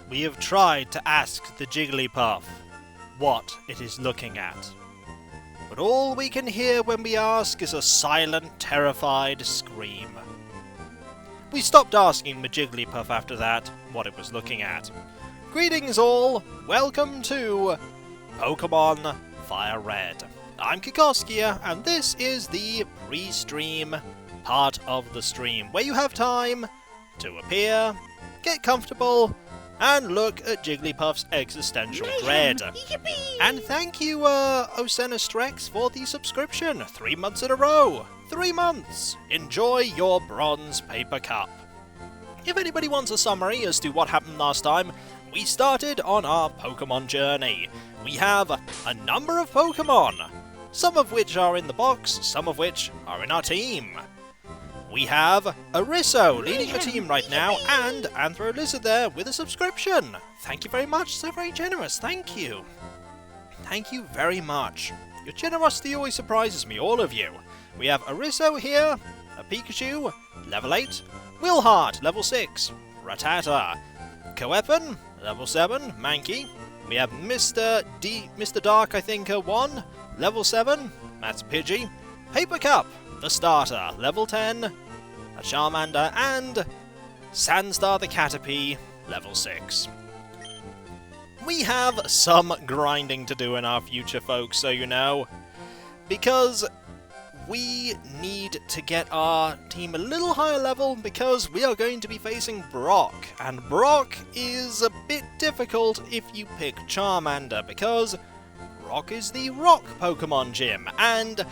we have tried to ask the Jigglypuff what it is looking at. But all we can hear when we ask is a silent, terrified scream. We stopped asking the Jigglypuff after that what it was looking at. Greetings all, welcome to Pokemon FireRed. I'm Kikoskia, and this is the pre-stream part of the stream, where you have time to appear, get comfortable, and look at Jigglypuff's existential dread. And thank you, Osenastrex, for the subscription. 3 months in a row. 3 months. Enjoy your bronze paper cup. If anybody wants a summary as to what happened last time, we started on our Pokemon journey. We have a number of Pokemon, some of which are in the box, some of which are in our team. We have Arisso leading the team right now, and Anthro Lizard there with a subscription. Thank you very much, so very generous, thank you. Thank you very much. Your generosity always surprises me, all of you. We have Arisso here, a Pikachu, level 8, Wilheart, level 6, Rattata, Coepan, level 7, Mankey. We have Mr. Dark, I think, 1, level 7, that's Pidgey, Paper Cup, the starter, level 10, a Charmander, and Sandstar the Caterpie, level 6. We have some grinding to do in our future, folks, so you know, because we need to get our team a little higher level, because we are going to be facing Brock, and Brock is a bit difficult if you pick Charmander, because Brock is the rock Pokemon gym, and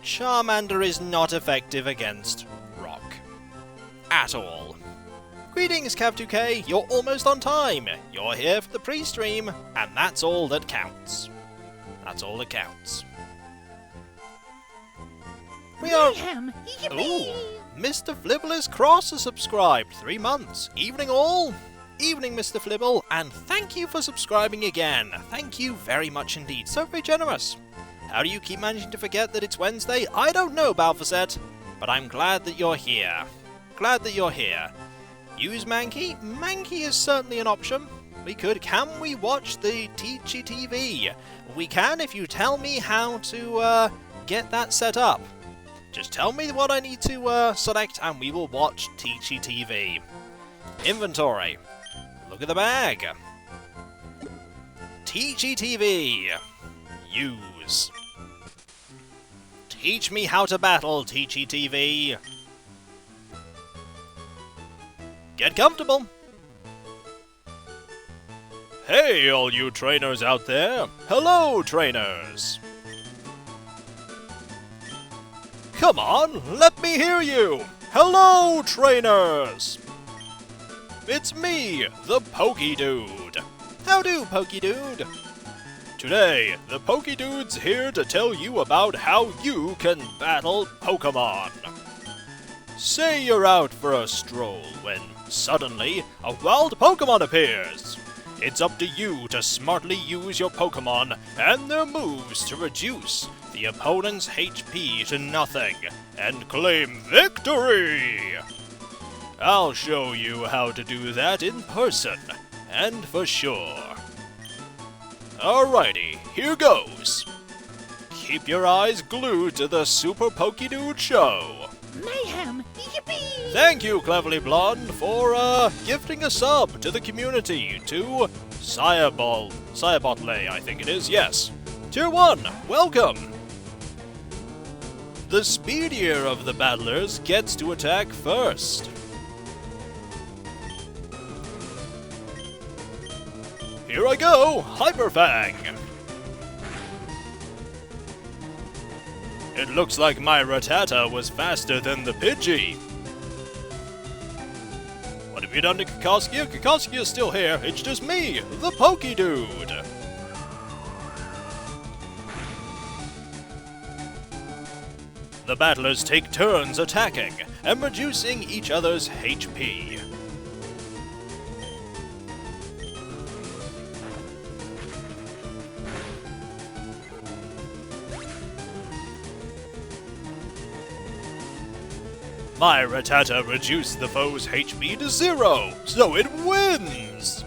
Charmander is not effective against rock. At all. Greetings, Cav2K, you're almost on time. You're here for the pre-stream, and that's all that counts. That's all that counts. We are... Ooh, Mr. Flibble Cross has subscribed. 3 months. Evening all. Evening, Mr. Flibble, and thank you for subscribing again. Thank you very much indeed. So very generous. How do you keep managing to forget that it's Wednesday? I don't know, Balfazet, but I'm glad that you're here. Glad that you're here. Use Mankey? Mankey is certainly an option. We could. Can we watch the Teachy TV? We can if you tell me how to get that set up. Just tell me what I need to select and we will watch Teachy TV. Inventory. Look at the bag. Teachy TV. Use. Teach me how to battle, Teachy TV. Get comfortable. Hey, all you trainers out there. Hello, trainers. Come on, let me hear you. Hello, trainers. It's me, the Pokedude. How do, Pokedude? Today, the Pokedude's here to tell you about how you can battle Pokemon. Say you're out for a stroll when suddenly a wild Pokemon appears. It's up to you to smartly use your Pokemon and their moves to reduce the opponent's HP to nothing and claim victory. I'll show you how to do that in person, and for sure. Alrighty, here goes. Keep your eyes glued to the Super Pokedude show. Mayhem! Yippee! Thank you, Cleverly Blonde, for gifting a sub to the community to Sirebotle, I think it is, yes. Tier 1, welcome! The speedier of the battlers gets to attack first. Here I go! Hyper Fang! It looks like my Rattata was faster than the Pidgey. What have you done to Kikoskia? Kikoskia's still here, it's just me, the Pokedude! The battlers take turns attacking and reducing each other's HP. My Rattata reduced the foe's HP to 0, so it wins!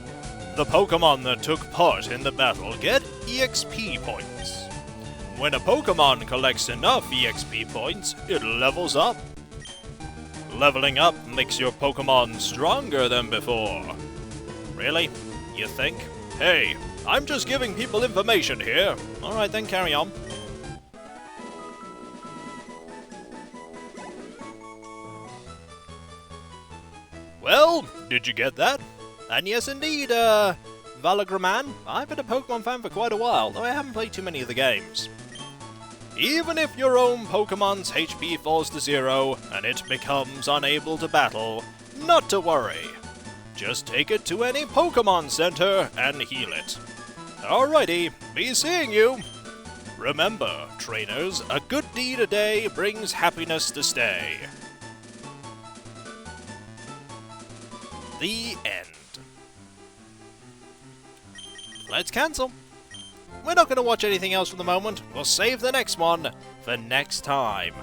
The Pokemon that took part in the battle get EXP points. When a Pokemon collects enough EXP points, it levels up. Leveling up makes your Pokemon stronger than before. Really? You think? Hey, I'm just giving people information here. Alright then, carry on. Well, did you get that? And yes indeed, Valagraman, I've been a Pokemon fan for quite a while, though I haven't played too many of the games. Even if your own Pokemon's HP falls to 0 and it becomes unable to battle, not to worry. Just take it to any Pokemon Center and heal it. Alrighty, be seeing you! Remember, trainers, a good deed a day brings happiness to stay. The end. Let's cancel. We're not going to watch anything else for the moment. We'll save the next one for next time.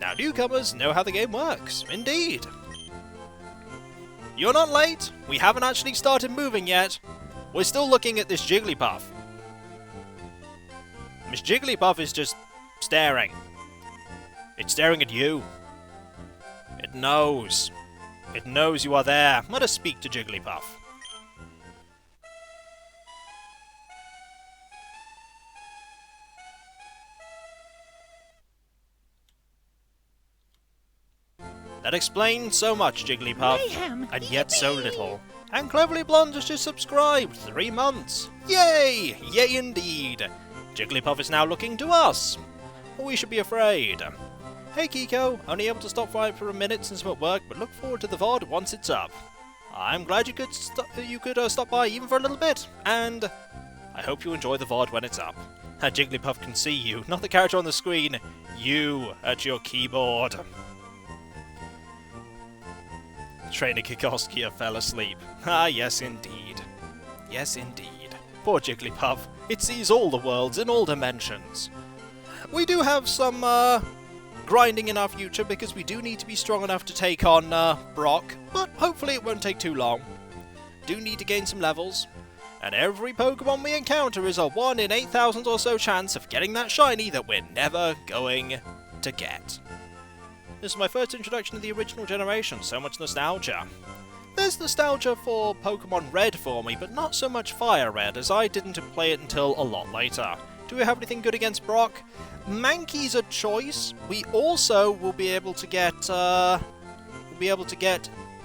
Now newcomers know how the game works. Indeed. You're not late. We haven't actually started moving yet. We're still looking at this Jigglypuff. Miss Jigglypuff is just staring. It's staring at you. It knows. It knows you are there. Let us speak to Jigglypuff. That explains so much, Jigglypuff, Mayhem. and yet so little. And Cleverly Blonde has just subscribed. 3 months. Yay! Yay indeed. Jigglypuff is now looking to us. We should be afraid. Hey Kiko, only able to stop by for a minute since I'm at work, but look forward to the VOD once it's up. I'm glad you could stop by even for a little bit, and I hope you enjoy the VOD when it's up. Jigglypuff can see you, not the character on the screen, you at your keyboard. Trainer Kikoskia fell asleep. Ah, yes indeed. Yes indeed. Poor Jigglypuff, it sees all the worlds in all dimensions. We do have some, grinding in our future because we do need to be strong enough to take on Brock, but hopefully it won't take too long. Do need to gain some levels, and every Pokemon we encounter is a 1 in 8,000 or so chance of getting that shiny that we're never going to get. This is my first introduction to the original generation, so much nostalgia. There's nostalgia for Pokemon Red for me, but not so much FireRed, as I didn't play it until a lot later. Do we have anything good against Brock? Mankey's a choice. We also will be able to get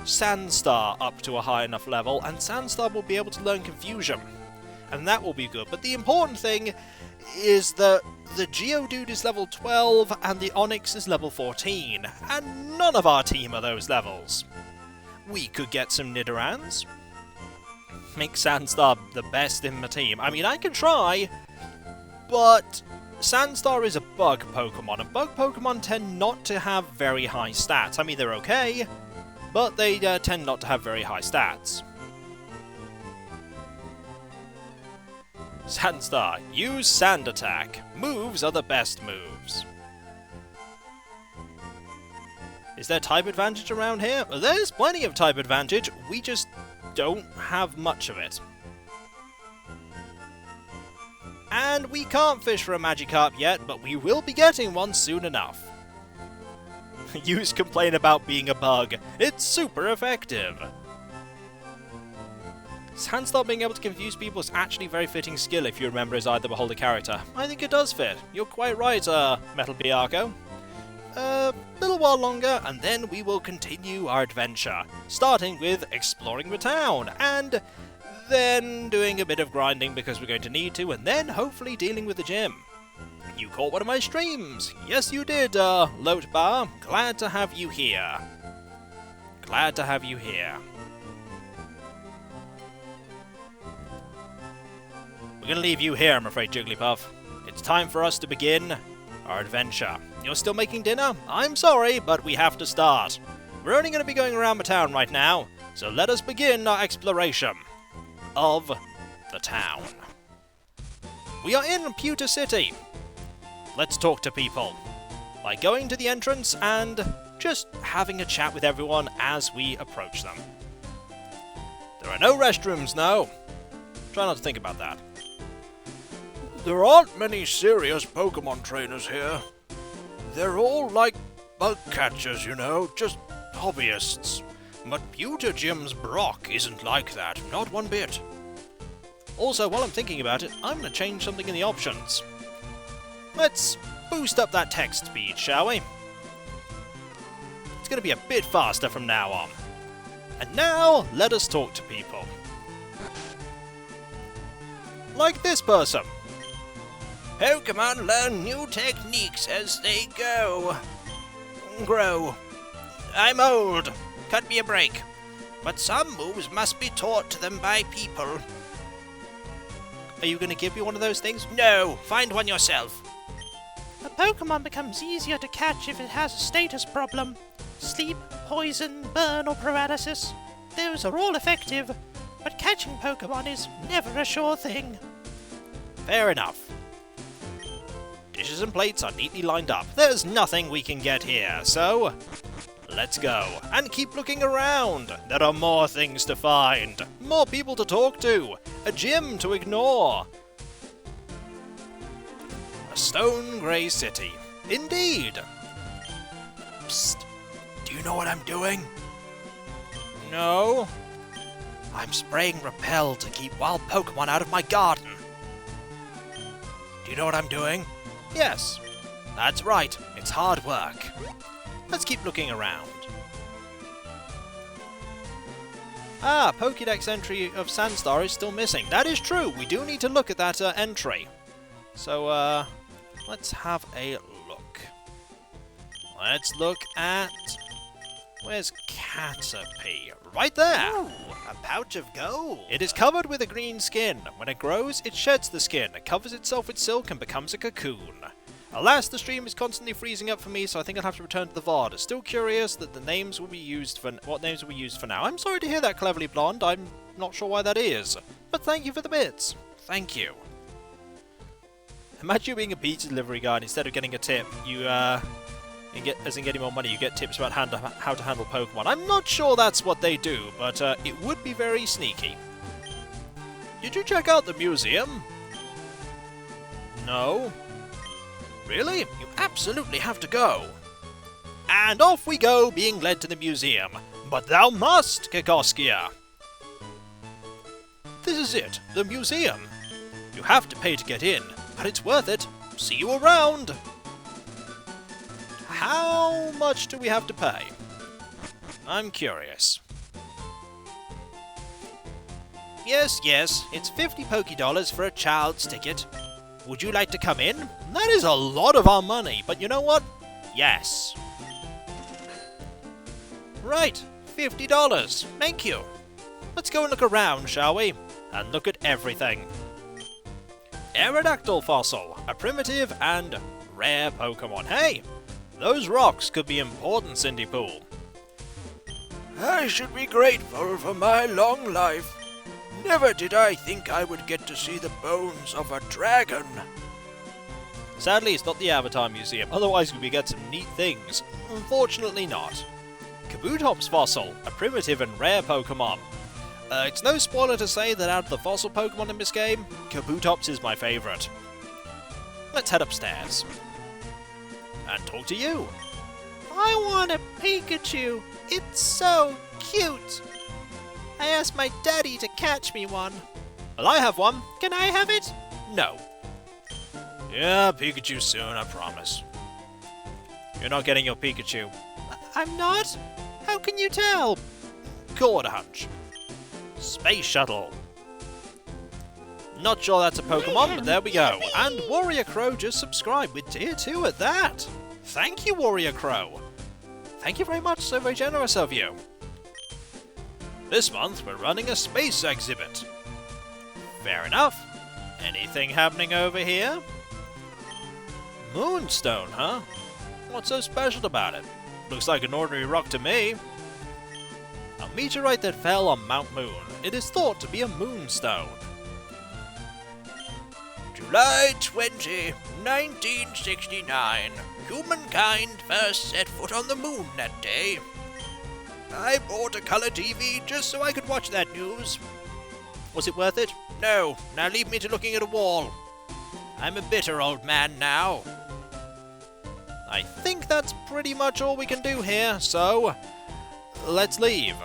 Sandstar up to a high enough level, and Sandstar will be able to learn Confusion, and that will be good. But the important thing is that the Geodude is level 12 and the Onix is level 14, and none of our team are those levels. We could get some Nidorans. Make Sandstar the best in my team. I mean, I can try, but Sandstar is a bug Pokemon, and bug Pokemon tend not to have very high stats. I mean, they're okay, but they tend not to have very high stats. Sandstar, use Sand Attack. Moves are the best moves. Is there type advantage around here? There's plenty of type advantage, we just don't have much of it. And we can't fish for a Magikarp yet, but we will be getting one soon enough. Use Complain About Being a Bug. It's super effective. Sandstar being able to confuse people is actually a very fitting skill if you remember his Eye of the Beholder character. I think it does fit. You're quite right, Metal Biarco. Little while longer, and then we will continue our adventure, starting with exploring the town, and then doing a bit of grinding because we're going to need to, and then hopefully dealing with the gym. You caught one of my streams. Yes, you did, Lotbar. Glad to have you here. Glad to have you here. We're going to leave you here, I'm afraid, Jigglypuff. It's time for us to begin our adventure. You're still making dinner? I'm sorry, but we have to start. We're only going to be going around the town right now, so let us begin our exploration of the town. We are in Pewter City. Let's talk to people by going to the entrance and just having a chat with everyone as we approach them. There are no restrooms now. Try not to think about that. There aren't many serious Pokemon trainers here. They're all like bug catchers, you know, just hobbyists. But Pewter Gym's Brock isn't like that, not one bit. Also, while I'm thinking about it, I'm going to change something in the options. Let's boost up that text speed, shall we? It's going to be a bit faster from now on. And now, let us talk to people. Like this person. Pokemon learn new techniques as they grow. I'm old. Cut me a break. But some moves must be taught to them by people. Are you going to give me one of those things? No, find one yourself. A Pokemon becomes easier to catch if it has a status problem. Sleep, poison, burn, or paralysis. Those are all effective, but catching Pokemon is never a sure thing. Fair enough. Dishes and plates are neatly lined up. There's nothing we can get here, so let's go. And keep looking around. There are more things to find. More people to talk to. A gym to ignore. A stone grey city. Indeed. Psst. Do you know what I'm doing? No. I'm spraying Repel to keep wild Pokemon out of my garden. Do you know what I'm doing? Yes. That's right. It's hard work. Let's keep looking around. Ah, Pokédex entry of Sandstar is still missing. That is true. We do need to look at that entry. So, let's have a look. Let's look at... Where's Caterpie? Right there! Ooh, a pouch of gold! It is covered with a green skin. When it grows, it sheds the skin, it covers itself with silk and becomes a cocoon. Alas, the stream is constantly freezing up for me, so I think I'll have to return to the VOD. Still curious that the names will be used for... What names will be used for now? I'm sorry to hear that, Cleverly Blonde. I'm not sure why that is. But thank you for the bits. Thank you. Imagine you being a pizza delivery guy and instead of getting a tip, as in getting more money, you get tips about how to handle Pokemon. I'm not sure that's what they do, but it would be very sneaky. Did you check out the museum? No. Really? You absolutely have to go. And off we go, being led to the museum. But thou must, Kikoskia. This is it, the museum. You have to pay to get in, but it's worth it. See you around. How much do we have to pay? I'm curious. Yes, it's 50 Pokédollars for a child's ticket. Would you like to come in? That is a lot of our money, but you know what? Yes. Right, $50. Thank you. Let's go and look around, shall we? And look at everything. Aerodactyl fossil, a primitive and rare Pokemon. Hey! Those rocks could be important, Cindy Pool. I should be grateful for my long life. Never did I think I would get to see the bones of a dragon. Sadly, it's not the Avatar Museum, otherwise we get some neat things. Unfortunately not. Kabutops fossil, a primitive and rare Pokemon. It's no spoiler to say that out of the fossil Pokemon in this game, Kabutops is my favourite. Let's head upstairs. And talk to you. I want a Pikachu. It's so cute. I asked my daddy to catch me one. Well, I have one. Can I have it? No. Yeah, Pikachu soon, I promise. You're not getting your Pikachu. I'm not? How can you tell? Call it a hunch. Space Shuttle. Not sure that's a Pokemon, but there we go. And Warrior Crow just subscribed with tier 2 at that. Thank you, Warrior Crow. Thank you very much, so very generous of you. This month we're running a space exhibit. Fair enough. Anything happening over here? Moonstone, huh? What's so special about it? Looks like an ordinary rock to me. A meteorite that fell on Mount Moon. It is thought to be a moonstone. July 20, 1969. Humankind first set foot on the moon that day. I bought a colour TV just so I could watch that news. Was it worth it? No. Now leave me to looking at a wall. I'm a bitter old man now. I think that's pretty much all we can do here, so let's leave.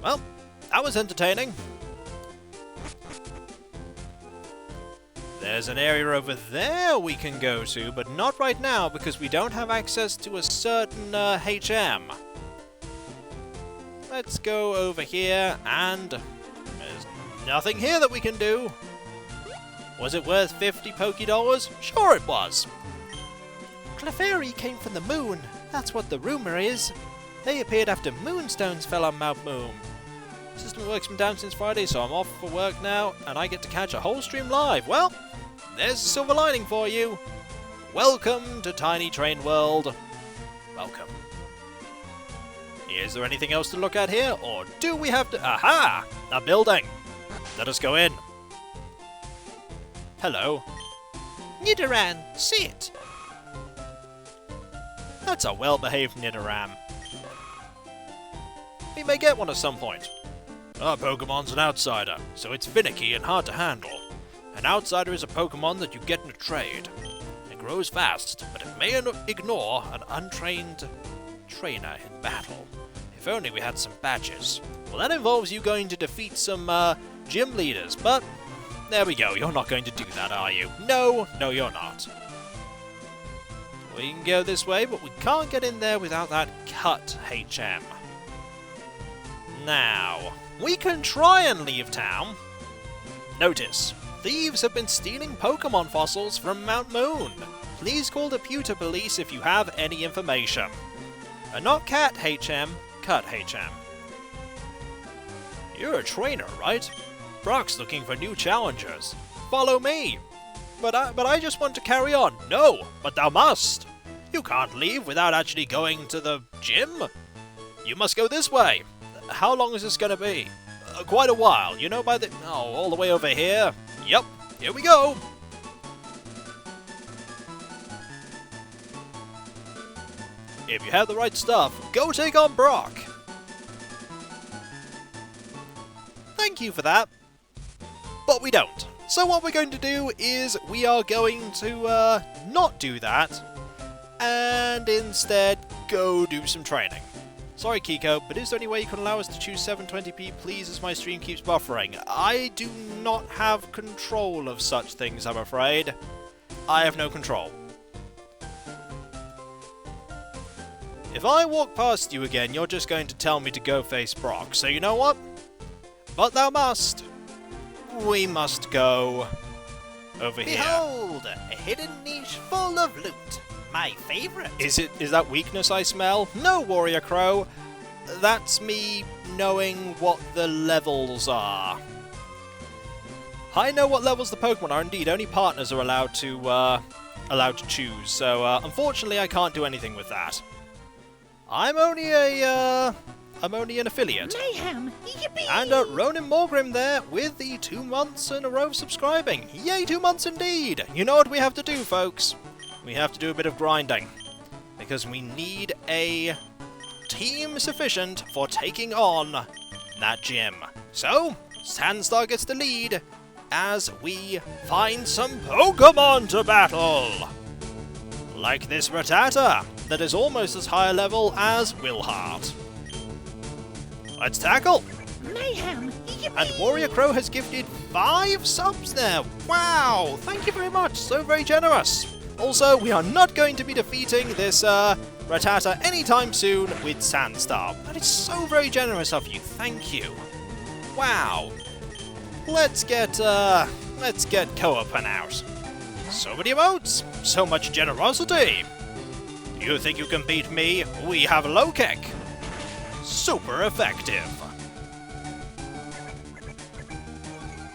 Well, that was entertaining. There's an area over there we can go to, but not right now because we don't have access to a certain HM. Let's go over here, and there's nothing here that we can do. Was it worth 50 Pokédollars? Sure it was. Clefairy came from the moon. That's what the rumor is. They appeared after moonstones fell on Mount Moon. System work's been down since Friday, so I'm off for work now, and I get to catch a whole stream live. Well, there's a silver lining for you. Welcome to Tiny Train World. Welcome. Is there anything else to look at here, or do we have to... Aha! A building! Let us go in. Hello. Nidoran, sit! That's a well-behaved Nidoran. We may get one at some point. Our Pokemon's an outsider, so it's finicky and hard to handle. An outsider is a Pokemon that you get in a trade. It grows fast, but it may ignore an untrained trainer in battle. If only we had some badges. Well, that involves you going to defeat some gym leaders, but there we go. You're not going to do that, are you? No, you're not. We can go this way, but we can't get in there without that cut HM. Now, we can try and leave town. Notice, thieves have been stealing Pokemon fossils from Mount Moon. Please call the Pewter police if you have any information. Not cat HM, cut HM. You're a trainer, right? Brock's looking for new challengers. Follow me. But I just want to carry on. No, but thou must. You can't leave without actually going to the gym. You must go this way. How long is this going to be? Quite a while. You know, by the... Oh, all the way over here? Yep, here we go. If you have the right stuff, go take on Brock. Thank you for that. But we don't. So what we're going to do is we are going to not do that and instead go do some training. Sorry, Kiko, but is there any way you can allow us to choose 720p, please, as my stream keeps buffering? I do not have control of such things, I'm afraid. I have no control. If I walk past you again, you're just going to tell me to go face Brock, so you know what? But thou must. We must go over here. Behold, a hidden niche full of loot. My favourite. Is that weakness I smell? No, Warrior Crow. That's me knowing what the levels are. I know what levels the Pokemon are. Indeed, only partners are allowed to choose. So unfortunately, I can't do anything with that. I'm only an affiliate. Mayhem, yippee! And Ronan Morgrim there with the 2 months in a row of subscribing. Yay, 2 months indeed! You know what we have to do, folks? We have to do a bit of grinding. Because we need a team sufficient for taking on that gym. So, Sandstar gets the lead as we find some Pokemon to battle! Like this Rattata, that is almost as high a level as Willheart. Let's tackle! Mayhem, yippee! And Warrior Crow has gifted 5 subs there! Wow! Thank you very much, so very generous! Also, we are not going to be defeating this Rattata anytime soon with Sandstar. That is so very generous of you, thank you. Wow. Let's get Coapan out. So many emotes, so much generosity. You think you can beat me? We have low kick. Super effective.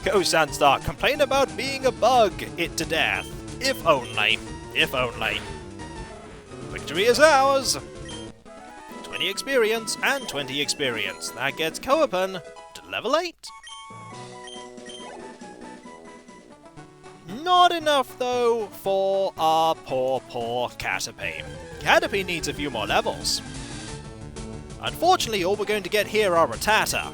Go Sandstar, complain about being a bug, it to death. If only. If only. Victory is ours! 20 experience and 20 experience. That gets Coapan to level 8. Not enough, though, for our poor Caterpie. Caterpie needs a few more levels. Unfortunately, all we're going to get here are Rattata.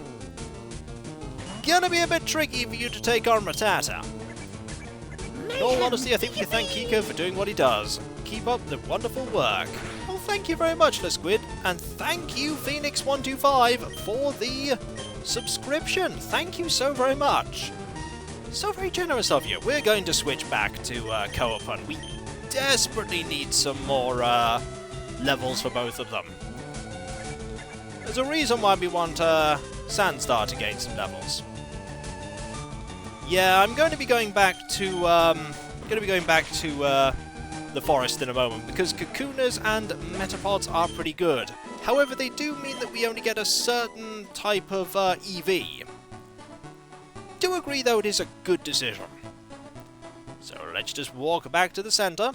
Gonna be a bit tricky for you to take on Rattata. In all honesty, I think we can thank Kiko for doing what he does. Keep up the wonderful work. Well, thank you very much, Squid, and thank you, Phoenix125, for the subscription. Thank you so very much. So very generous of you. We're going to switch back to co-op, and we desperately need some more levels for both of them. There's a reason why we want Sandstar to gain some levels. Yeah, I'm going to be going back to the forest in a moment, because Kakoonas and Metapods are pretty good. However, they do mean that we only get a certain type of EV. Do agree, though, it is a good decision. So let's just walk back to the centre.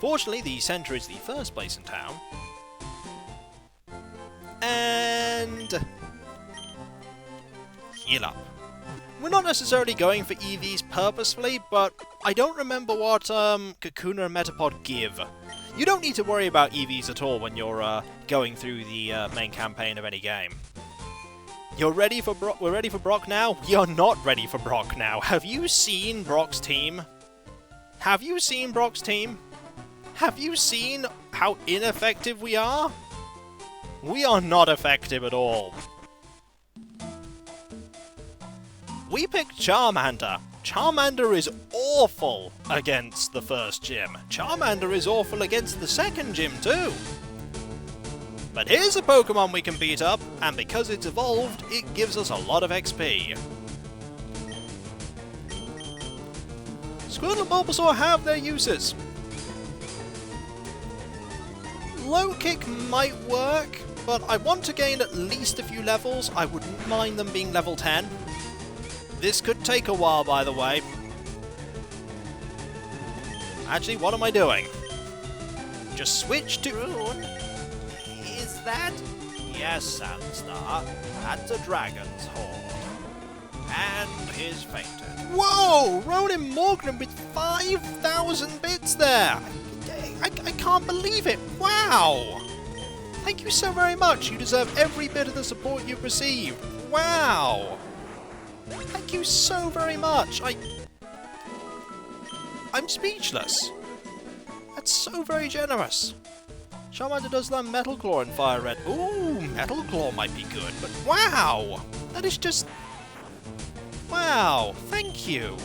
Fortunately, the centre is the first place in town. And heal up. We're not necessarily going for EVs purposefully, but I don't remember what Kakuna and Metapod give. You don't need to worry about EVs at all when you're going through the main campaign of any game. You're ready for we're ready for Brock now? You're not ready for Brock now. Have you seen Brock's team? Have you seen Brock's team? Have you seen how ineffective we are? We are not effective at all. We picked Charmander. Charmander is awful against the first gym. Charmander is awful against the second gym too. But here's a Pokemon we can beat up, and because it's evolved, it gives us a lot of XP. Squirtle and Bulbasaur have their uses. Low kick might work, but I want to gain at least a few levels. I wouldn't mind them being level 10. This could take a while, by the way. Actually, what am I doing? Just switch to... Rune? Is that? Yes, Sandstar. That's a dragon's horde. And his fated. Whoa! Ronin Morgan with 5,000 bits there! I can't believe it! Wow! Thank you so very much. You deserve every bit of the support you've received. Wow! Thank you so very much. I'm speechless. That's so very generous. Charmander does learn Metal Claw in FireRed. Ooh, Metal Claw might be good, but wow! That is just... wow, thank you.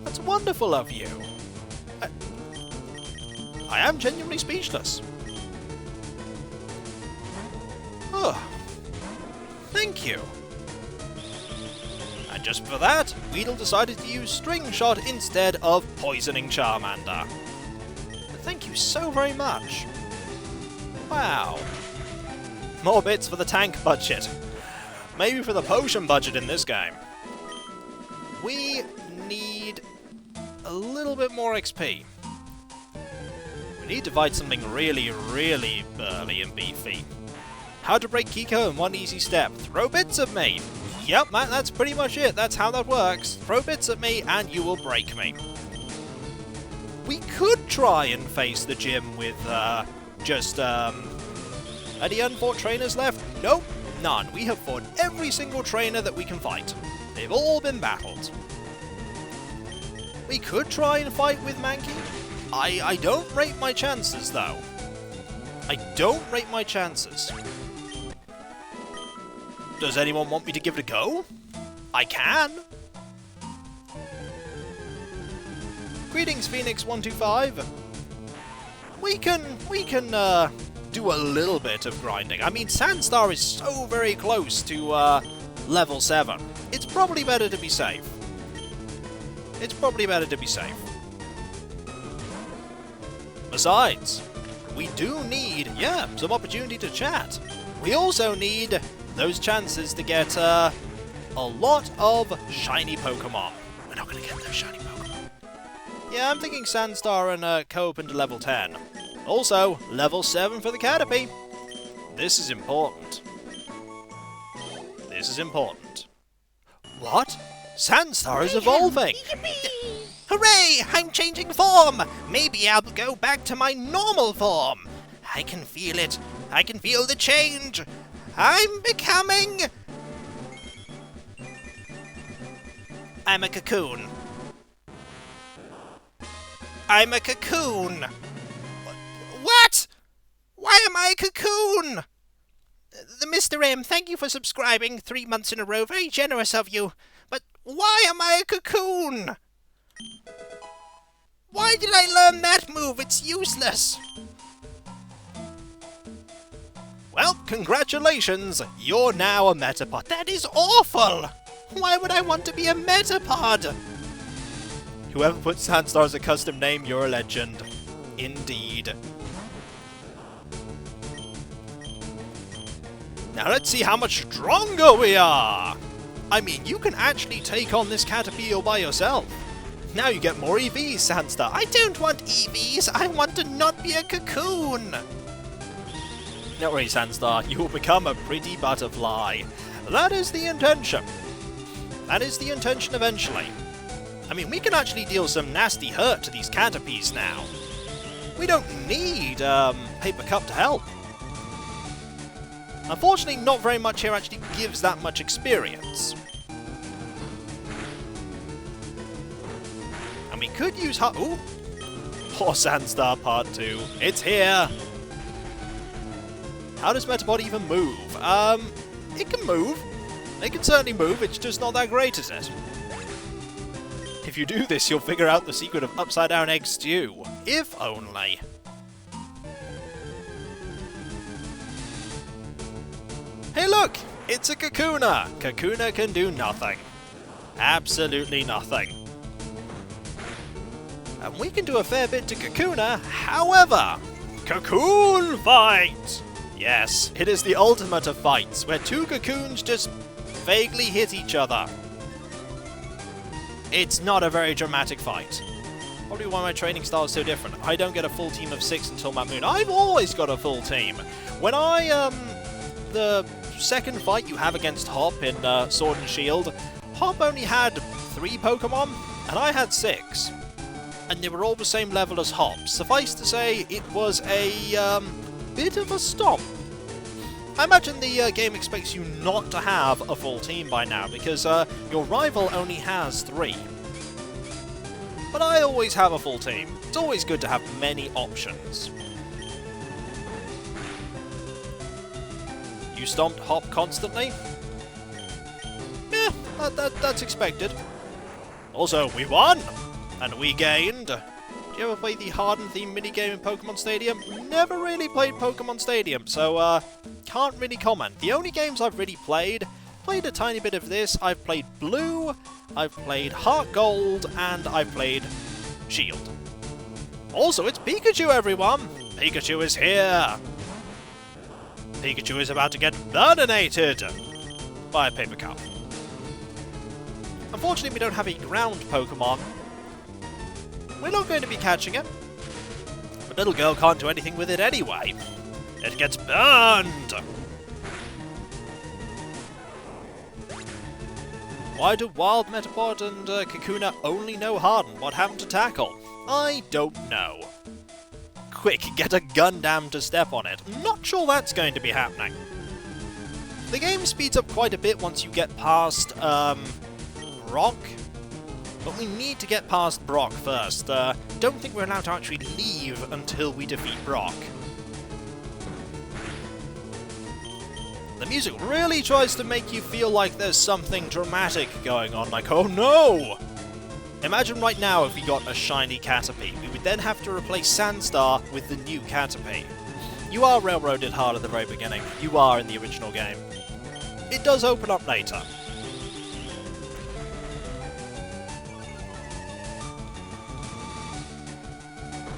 That's wonderful of you. I am genuinely speechless. Oh, thank you. And just for that, Weedle decided to use String Shot instead of poisoning Charmander. But thank you so very much. Wow. More bits for the tank budget. Maybe for the potion budget in this game. We need a little bit more XP. We need to fight something really, really burly and beefy. How to break Kiko in one easy step. Throw bits at me! Yep, that's pretty much it. That's how that works. Throw bits at me and you will break me. We could try and face the gym with just any unfought trainers left? Nope, none. We have fought every single trainer that we can fight. They've all been battled. We could try and fight with Mankey. I don't rate my chances though. I don't rate my chances. Does anyone want me to give it a go? I can. Greetings, Phoenix125. We can do a little bit of grinding. I mean, Sandstar is so very close to level 7. It's probably better to be safe. It's probably better to be safe. Besides, we do need, some opportunity to chat. We also need those chances to get a lot of shiny Pokemon. We're not going to get those shiny Pokemon. Yeah, I'm thinking Sandstar and co-op into level 10. Also, level 7 for the Caterpie. This is important. This is important. What? Sandstar is evolving! Hooray! I'm changing form! Maybe I'll go back to my normal form. I can feel it. I can feel the change! I'm becoming... I'm a cocoon. I'm a cocoon! What? Why am I a cocoon? The Mr. M, thank you for subscribing 3 months in a row. Very generous of you. But why am I a cocoon? Why did I learn that move? It's useless. Well, congratulations. You're now a Metapod. That is awful. Why would I want to be a Metapod? Whoever put Sandstar as a custom name, you're a legend. Indeed. Now let's see how much stronger we are! I mean, you can actually take on this Caterpillar by yourself. Now you get more EVs, Sandstar. I don't want EVs, I want to not be a cocoon! Don't worry, Sandstar, you will become a pretty butterfly. That is the intention. That is the intention eventually. I mean, we can actually deal some nasty hurt to these Caterpies now. We don't need Paper Cup to help. Unfortunately, not very much here actually gives that much experience. And we could use ooh! Poor Sandstar Part 2. It's here! How does Metapod even move? It can move. It can certainly move, it's just not that great, is it? If you do this, you'll figure out the secret of upside-down egg stew. If only. Hey look! It's a Kakuna! Kakuna can do nothing. Absolutely nothing. And we can do a fair bit to Kakuna, however... Cocoon fight! Yes, it is the ultimate of fights, where two cocoons just vaguely hit each other. It's not a very dramatic fight. Probably why my training style is so different. I don't get a full team of 6 until Mount Moon. I've always got a full team. When the second fight you have against Hop in Sword and Shield, Hop only had 3 Pokemon, and I had 6. And they were all the same level as Hop. Suffice to say, it was a bit of a stomp. I imagine the game expects you not to have a full team by now, because your rival only has 3. But I always have a full team. It's always good to have many options. You stomped Hop constantly? Yeah, that's expected. Also, we won! And we gained. Do you ever play the Harden-themed minigame in Pokemon Stadium? Never really played Pokemon Stadium, so can't really comment. The only games I've really played a tiny bit of this. I've played Blue, I've played Heart Gold, and I've played Shield. Also, it's Pikachu, everyone! Pikachu is here! Pikachu is about to get burninated by a Paper Cup. Unfortunately, we don't have a ground Pokemon. We're not going to be catching it. The little girl can't do anything with it anyway. It gets burned! Why do Wild Metapod and Kakuna only know Harden? What happened to Tackle? I don't know. Quick, get a Gundam to step on it. Not sure that's going to be happening. The game speeds up quite a bit once you get past, Brock. But we need to get past Brock first. Don't think we're allowed to actually leave until we defeat Brock. The music really tries to make you feel like there's something dramatic going on, like, oh no! Imagine right now if we got a shiny Caterpie. We would then have to replace Sandstar with the new Caterpie. You are railroaded hard at the very beginning. You are in the original game. It does open up later.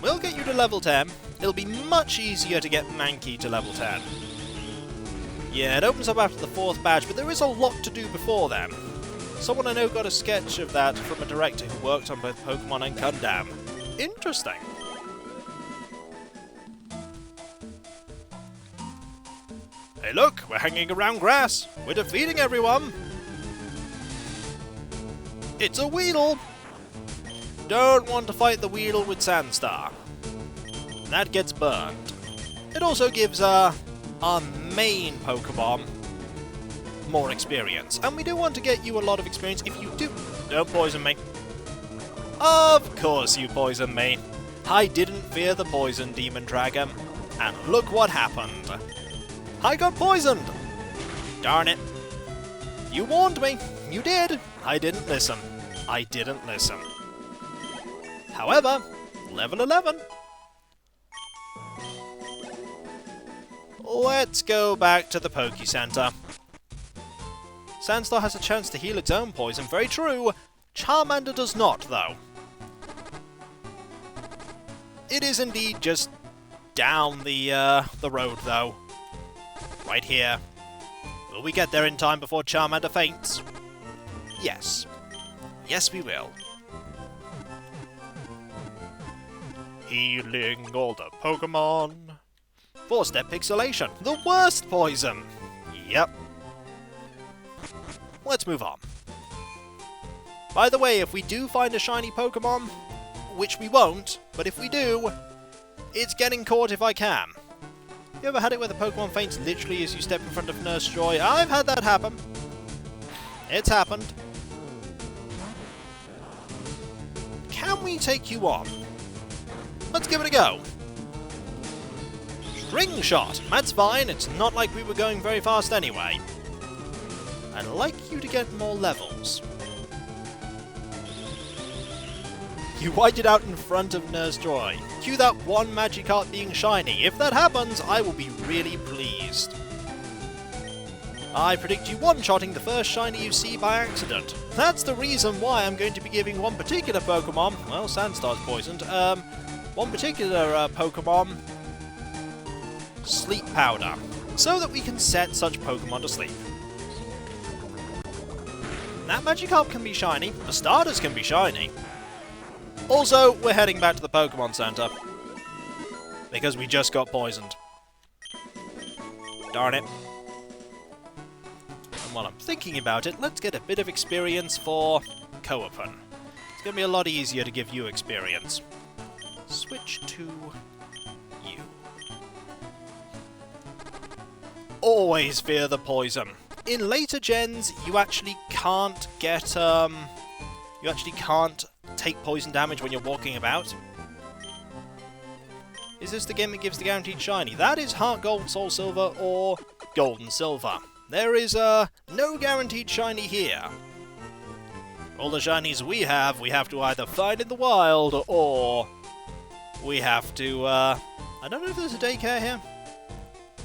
We'll get you to level 10. It'll be much easier to get Mankey to level 10. Yeah, it opens up after the 4th badge, but there is a lot to do before then. Someone I know got a sketch of that from a director who worked on both Pokemon and Gundam. Interesting. Hey look, we're hanging around grass. We're defeating everyone. It's a Weedle. Don't want to fight the Weedle with Sandstar. That gets burned. It also gives, our main Pokemon more experience. And we do want to get you a lot of experience. If you do... Don't poison me. Of course you poison me. I didn't fear the poison, Demon Dragon. And look what happened. I got poisoned! Darn it. You warned me. You did. I didn't listen. I didn't listen. However, level 11. Let's go back to the Poke Center. Sandstar has a chance to heal its own poison. Very true. Charmander does not, though. It is indeed just down the road, though. Right here. Will we get there in time before Charmander faints? Yes. Yes, we will. Healing all the Pokemon. 4-step pixelation. The worst poison. Yep. Let's move on. By the way, if we do find a shiny Pokemon, which we won't, but if we do, it's getting caught if I can. You ever had it where the Pokemon faints literally as you step in front of Nurse Joy? I've had that happen. It's happened. Can we take you on? Let's give it a go. String shot. That's fine. It's not like we were going very fast anyway. I'd like you to get more levels. You wiped it out in front of Nurse Joy. Cue that one Magikarp being shiny. If that happens, I will be really pleased. I predict you one-shotting the first shiny you see by accident. That's the reason why I'm going to be giving one particular Pokemon... Well, Sandstar's poisoned. One particular Pokemon... Sleep Powder. So that we can set such Pokemon to sleep. That Magikarp can be shiny. The starters can be shiny. Also, we're heading back to the Pokemon Center. Because we just got poisoned. Darn it. And while I'm thinking about it, let's get a bit of experience for Coapen. It's going to be a lot easier to give you experience. Switch to you. Always fear the poison. In later gens, you actually can't get, you actually can't take poison damage when you're walking about. Is this the game that gives the guaranteed shiny? That is Heart Gold, Soul Silver, or Gold and Silver. There is, no guaranteed shiny here. All the shinies we have to either find in the wild, or we have to, I don't know if there's a daycare here.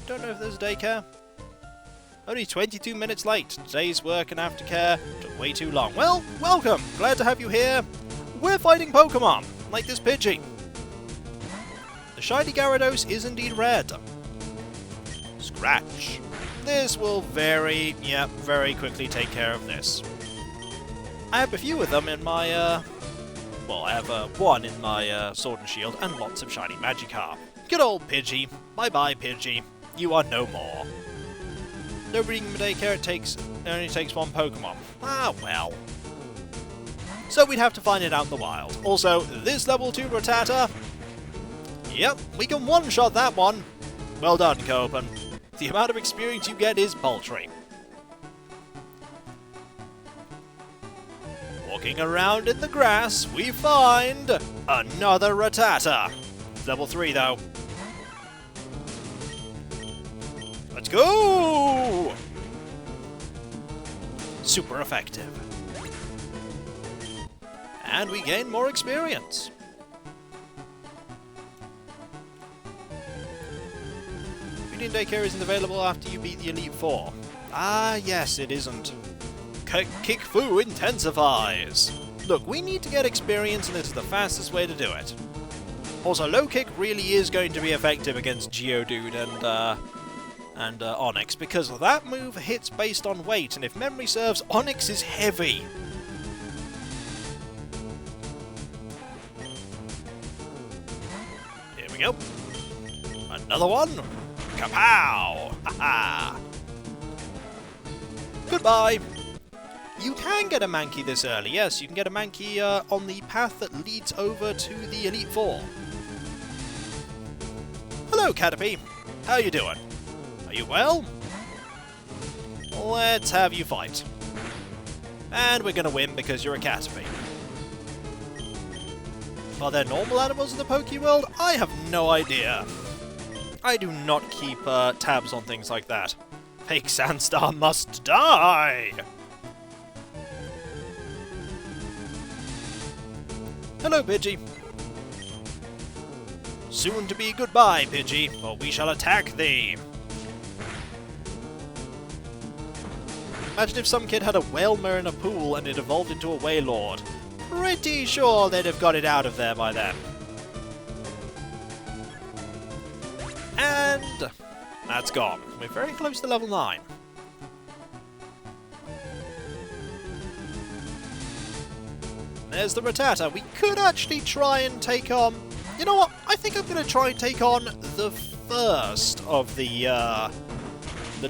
Don't know if there's a daycare. Only 22 minutes late. Today's work and aftercare took way too long. Well, welcome! Glad to have you here. We're fighting Pokemon, like this Pidgey. The shiny Gyarados is indeed red. Scratch. This will very quickly take care of this. I have a few of them in my, well, I have one in my Sword and Shield, and lots of shiny Magikarp. Good old Pidgey. Bye-bye, Pidgey. You are no more. No breeding in the daycare, it only takes one Pokemon. Ah, well. So we'd have to find it out in the wild. Also, this level 2 Rattata... Yep, we can one-shot that one. Well done, Coapen. The amount of experience you get is paltry. Walking around in the grass, we find another Rattata. Level 3, though. Let's go! Super effective. And we gain more experience. Breeding daycare isn't available after you beat the Elite Four. Ah, yes, it isn't. Kick Fu intensifies. Look, we need to get experience, and this is the fastest way to do it. Also, low kick really is going to be effective against Geodude and Onyx, because that move hits based on weight, and if memory serves, Onyx is heavy. Here we go. Another one. Kapow! Haha! Goodbye! You can get a Mankey this early, yes, you can get a Mankey on the path that leads over to the Elite Four. Hello, Caterpie. How you doing? Are you well? Let's have you fight. And we're gonna win because you're a Caterpie. Are there normal animals in the Pokeworld? I have no idea. I do not keep tabs on things like that. Fake Sandstar must die! Hello, Pidgey. Soon to be goodbye, Pidgey, for we shall attack thee. Imagine if some kid had a Wailmer in a pool and it evolved into a Wailord. Pretty sure they'd have got it out of there by then. And that's gone. We're very close to level 9. There's the Rattata. We could actually try and take on... You know what? I think I'm going to try and take on the first of the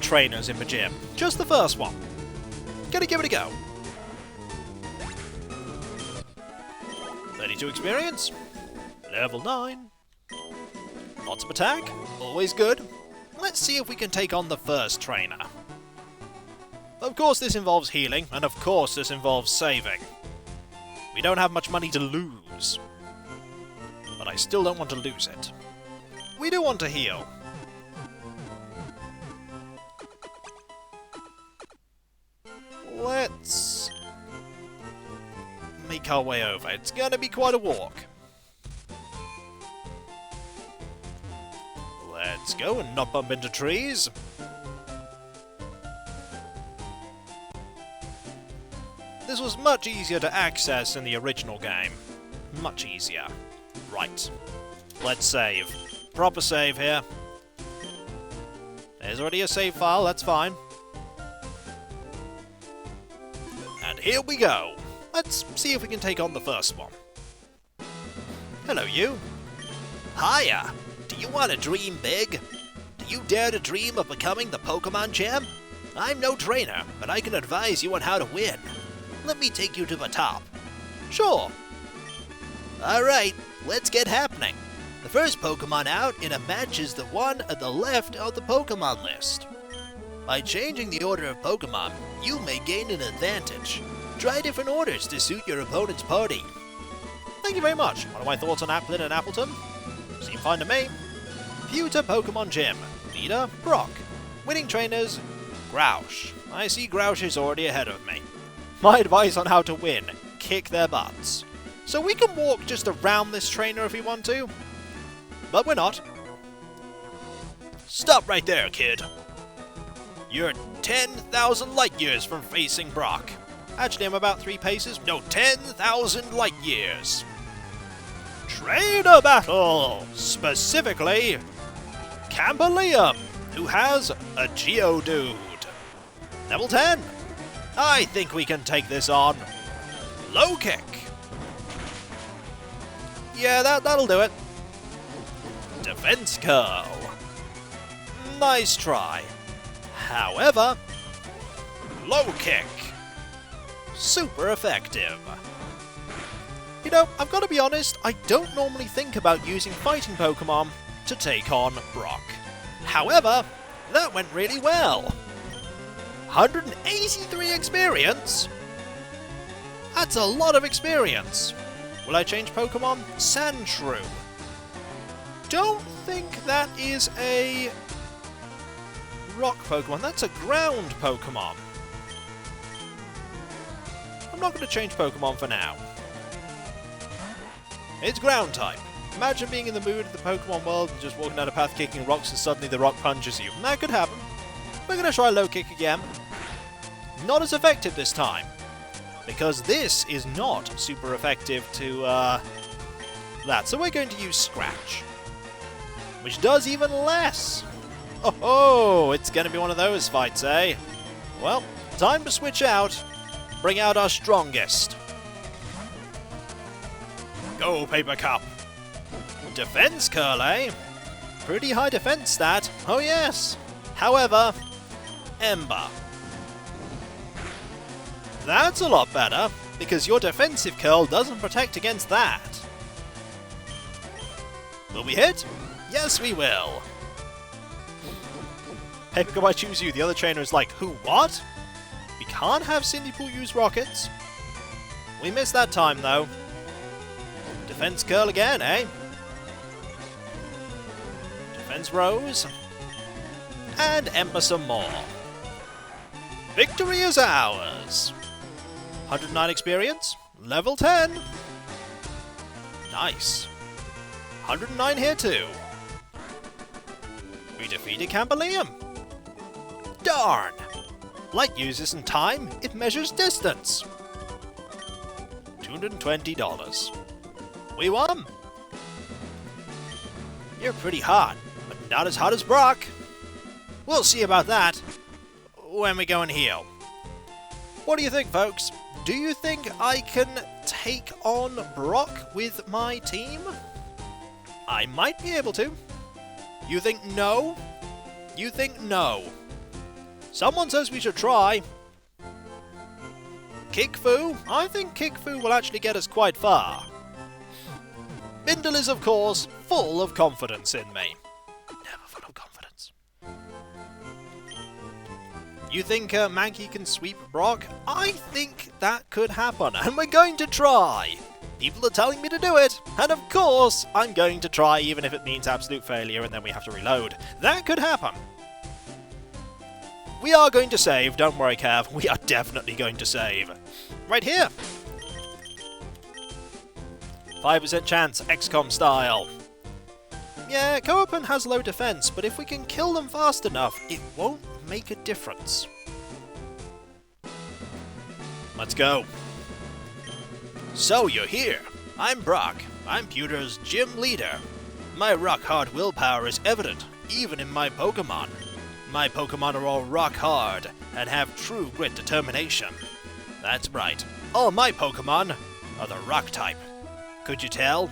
trainers in the gym. Just the first one. Gonna give it a go. 32 experience. Level 9. Lots of attack. Always good. Let's see if we can take on the first trainer. Of course this involves healing, and of course this involves saving. We don't have much money to lose. But I still don't want to lose it. We do want to heal. Let's make our way over. It's gonna be quite a walk. Let's go and not bump into trees. This was much easier to access in the original game. Much easier. Right. Let's save. Proper save here. There's already a save file, that's fine. And here we go. Let's see if we can take on the first one. Hello, you. Hiya. Do you want to dream big? Do you dare to dream of becoming the Pokemon champ? I'm no trainer, but I can advise you on how to win. Let me take you to the top. Sure. Alright, let's get happening. The first Pokemon out in a match is the one at the left of the Pokemon list. By changing the order of Pokemon, you may gain an advantage. Try different orders to suit your opponent's party. Thank you very much. What are my thoughts on Applin and Appleton? Seem fine to me. Pewter Pokemon Gym. Leader, Brock. Winning trainers, Grouch. I see Grouch is already ahead of me. My advice on how to win, kick their butts. So we can walk just around this trainer if we want to, but we're not. Stop right there, kid. You're 10,000 light years from facing Brock. Actually, I'm about 3 paces. No, 10,000 light years. Trainer battle! Specifically, Campbellium, who has a Geodude. Level 10. I think we can take this on. Low kick. Yeah, that'll do it. Defense curl. Nice try. However, low kick. Super effective. You know, I've got to be honest, I don't normally think about using fighting Pokemon to take on Brock. However, that went really well. 183 experience? That's a lot of experience. Will I change Pokemon? Sandshrew. Don't think that is a rock Pokemon. That's a ground Pokemon. I'm not going to change Pokemon for now. It's ground type. Imagine being in the mood of the Pokemon world and just walking down a path kicking rocks and suddenly the rock punches you. That could happen. We're going to try low kick again. Not as effective this time. Because this is not super effective to that. So we're going to use Scratch. Which does even less. Oh, it's going to be one of those fights, eh? Well, time to switch out. Bring out our strongest. Go, Paper Cup. Defense curl, eh? Pretty high defense stat. Oh, yes. However, Ember. That's a lot better, because your defensive curl doesn't protect against that. Will we hit? Yes, we will. Paper Cup, I choose you. The other trainer is like, who, what? We can't have Cindy Poo use rockets. We missed that time, though. Defense curl again, eh? Defense rose. And Ember some more. Victory is ours. 109 experience. Level 10. Nice. 109 here too. We defeated Campbellium. Darn! Light uses in time, it measures distance. $220. We won! You're pretty hot, but not as hot as Brock. We'll see about that when we go and heal. What do you think, folks? Do you think I can take on Brock with my team? I might be able to. You think no? You think no? Someone says we should try. Kickfu? I think Kickfu will actually get us quite far. Bindle is, of course, full of confidence in me. Never full of confidence. You think Mankey can sweep Brock? I think that could happen, and we're going to try! People are telling me to do it, and of course, I'm going to try even if it means absolute failure and then we have to reload. That could happen. We are going to save, don't worry Cav, we are definitely going to save. Right here! 5% chance, XCOM style. Yeah, Coapen has low defense, but if we can kill them fast enough, it won't make a difference. Let's go. So you're here. I'm Brock. I'm Pewter's gym leader. My rock-hard willpower is evident, even in my Pokemon. My Pokemon are all rock-hard, and have true grit determination. That's right. All my Pokemon are the rock type. Could you tell?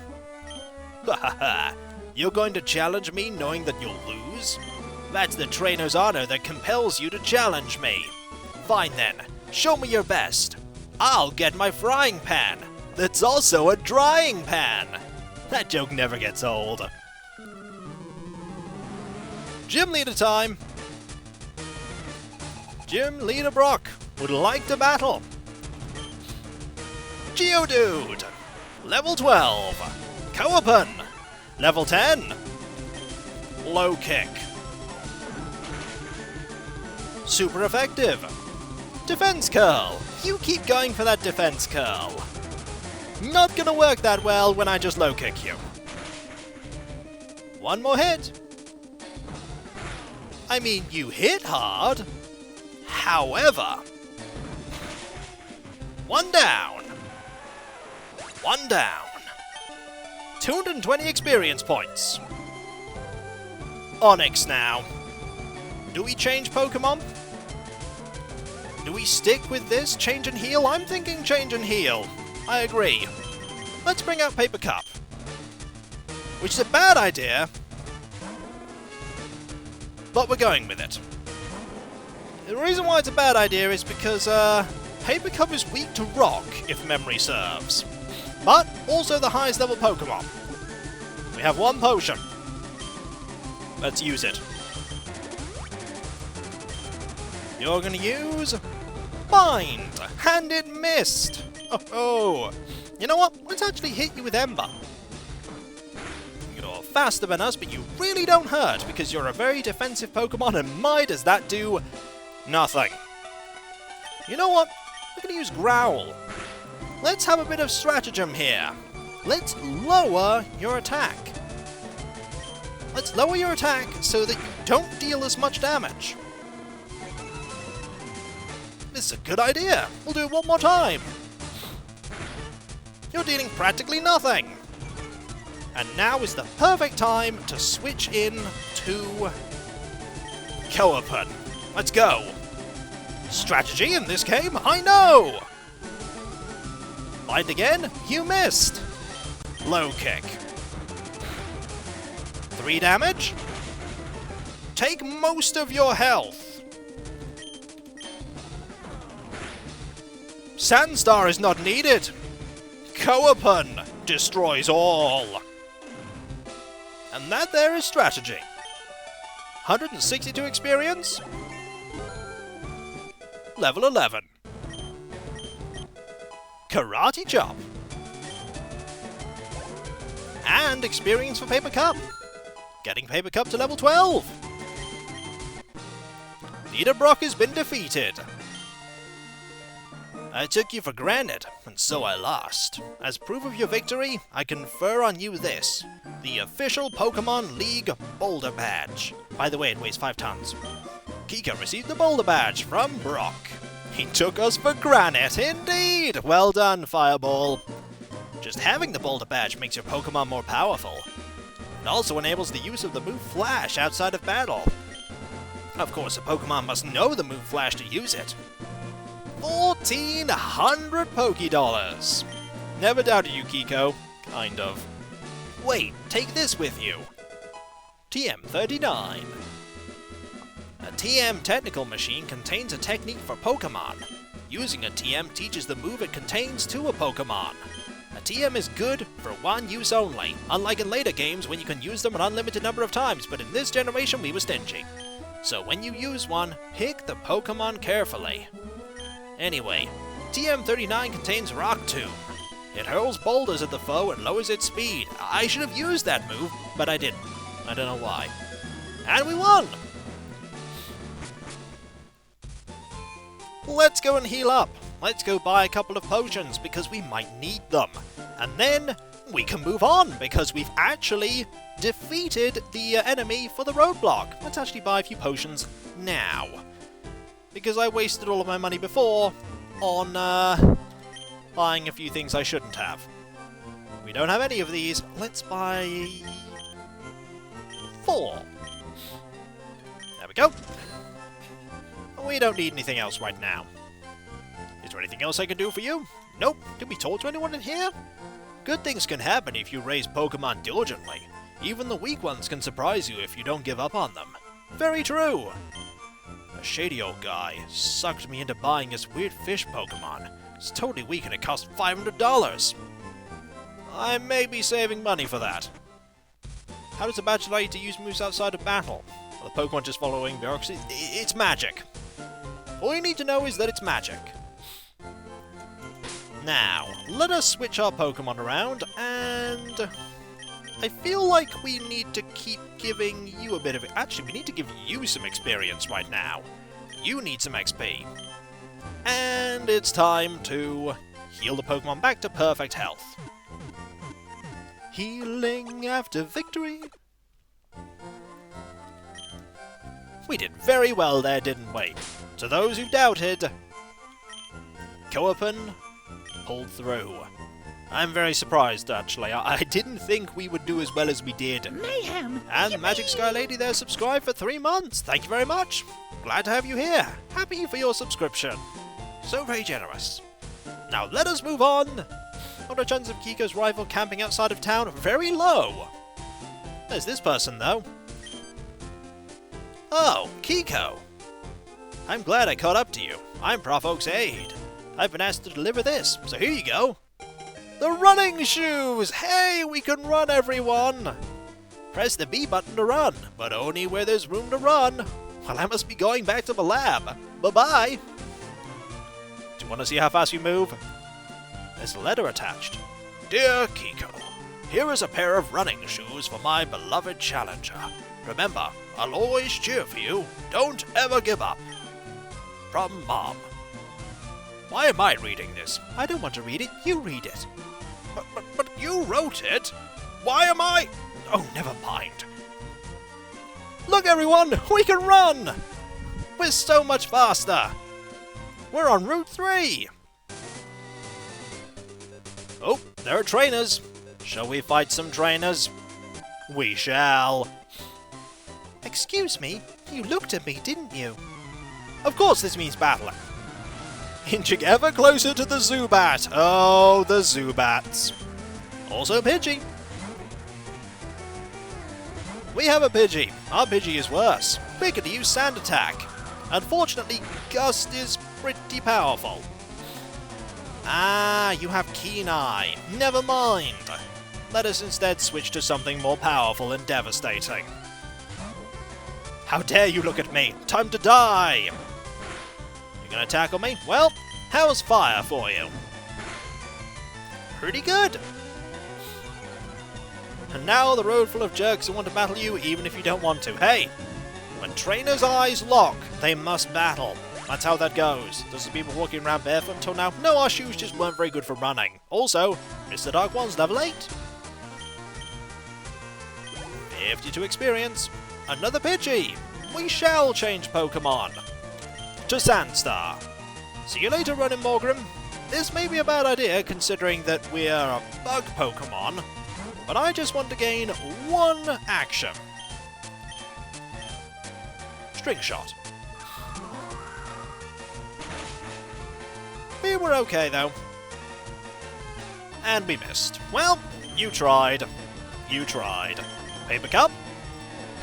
Ha ha ha! You're going to challenge me knowing that you'll lose? That's the trainer's honor that compels you to challenge me. Fine then, show me your best. I'll get my frying pan. That's also a drying pan. That joke never gets old. Gym leader time. Gym leader Brock would like to battle. Geodude. Level 12. Coapen. Level 10. Low kick. Super effective. Defense curl. You keep going for that defense curl. Not gonna work that well when I just low kick you. One more hit. I mean, you hit hard. However, one down. One down. 220 experience points. Onyx now. Do we change Pokemon? Do we stick with this? Change and heal? I'm thinking change and heal. I agree. Let's bring out Paper Cup. Which is a bad idea. But we're going with it. The reason why it's a bad idea is because Paper Cup is weak to rock, if memory serves. But also the highest level Pokemon. We have one potion. Let's use it. You're gonna use Bind, and it missed. Oh, you know what? Let's actually hit you with Ember. You're faster than us, but you really don't hurt because you're a very defensive Pokemon, and my does that do nothing. You know what? We're gonna use Growl. Let's have a bit of stratagem here. Let's lower your attack. Let's lower your attack so that you don't deal as much damage. This is a good idea. We'll do it one more time. You're dealing practically nothing. And now is the perfect time to switch in to Coapen. Let's go. Strategy in this game, I know! Bind again, you missed. Low kick. 3 damage. Take most of your health. Sandstar is not needed. Coapen destroys all. And that there is strategy. 162 experience. Level 11. Karate Chop. And experience for Paper Cup. Getting Paper Cup to level 12. Leader Brock has been defeated. I took you for granted, and so I lost. As proof of your victory, I confer on you this. The official Pokemon League Boulder Badge. By the way, it weighs 5 tons. Kiko received the Boulder Badge from Brock. He took us for granite, indeed! Well done, Fireball. Just having the Boulder Badge makes your Pokemon more powerful. It also enables the use of the move Flash outside of battle. Of course, a Pokemon must know the move Flash to use it. 1,400 Pokédollars! Never doubted you, Kiko. Kind of. Wait, take this with you. TM39. A TM technical machine contains a technique for Pokemon. Using a TM teaches the move it contains to a Pokemon. A TM is good for one use only, unlike in later games when you can use them an unlimited number of times, but in this generation we were stingy. So when you use one, pick the Pokemon carefully. Anyway, TM39 contains Rock Tomb. It hurls boulders at the foe and lowers its speed. I should have used that move, but I didn't. I don't know why. And we won! Let's go and heal up. Let's go buy a couple of potions because we might need them. And then we can move on because we've actually defeated the enemy for the roadblock. Let's actually buy a few potions now. Because I wasted all of my money before on buying a few things I shouldn't have. We don't have any of these. Let's buy 4. There we go. We don't need anything else right now. Is there anything else I can do for you? Nope. Did we talk to anyone in here? Good things can happen if you raise Pokemon diligently. Even the weak ones can surprise you if you don't give up on them. Very true. A shady old guy sucked me into buying this weird fish Pokemon. It's totally weak and it cost $500. I may be saving money for that. How does a badge allow you to use moves outside of battle? Are the Pokemon just following bureaucracy? It's magic. All you need to know is that it's magic. Now, let us switch our Pokemon around, and I feel like we need to keep giving you a bit of it. Actually, we need to give you some experience right now. You need some XP. And it's time to heal the Pokemon back to perfect health. Healing after victory. We did very well there, didn't we? To those who doubted, Coapen pulled through. I'm very surprised, actually. I didn't think we would do as well as we did. Mayhem! And Yippee! Magic Sky Lady there subscribed for 3 months. Thank you very much. Glad to have you here. Happy for your subscription. So very generous. Now let us move on. Are the chances of Kiko's rival camping outside of town? Very low. There's this person, though. Oh, Kiko. I'm glad I caught up to you. I'm Prof Oak's aide. I've been asked to deliver this, so here you go. The running shoes! Hey, we can run, everyone! Press the B button to run, but only where there's room to run. Well, I must be going back to the lab. Bye-bye! Do you want to see how fast we move? There's a letter attached. Dear Kiko, here is a pair of running shoes for my beloved challenger. Remember, I'll always cheer for you. Don't ever give up. From Mom. Why am I reading this? I don't want to read it. You read it. But you wrote it. Why am I... Oh, never mind. Look, everyone! We can run! We're so much faster! We're on Route 3! Oh, there are trainers. Shall we fight some trainers? We shall. Excuse me, you looked at me, didn't you? Of course this means battling. Inching ever closer to the Zubat. Oh, the Zubats. Also Pidgey. We have a Pidgey. Our Pidgey is worse. We're going to use Sand Attack. Unfortunately, Gust is pretty powerful. Ah, you have Keen Eye. Never mind. Let us instead switch to something more powerful and devastating. How dare you look at me? Time to die! You're gonna tackle me? Well, how's fire for you? Pretty good! And now the road full of jerks who want to battle you even if you don't want to. Hey! When trainers' eyes lock, they must battle. That's how that goes. Does the people walking around barefoot until now? No, our shoes just weren't very good for running. Also, Mr. Dark One's level 8. 52 experience. Another Pidgey. We shall change Pokemon. To Sandstar. See you later, Running Morgrim. This may be a bad idea considering that we're a bug Pokemon, but I just want to gain one action. String Shot. We were okay, though. And we missed. Well, you tried. You tried. Paper Cup?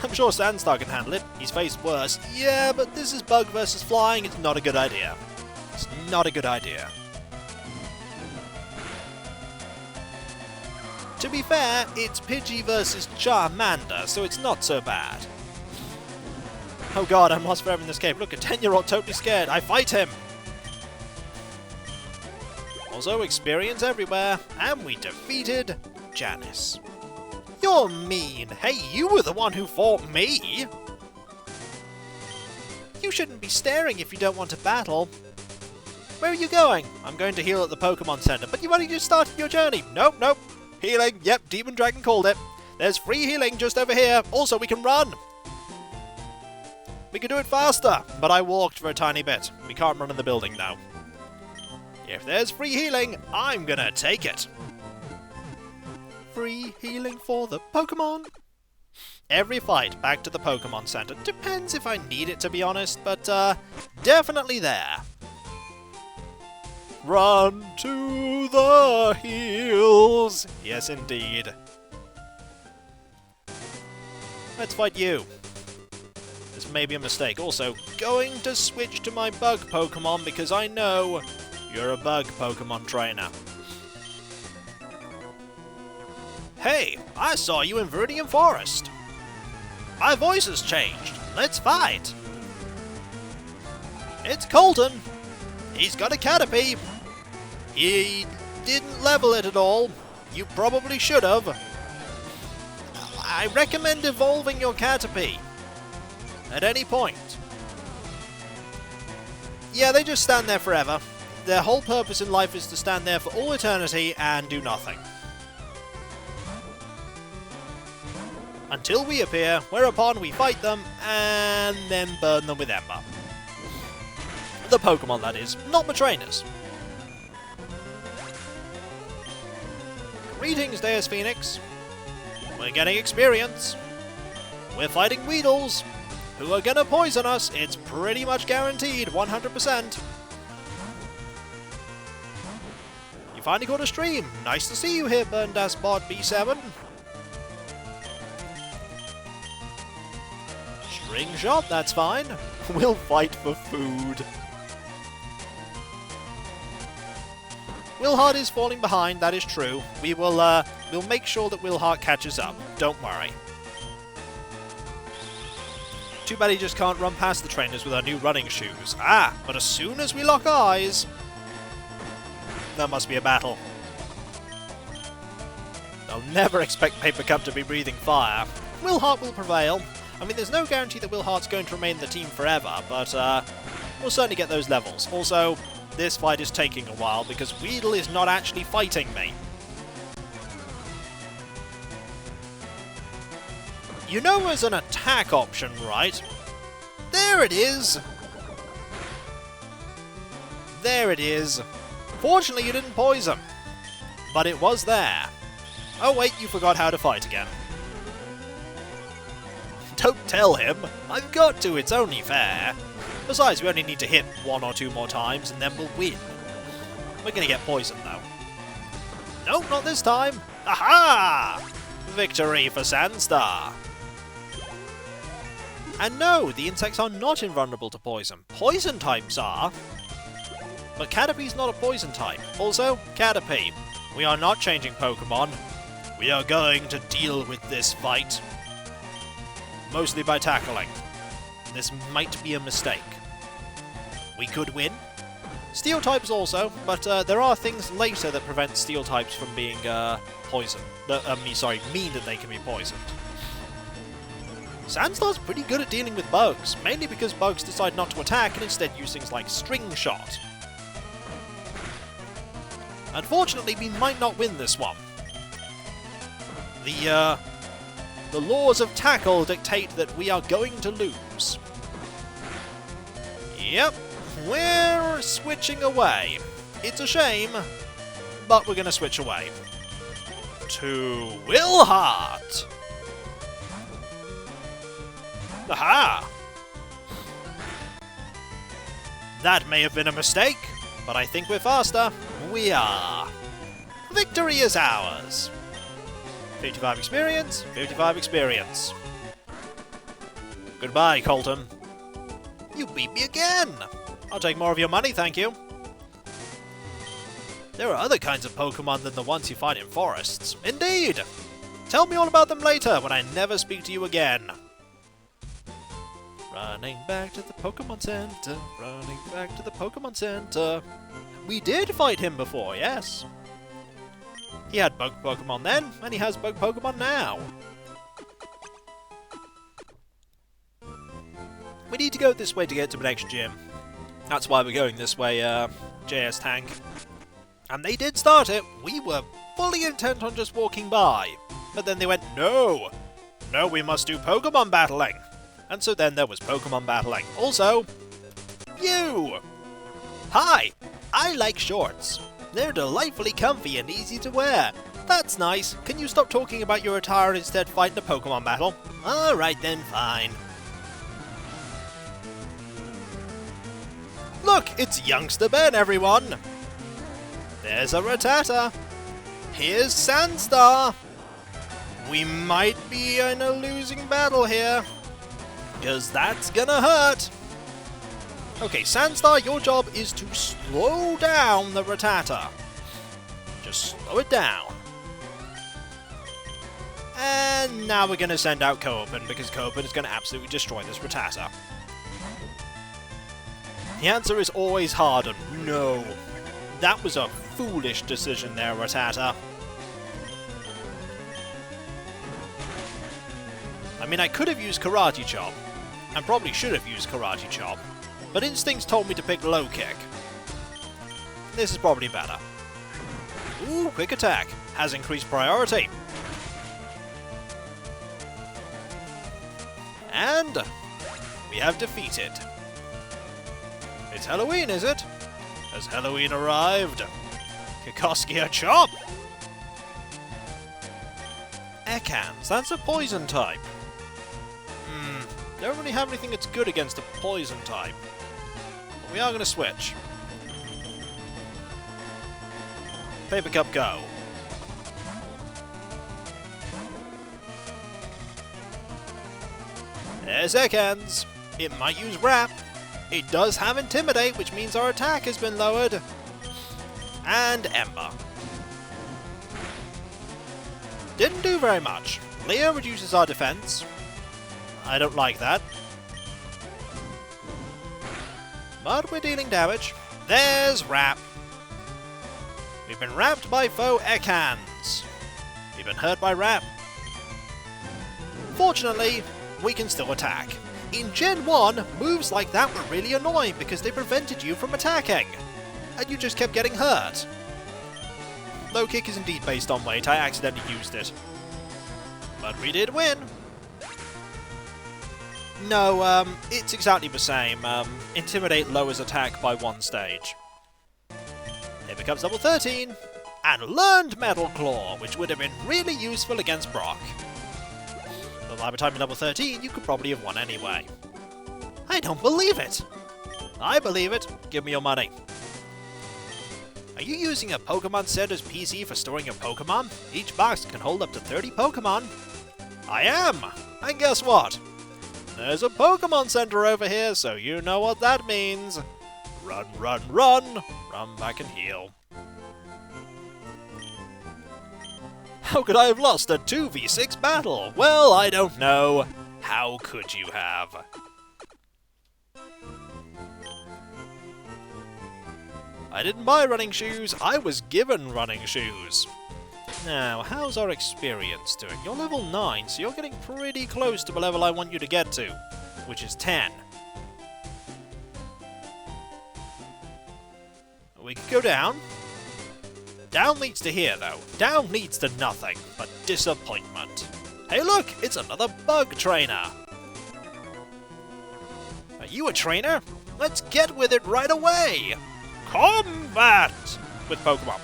I'm sure Sandstar can handle it. He's faced worse. Yeah, but this is bug versus flying. It's not a good idea. It's not a good idea. To be fair, it's Pidgey versus Charmander, so it's not so bad. Oh god, I'm lost forever in this cave. Look, a 10-year-old totally scared. I fight him! Also, experience everywhere, and we defeated Janice. You're mean! Hey, you were the one who fought me! You shouldn't be staring if you don't want to battle. Where are you going? I'm going to heal at the Pokemon Center, but you've only just started your journey. Nope, nope. Healing. Yep, Demon Dragon called it. There's free healing just over here. Also, we can run. We can do it faster, but I walked for a tiny bit. We can't run in the building now. If there's free healing, I'm gonna take it. Free healing for the Pokemon. Every fight back to the Pokemon Center. Depends if I need it, to be honest, but definitely there. Run to the hills. Yes, indeed. Let's fight you. This may be a mistake. Also, going to switch to my bug Pokemon because I know you're a bug Pokemon trainer. Hey, I saw you in Viridian Forest. My voice has changed. Let's fight. It's Colton. He's got a Caterpie. He didn't level it at all. You probably should have. I recommend evolving your Caterpie. At any point. Yeah, they just stand there forever. Their whole purpose in life is to stand there for all eternity and do nothing. Until we appear, whereupon we fight them and then burn them with Ember. The Pokemon, that is, not the trainers. Greetings, Deus Phoenix. We're getting experience. We're fighting Weedles, who are gonna poison us. It's pretty much guaranteed, 100%. You finally caught a stream. Nice to see you here, Burndas Bot B7. String Shot, that's fine. We'll fight for food. Willheart is falling behind, that is true. We'll make sure that Willheart catches up. Don't worry. Too bad he just can't run past the trainers with our new running shoes. Ah, but as soon as we lock eyes, there must be a battle. They'll never expect Paper Cup to be breathing fire. Willheart will prevail. I mean, there's no guarantee that Willheart's going to remain in the team forever, but we'll certainly get those levels. Also, this fight is taking a while because Weedle is not actually fighting me. You know there's an attack option, right? There it is! There it is. Fortunately, you didn't poison. But it was there. Oh wait, you forgot how to fight again. Don't tell him. I've got to, it's only fair. Besides, we only need to hit 1 or 2 more times and then we'll win. We're gonna get poisoned though. Nope, not this time. Aha! Victory for Sandstar. And no, the insects are not invulnerable to poison. Poison types are. But Caterpie's not a poison type. Also, Caterpie, we are not changing Pokemon. We are going to deal with this fight. Mostly by tackling. this might be a mistake. We could win. Steel types also, but there are things later that prevent steel types from being poisoned. Mean that they can be poisoned. Sandstar's pretty good at dealing with bugs, mainly because bugs decide not to attack and instead use things like String Shot. Unfortunately, we might not win this one. The laws of tackle dictate that we are going to lose. Yep, we're switching away. It's a shame, but we're going to switch away. To Willheart! Aha! That may have been a mistake, but I think we're faster. We are. Victory is ours. 55 experience, 55 experience. Goodbye, Colton. You beat me again! I'll take more of your money, thank you. There are other kinds of Pokemon than the ones you find in forests. Indeed! Tell me all about them later, when I never speak to you again. Running back to the Pokemon Center, running back to the Pokemon Center. We did fight him before, yes. He had bug Pokemon then, and he has bug Pokemon now. We need to go this way to get to the next gym. That's why we're going this way, JS Tank. And they did start it. We were fully intent on just walking by. But then they went, no! No, we must do Pokemon battling! And so then there was Pokemon battling. Also, you! Hi! I like shorts. They're delightfully comfy and easy to wear. That's nice. Can you stop talking about your attire and instead fight in a Pokemon battle? Alright then, fine. Look, it's Youngster Ben, everyone! There's a Rattata. Here's Sandstar. We might be in a losing battle here. 'Cause that's gonna hurt. Okay, Sandstar, your job is to slow down the Rattata. Just slow it down. And now we're gonna send out Copen, because Copen is gonna absolutely destroy this Rattata. The answer is always Harden. No. That was a foolish decision there, Rattata. I mean, I could have used Karate Chop, and probably should have used Karate Chop, but instincts told me to pick Low Kick. This is probably better. Ooh, Quick Attack has increased priority. And we have defeated. It's Halloween, is it? Has Halloween arrived? Kikoskia Chop! Ekans, that's a poison type. Don't really have anything that's good against a poison type. But we are going to switch. Paper Cup, go. There's Ekans. It might use Wrap. It does have Intimidate, which means our attack has been lowered. And Ember. Didn't do very much. Leo reduces our defense. I don't like that. But we're dealing damage. There's Wrap. We've been wrapped by foe Ekans. We've been hurt by Wrap. Fortunately, we can still attack. In Gen 1, moves like that were really annoying because they prevented you from attacking. And you just kept getting hurt. Low Kick is indeed based on weight. I accidentally used it. But we did win. No, it's exactly the same. Intimidate lowers attack by 1 stage. It becomes level 13, and learned Metal Claw, which would have been really useful against Brock. But by the time you're level 13, you could probably have won anyway. I don't believe it! I believe it. Give me your money. Are you using a Pokemon Center's PC for storing your Pokemon? Each box can hold up to 30 Pokemon. I am! And guess what? There's a Pokemon Center over here, so you know what that means. Run, run, run! Run back and heal. How could I have lost a 2v6 battle? Well, I don't know. How could you have? I didn't buy running shoes, I was given running shoes. Now, how's our experience doing? You're level 9, so you're getting pretty close to the level I want you to get to, which is 10. We could go down. Down leads to here, though. Down leads to nothing but disappointment. Hey look, it's another bug trainer. Are you a trainer? Let's get with it right away! Combat! With Pokemon.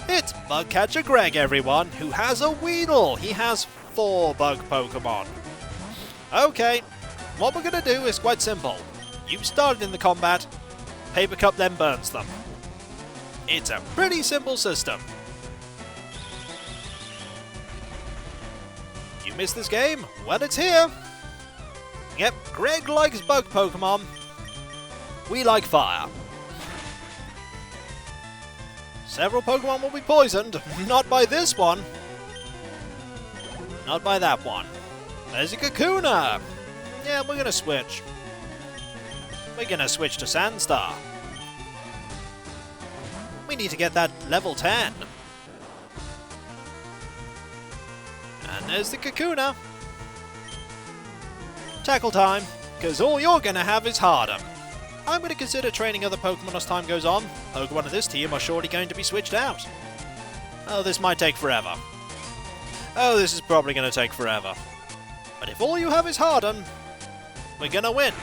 It's Bug Catcher Greg, everyone, who has a Weedle. He has 4 bug Pokemon. Okay, what we're gonna do is quite simple. You started in the combat, Paper Cup then burns them. It's a pretty simple system. You missed this game? Well, it's here. Yep, Greg likes bug Pokemon. We like fire. Several Pokemon will be poisoned. Not by this one. Not by that one. There's a Kakuna. Yeah, we're gonna switch. We're gonna switch to Sandstar. We need to get that level 10. And there's the Kakuna. Tackle time, because all you're gonna have is Harden. I'm going to consider training other Pokemon as time goes on. Pokemon of this team are surely going to be switched out. Oh, this might take forever. Oh, this is probably going to take forever. But if all you have is Harden, we're going to win.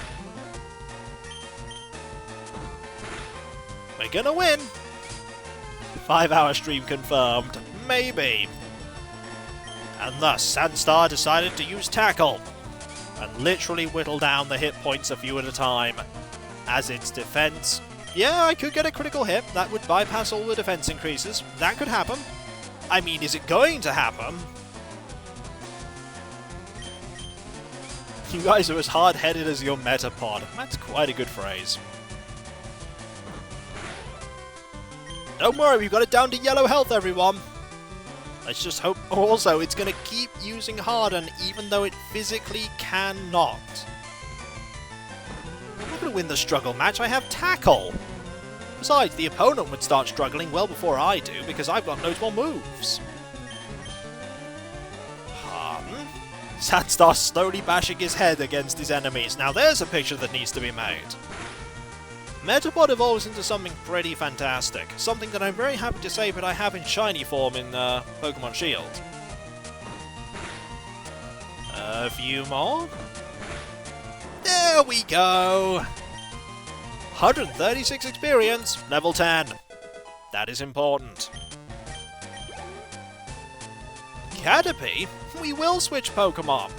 We're going to win. 5-hour stream confirmed. Maybe. And thus, Sandstar decided to use Tackle and literally whittle down the hit points a few at a time. As its defense. Yeah, I could get a critical hit. That would bypass all the defense increases. That could happen. I mean, is it going to happen? You guys are as hard-headed as your Metapod. That's quite a good phrase. Don't worry, we've got it down to yellow health, everyone. Let's just hope also it's going to keep using Harden even though it physically cannot. I'm not going to win the struggle match, I have Tackle! Besides, the opponent would start struggling well before I do, because I've got notable moves. Harden? Sandstar slowly bashing his head against his enemies. Now there's a picture that needs to be made. Metapod evolves into something pretty fantastic. Something that I'm very happy to say that I have in shiny form in Pokemon Shield. A few more? There we go! 136 experience, level 10. That is important. Caterpie? We will switch Pokemon.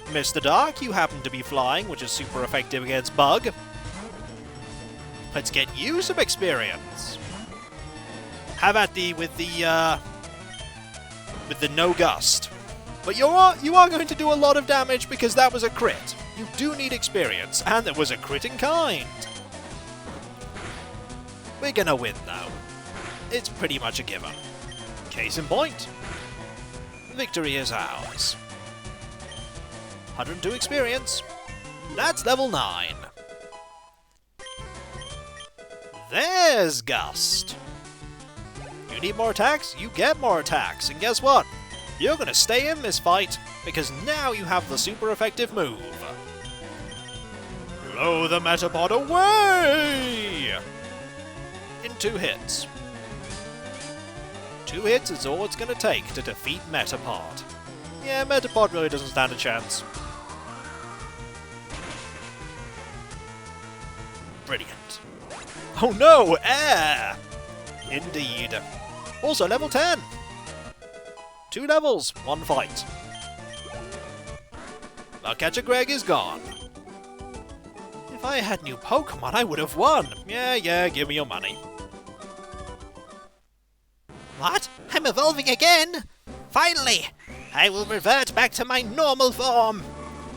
Mr. Dark, you happen to be flying, which is super effective against Bug. Let's get you some experience. How about with the no gust? But you are going to do a lot of damage because that was a crit. You do need experience, and it was a crit in kind. We're gonna win though. It's pretty much a given. Case in point. Victory is ours. 102 experience. That's level 9. There's Gust. You need more attacks? You get more attacks. And guess what? You're going to stay in this fight, because now you have the super effective move. Blow the Metapod away! In 2 hits. 2 hits is all it's going to take to defeat Metapod. Yeah, Metapod really doesn't stand a chance. Brilliant. Oh no! Air! Indeed. Also level 10! 2 levels, 1 fight. Bugcatcher Greg is gone. If I had new Pokemon, I would have won. Yeah, give me your money. What? I'm evolving again? Finally! I will revert back to my normal form.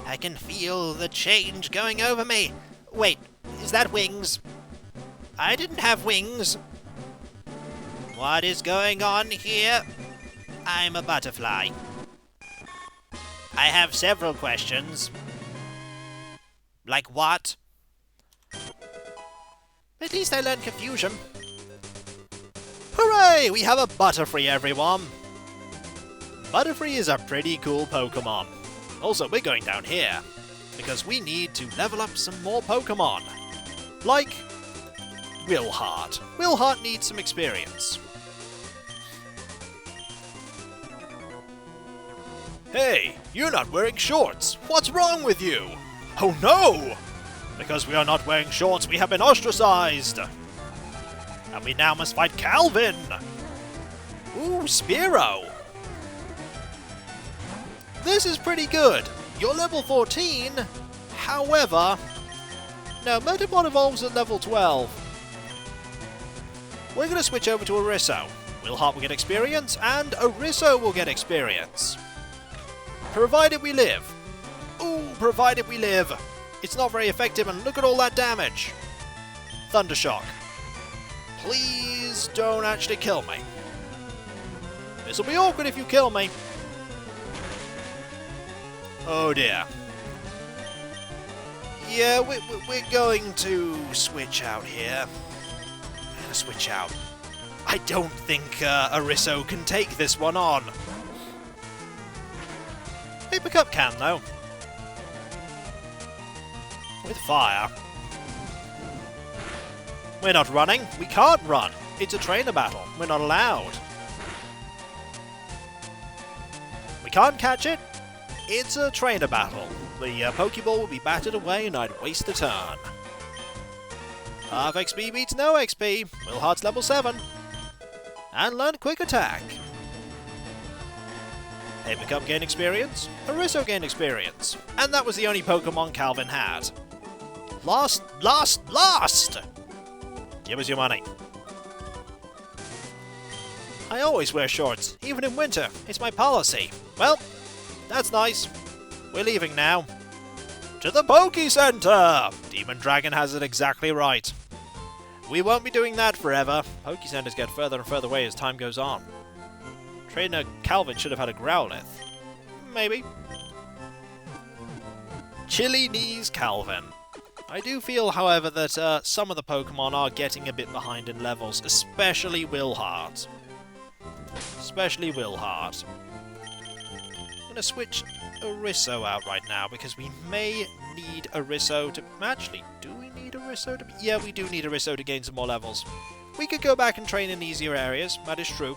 I can feel the change going over me. Wait, is that wings? I didn't have wings. What is going on here? I'm a butterfly. I have several questions. Like what? At least I learned Confusion. Hooray! We have a Butterfree, everyone! Butterfree is a pretty cool Pokemon. Also, we're going down here, because we need to level up some more Pokemon. Like Willheart. Willheart needs some experience. Hey, you're not wearing shorts. What's wrong with you? Oh no! Because we are not wearing shorts, we have been ostracized. And we now must fight Calvin. Ooh, Spearow. This is pretty good. You're level 14. However, no, Motorpod evolves at level 12. We're going to switch over to Arisso. Willheart will get experience, and Arisso will get experience. Provided we live. Ooh, provided we live. It's not very effective, and look at all that damage. Thundershock. Please don't actually kill me. This'll be awkward if you kill me. Oh dear. Yeah, we're going to switch out here. I'm gonna switch out. I don't think Arisso can take this one on. Paper Cup can, though. With fire. We're not running. We can't run. It's a trainer battle. We're not allowed. We can't catch it. It's a trainer battle. The Pokeball will be battered away and I'd waste a turn. Half XP beats no XP. Willheart's level 7. And learn Quick Attack. Paper Cup gain experience. Arisso gain experience. And that was the only Pokemon Calvin had. Lost! Give us your money. I always wear shorts, even in winter. It's my policy. Well, that's nice. We're leaving now. To the Poke Center! Demon Dragon has it exactly right. We won't be doing that forever. Poke Centers get further and further away as time goes on. Trainer Calvin should have had a Growlithe. Maybe. Chilly Knees Calvin. I do feel, however, that some of the Pokemon are getting a bit behind in levels, especially Willheart. I'm going to switch Arisso out right now, because we may need Arisso to... Actually, do we need Arisso to... Yeah, we do need Arisso to gain some more levels. We could go back and train in easier areas, that is true.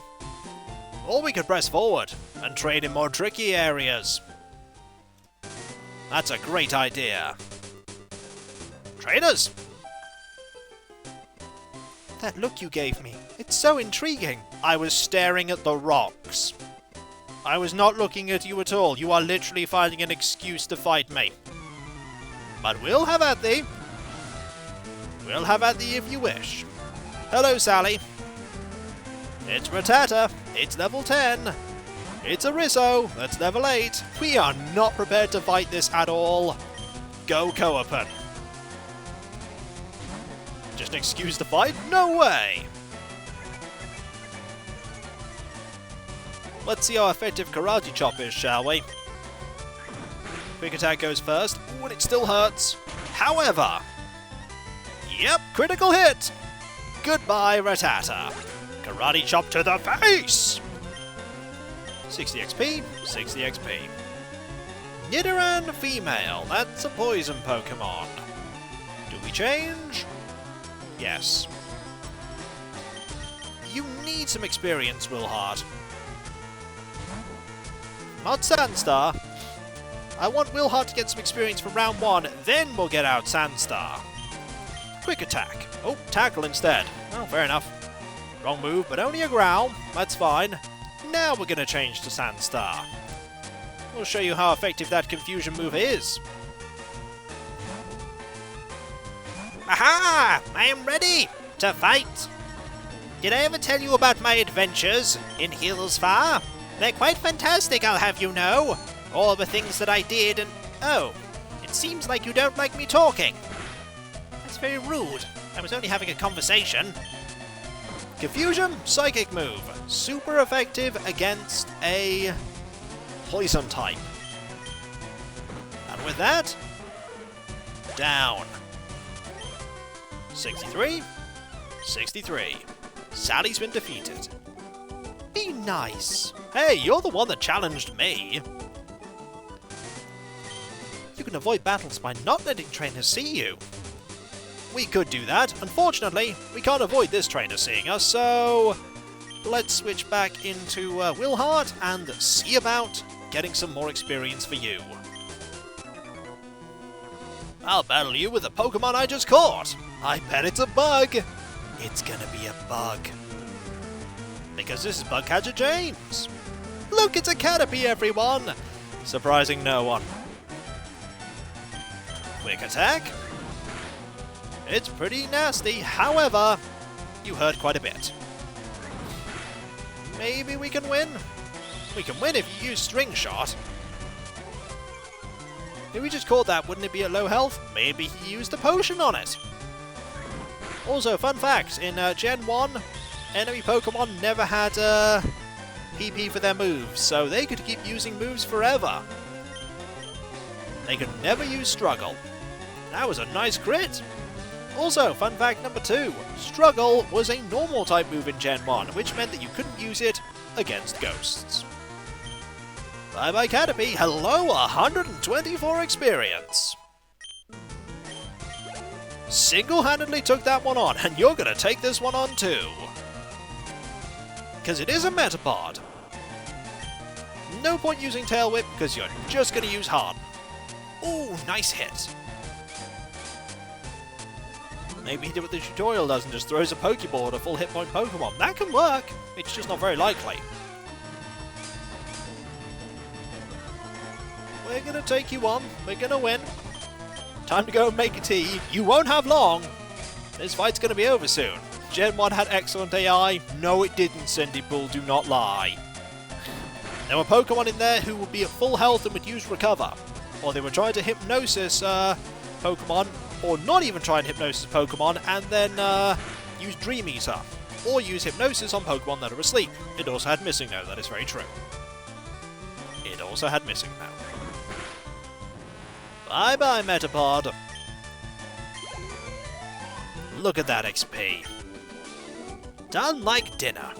Or we could press forward and train in more tricky areas. That's a great idea. Trainers! That look you gave me, it's so intriguing. I was staring at the rocks. I was not looking at you at all. You are literally finding an excuse to fight me. But we'll have at thee. We'll have at thee if you wish. Hello, Sally. It's Rattata. It's level 10. It's Arisso. That's level 8. We are not prepared to fight this at all. Go, Coapen. Just an excuse to fight? No way! Let's see how effective Karate Chop is, shall we? Quick Attack goes first. Ooh, and it still hurts. However... Yep, critical hit! Goodbye, Rattata. Karate Chop to the face! 60 XP, 60 XP. Nidoran Female, that's a poison Pokemon. Do we change? Yes. You need some experience, Willheart. Not Sandstar. I want Willheart to get some experience for round 1, then we'll get out Sandstar. Quick Attack. Oh, Tackle instead. Oh, fair enough. Wrong move, but only a growl. That's fine. Now we're going to change to Sandstar. We'll show you how effective that confusion move is. Aha! I am ready to fight! Did I ever tell you about my adventures in Hills Far? They're quite fantastic, I'll have you know. All the things that I did and... Oh, it seems like you don't like me talking. That's very rude. I was only having a conversation. Confusion, Psychic move. Super effective against a Poison type. And with that, down. 63, 63. Sally's been defeated. Be nice. Hey, you're the one that challenged me. You can avoid battles by not letting trainers see you. We could do that. Unfortunately, we can't avoid this trainer seeing us, so let's switch back into Willhart and see about getting some more experience for you. I'll battle you with a Pokemon I just caught. I bet it's a bug. It's gonna be a bug. Because this is Bugcatcher James. Look, it's a Caterpie, everyone! Surprising no one. Quick attack. It's pretty nasty, however, you hurt quite a bit. Maybe we can win? We can win if you use String Shot. If we just caught that, wouldn't it be at low health? Maybe he used a potion on it. Also, fun fact, in Gen 1, enemy Pokemon never had PP for their moves, so they could keep using moves forever. They could never use Struggle. That was a nice crit. Also, fun fact number 2, Struggle was a normal type move in Gen 1, which meant that you couldn't use it against ghosts. Bye bye Caterpie, hello 124 experience! Single-handedly took that one on, and you're gonna take this one on too. Because it is a Metapod. No point using Tail Whip, because you're just gonna use Harden. Ooh, nice hit. Maybe he did what the tutorial does and just throws a Pokeball at a full hit point Pokemon. That can work, it's just not very likely. We're gonna take you on, we're gonna win. Time to go and make a tea. You won't have long. This fight's gonna be over soon. Gen 1 had excellent AI. No it didn't, Centipool, do not lie. There were Pokemon in there who would be at full health and would use Recover. Or they were trying to Hypnosis Pokemon, or not even try and Hypnosis Pokemon, and then use Dream Eater. Or use Hypnosis on Pokemon that are asleep. It also had Missing No, that is very true. It also had Missing No. Bye bye, Metapod. Look at that XP. Done like dinner.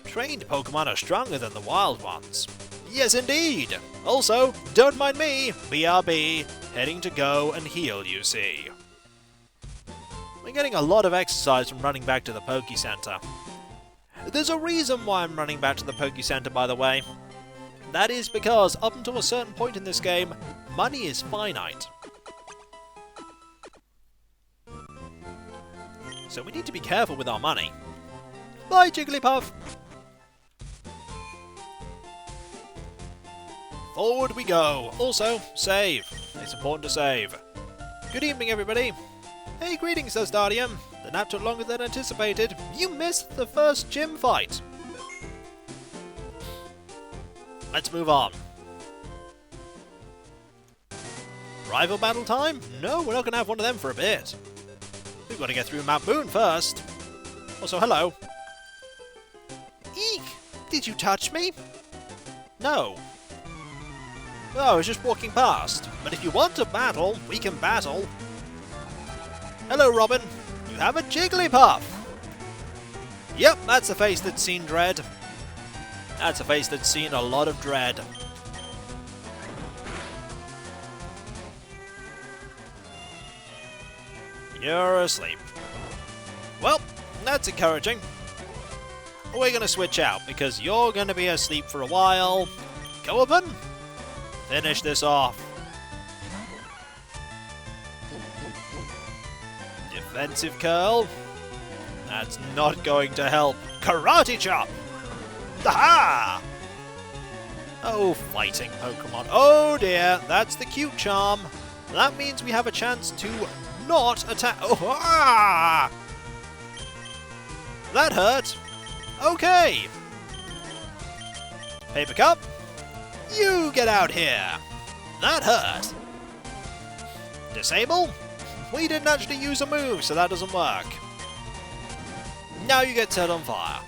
Trained Pokemon are stronger than the wild ones. Yes, indeed. Also, don't mind me, BRB, heading to go and heal, you see. We're getting a lot of exercise from running back to the Poke Center. There's a reason why I'm running back to the Poke Center, by the way. That is because, up until a certain point in this game, money is finite. So we need to be careful with our money. Bye, Jigglypuff! Forward we go. Also, save. It's important to save. Good evening, everybody. Hey, greetings, Stadium. The nap took longer than anticipated. You missed the first gym fight. Let's move on. Rival battle time? No, we're not going to have one of them for a bit. We've got to get through Mount Moon first. Also, hello. Eek! Did you touch me? No. Oh, I was just walking past. But if you want to battle, we can battle. Hello, Robin. You have a Jigglypuff. Yep, that's a face that's seen dread. That's a face that's seen a lot of dread. You're asleep. Well, that's encouraging. We're going to switch out, because you're going to be asleep for a while. Go open. Finish this off. Defensive curl. That's not going to help. Karate chop. Aha! Oh, fighting Pokemon. Oh dear, that's the cute charm. That means we have a chance to not attack. Oh, ah! That hurt. Okay. Paper Cup. You get out here. That hurt. Disable. We didn't actually use a move, so that doesn't work. Now you get set on fire.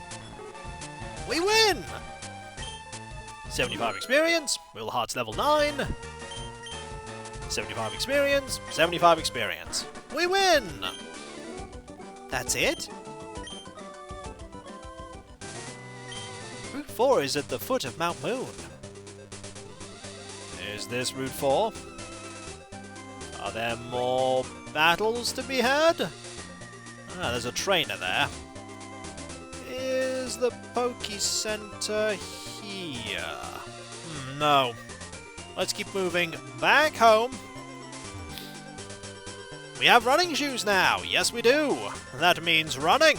We win! 75 experience, Willhart's level 9. 75 experience, 75 experience. We win! That's it? Route 4 is at the foot of Mount Moon. Is this Route 4? Are there more battles to be had? Ah, there's a trainer there. Is the Poke Center here? No. Let's keep moving back home. We have running shoes now. Yes, we do. That means running.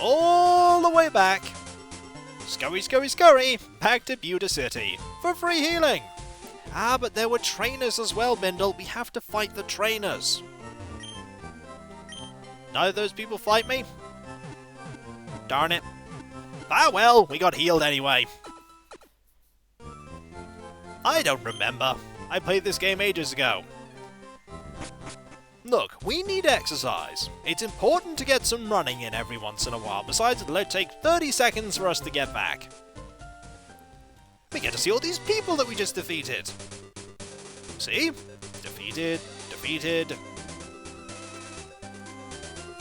All the way back. Scurry, scurry, scurry. Back to Pewter City for free healing. Ah, but there were trainers as well, Bindle. We have to fight the trainers. Neither of those people fight me? Darn it. Ah well, we got healed anyway. I don't remember. I played this game ages ago. Look, we need exercise. It's important to get some running in every once in a while. Besides, it'll take 30 seconds for us to get back. We get to see all these people that we just defeated. See? Defeated, defeated.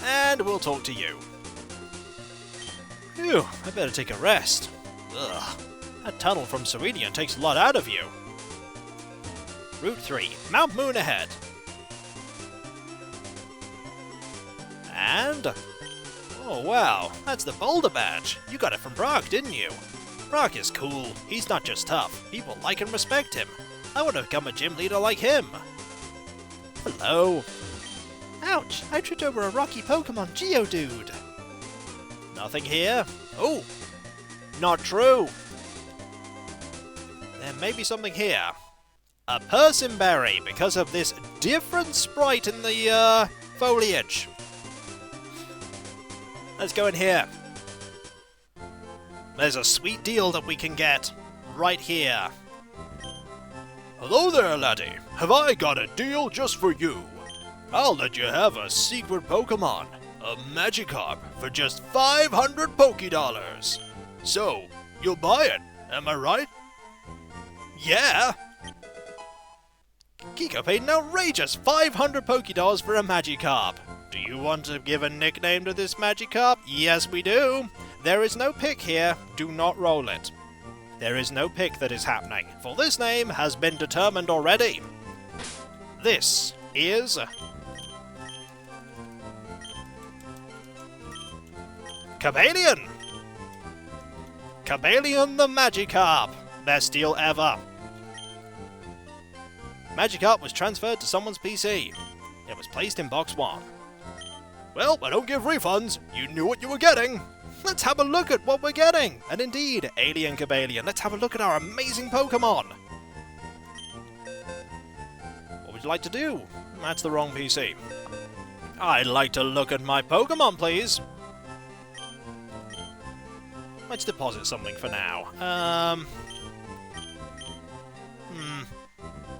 And we'll talk to you. Phew, I better take a rest. Ugh, that tunnel from Serenian takes a lot out of you. Route 3, Mount Moon ahead. And... oh wow, that's the Boulder Badge. You got it from Brock, didn't you? Brock is cool. He's not just tough. People like and respect him. I want to become a gym leader like him. Hello. Ouch, I tripped over a rocky Pokemon Geodude. Nothing here. Oh, not true. There may be something here. A Persimberry, because of this different sprite in the foliage. Let's go in here. There's a sweet deal that we can get right here. Hello there, laddie. Have I got a deal just for you? I'll let you have a secret Pokemon, a Magikarp, for just 500 Pokédollars. So, you'll buy it, am I right? Yeah! Kiko paid an outrageous 500 Pokédollars for a Magikarp. Do you want to give a nickname to this Magikarp? Yes, we do. There is no pick here. Do not roll it. There is no pick that is happening, for this name has been determined already. This is... Cobalion! Cobalion the Magikarp! Best deal ever. Magikarp was transferred to someone's PC. It was placed in box 1. Well, I don't give refunds. You knew what you were getting. Let's have a look at what we're getting. And indeed, Alien Cobalion. Let's have a look at our amazing Pokemon. What would you like to do? That's the wrong PC. I'd like to look at my Pokemon, please. Let's deposit something for now.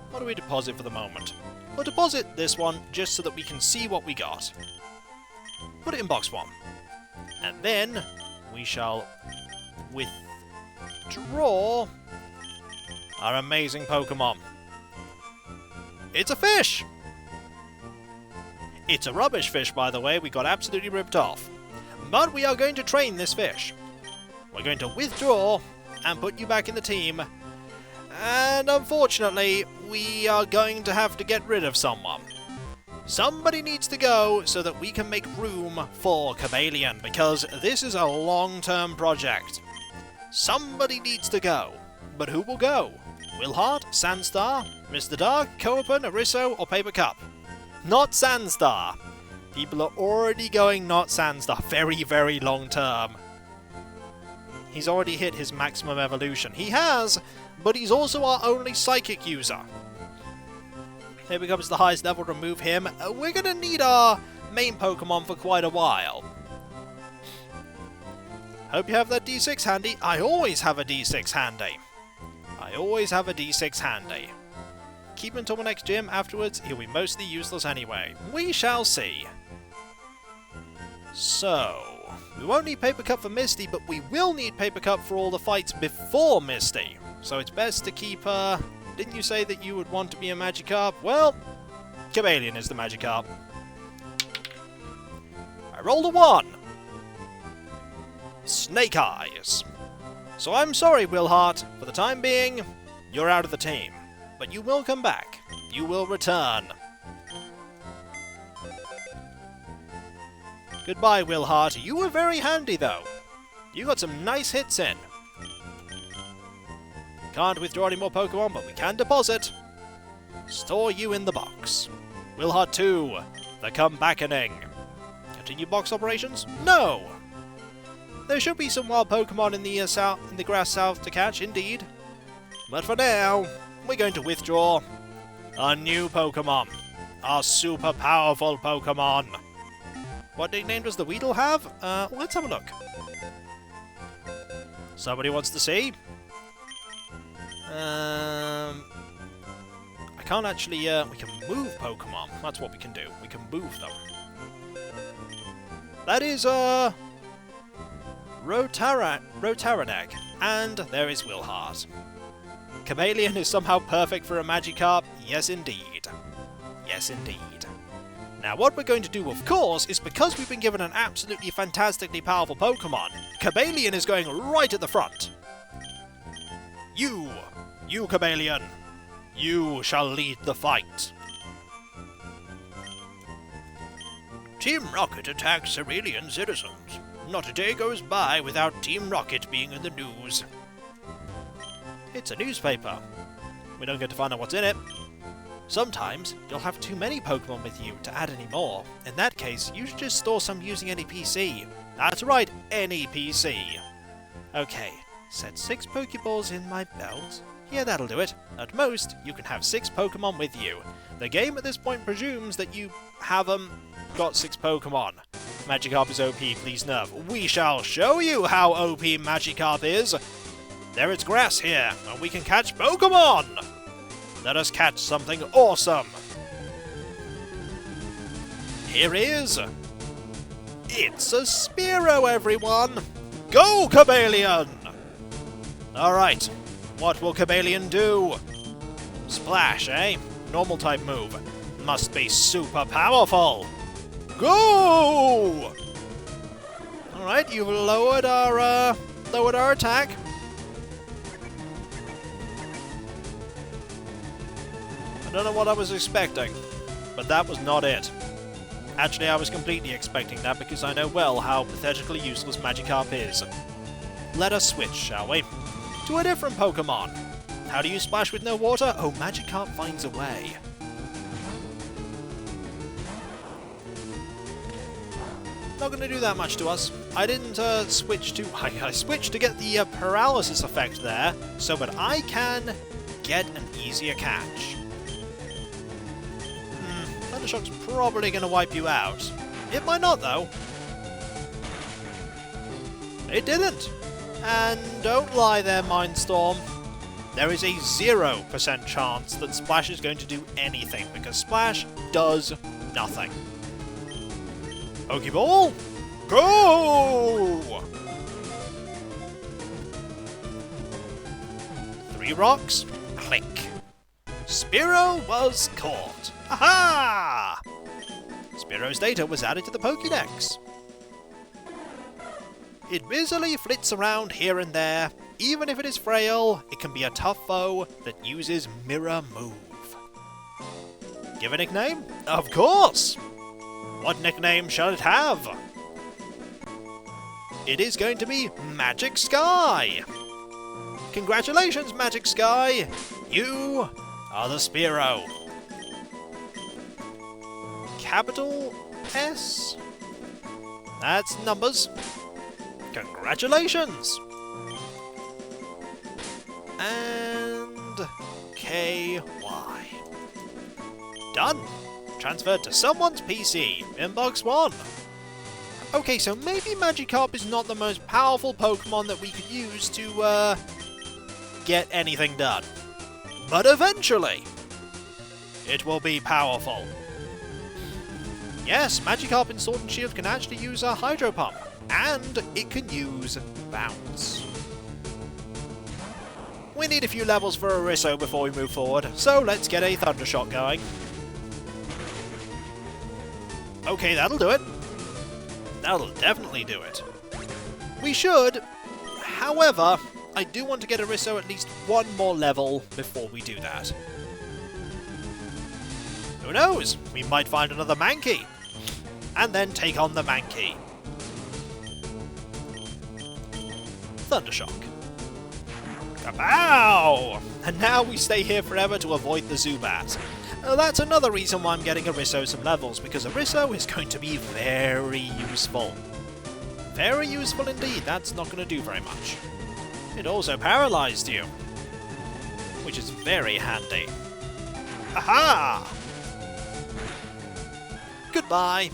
What do we deposit for the moment? We'll deposit this one just so that we can see what we got. Put it in box 1. And then we shall withdraw our amazing Pokemon. It's a fish! It's a rubbish fish, by the way. We got absolutely ripped off. But we are going to train this fish. We're going to withdraw and put you back in the team. And unfortunately, we are going to have to get rid of someone. Somebody needs to go so that we can make room for Cobalion, because this is a long-term project. Somebody needs to go. But who will go? Willheart, Sandstar, Mr. Dark, Coapen, Arisso, or Paper Cup? Not Sandstar. People are already going not Sandstar. Very, very long term. He's already hit his maximum evolution. He has, but he's also our only Psychic user. Here becomes the highest level, remove him. We're going to need our main Pokemon for quite a while. Hope you have that D6 handy. I always have a D6 handy. I always have a D6 handy. Keep him until the next gym. Afterwards, he'll be mostly useless anyway. We shall see. So, we won't need Paper Cup for Misty, but we will need Paper Cup for all the fights before Misty. So it's best to keep Didn't you say that you would want to be a Magikarp? Well, Cobalion is the Magikarp. I rolled a 1. Snake Eyes. So I'm sorry, Willheart. For the time being, you're out of the team. But you will come back. You will return. Goodbye, Willheart. You were very handy, though. You got some nice hits in. Can't withdraw any more Pokemon, but we can deposit. Store you in the box. Willheart 2, the comebackening. Continue box operations? No! There should be some wild Pokemon in the grass south to catch, indeed. But for now, we're going to withdraw a new Pokemon. Our super powerful Pokemon. What nickname does the Weedle have? Let's have a look. Somebody wants to see? I can't actually, we can move Pokemon. That's what we can do. We can move them. That is, Rotaranag. And there is Willheart. Cobalion is somehow perfect for a Magikarp. Yes, indeed. Yes, indeed. Now, what we're going to do, of course, is because we've been given an absolutely fantastically powerful Pokemon, Cobalion is going right at the front. You, Cobalion, you shall lead the fight. Team Rocket attacks Cerulean citizens. Not a day goes by without Team Rocket being in the news. It's a newspaper. We don't get to find out what's in it. Sometimes, you'll have too many Pokemon with you to add any more. In that case, you should just store some using any PC. That's right, any PC. Okay, set 6 Pokeballs in my belt. Yeah, that'll do it. At most, you can have 6 Pokemon with you. The game at this point presumes that you haven't got 6 Pokemon. Magikarp is OP, please nerf. We shall show you how OP Magikarp is. There is grass here, and we can catch Pokemon! Let us catch something awesome! Here is... It's a Spearow, everyone! Go, Cobalion! Alright, what will Cobalion do? Splash, eh? Normal type move. Must be super powerful! Go! Alright, you've lowered our attack. I don't know what I was expecting, but that was not it. Actually, I was completely expecting that because I know well how pathetically useless Magikarp is. Let us switch, shall we? To a different Pokemon. How do you splash with no water? Oh, Magikarp finds a way. Not going to do that much to us. I didn't switch to... I switched to get the paralysis effect there, so that I can get an easier catch. Thundershock's probably going to wipe you out. It might not, though. It didn't. And don't lie there, Mindstorm. There is a 0% chance that Splash is going to do anything, because Splash does nothing. Pokeball, go! 3 rocks, click. Spearow was caught. Aha! Spearow's data was added to the Pokédex. It busily flits around here and there. Even if it is frail, it can be a tough foe that uses Mirror Move. Give a nickname? Of course! What nickname shall it have? It is going to be Magic Sky! Congratulations, Magic Sky! You are the Spearow. Capital S? That's numbers. Congratulations! And KY. Done! Transferred to someone's PC. Inbox 1. Okay, so maybe Magikarp is not the most powerful Pokemon that we could use to, get anything done. But eventually, it will be powerful. Yes, Magikarp in Sword and Shield can actually use a Hydro Pump, and it can use Bounce. We we need a few levels for Ariso before we move forward, so let's get a Thunder Shot going. Okay, that'll do it. That'll definitely do it. We should, however, I do want to get Ariso at least one more level before we do that. Who knows? We might find another Mankey. And then take on the Mankey. Thundershock. Kapow! And now we stay here forever to avoid the Zubat. That's another reason why I'm getting Ariso some levels, because Ariso is going to be very useful. Very useful indeed. That's not going to do very much. It also paralyzed you, which is very handy. Aha! Goodbye.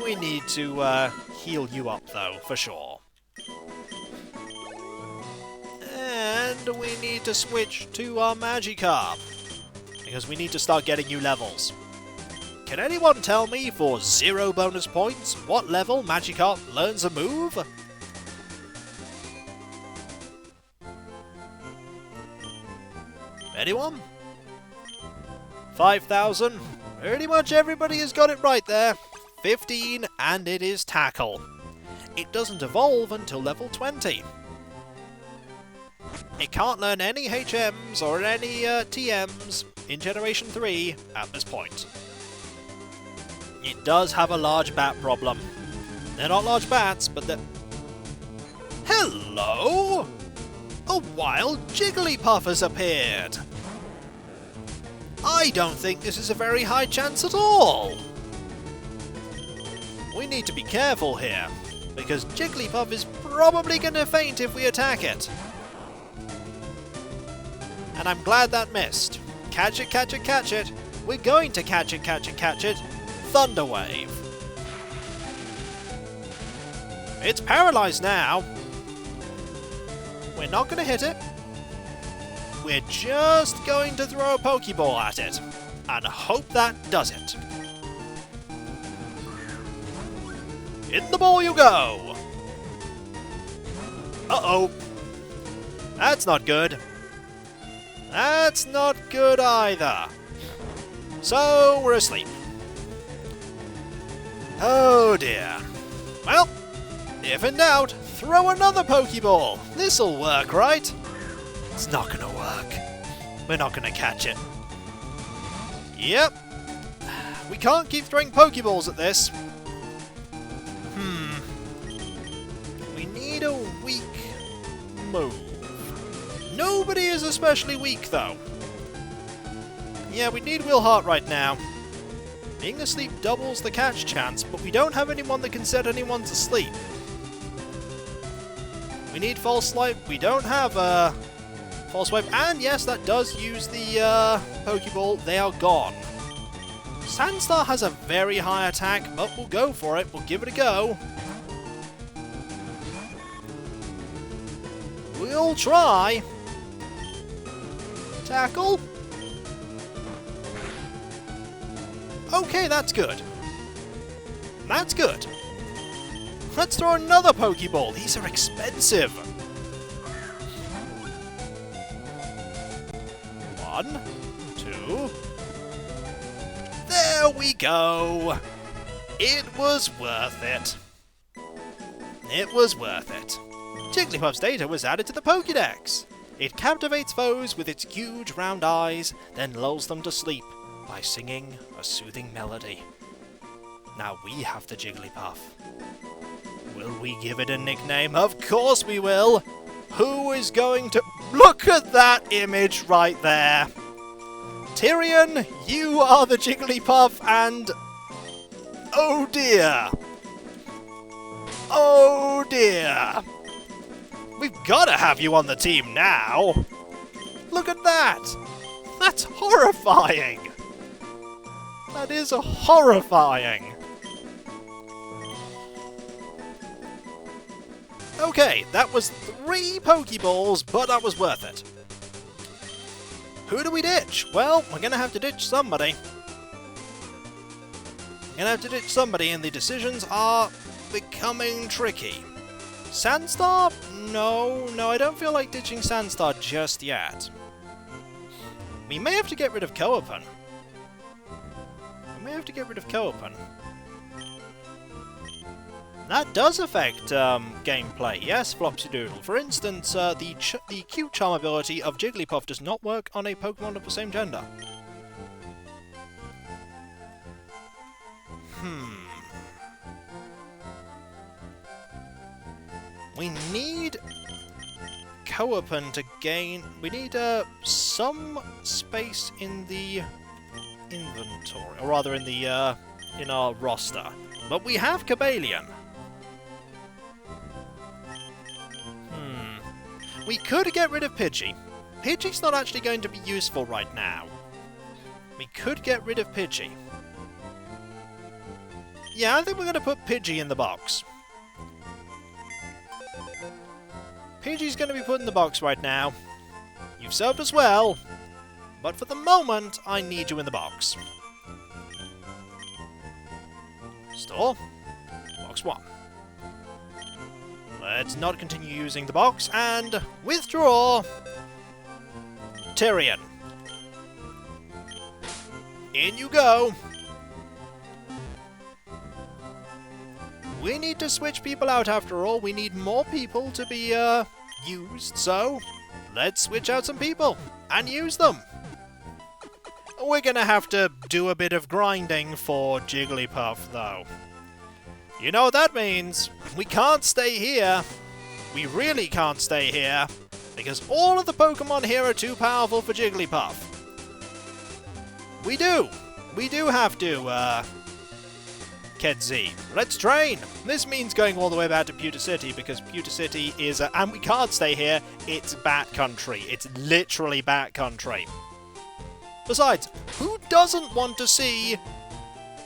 We need to heal you up, though, for sure. And we need to switch to our Magikarp, because we need to start getting you levels. Can anyone tell me, for 0 bonus points, what level Magikarp learns a move? Anyone? 5,000? Pretty much everybody has got it right there. 15, and it is Tackle. It doesn't evolve until level 20. It can't learn any HMs or any TMs in Generation 3 at this point. It does have a large bat problem. They're not large bats, but they're... Hello! A wild Jigglypuff has appeared! I don't think this is a very high chance at all! We need to be careful here, because Jigglypuff is probably going to faint if we attack it. And I'm glad that missed. Catch it, catch it, catch it! We're going to catch it, catch it, catch it! Thunder Wave! It's paralyzed now! We're not going to hit it. We're just going to throw a Pokeball at it, and hope that does it. In the ball you go! Uh-oh. That's not good. That's not good either. So, we're asleep. Oh dear. Well, if in doubt, throw another Pokeball. This'll work, right? It's not gonna work. We're not gonna catch it. Yep. We can't keep throwing Pokeballs at this. We need a weak move. Nobody is especially weak, though. Yeah, we need Will Hart right now. Being asleep doubles the catch chance, but we don't have anyone that can set anyone to sleep. We need False Swipe. We don't have False Swipe. And yes, that does use the Pokeball. They are gone. Sandstar has a very high attack, but we'll go for it. We'll give it a go. We'll try. Tackle. Okay, that's good. That's good. Let's throw another Pokeball. These are expensive. 1, 2. There we go. It was worth it. It was worth it. Jigglypuff's data was added to the Pokédex. It captivates foes with its huge round eyes, then lulls them to sleep by singing a soothing melody. Now we have the Jigglypuff. Will we give it a nickname? Of course we will! Who is going to... Look at that image right there! Tyrion, you are the Jigglypuff and... Oh dear! Oh dear! We've gotta have you on the team now! Look at that! That's horrifying! That is horrifying! Okay, that was 3 Pokeballs, but that was worth it. Who do we ditch? Well, we're gonna have to ditch somebody. We're gonna have to ditch somebody, and the decisions are becoming tricky. Sandstar? No, I don't feel like ditching Sandstar just yet. We may have to get rid of Coapen. That does affect gameplay, yes, Flopsy-Doodle. For instance, the cute charm ability of Jigglypuff does not work on a Pokemon of the same gender. We need Coapen to gain... We need some space in the inventory, or rather in the in our roster. But we have Cobalion. We could get rid of Pidgey. Pidgey's not actually going to be useful right now. We could get rid of Pidgey. Yeah, I think we're going to put Pidgey in the box. Pidgey's going to be put in the box right now. You've served us well, but for the moment, I need you in the box. Store. Box 1. Let's not continue using the box, and withdraw Tyrion. In you go. We need to switch people out after all. We need more people to be used, so let's switch out some people and use them. We're gonna have to do a bit of grinding for Jigglypuff, though. You know what that means? We can't stay here. We really can't stay here, because all of the Pokemon here are too powerful for Jigglypuff. We do have to, Kedzi. Let's train! This means going all the way back to Pewter City, because Pewter City is, and we can't stay here, it's Bat Country. It's literally Bat Country. Besides, who doesn't want to see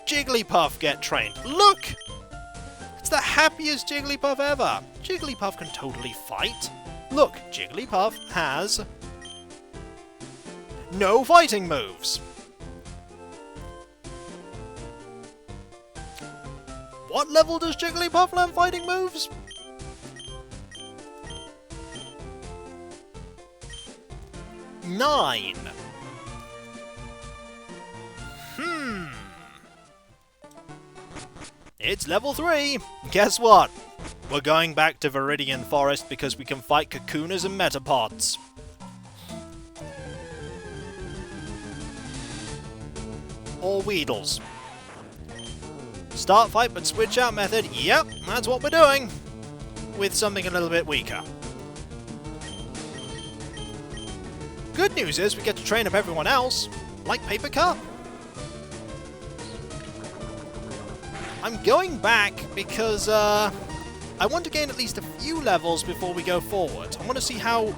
Jigglypuff get trained? Look! It's the happiest Jigglypuff ever! Jigglypuff can totally fight. Look, Jigglypuff has no fighting moves. What level does Jigglypuff learn fighting moves? 9. It's level 3. Guess what? We're going back to Viridian Forest because we can fight Kakoonas and Metapods. Or Weedles. Start fight but switch out method. Yep, that's what we're doing. With something a little bit weaker. Good news is we get to train up everyone else, like Paper Cup. I'm going back because I want to gain at least a few levels before we go forward. I want to see how...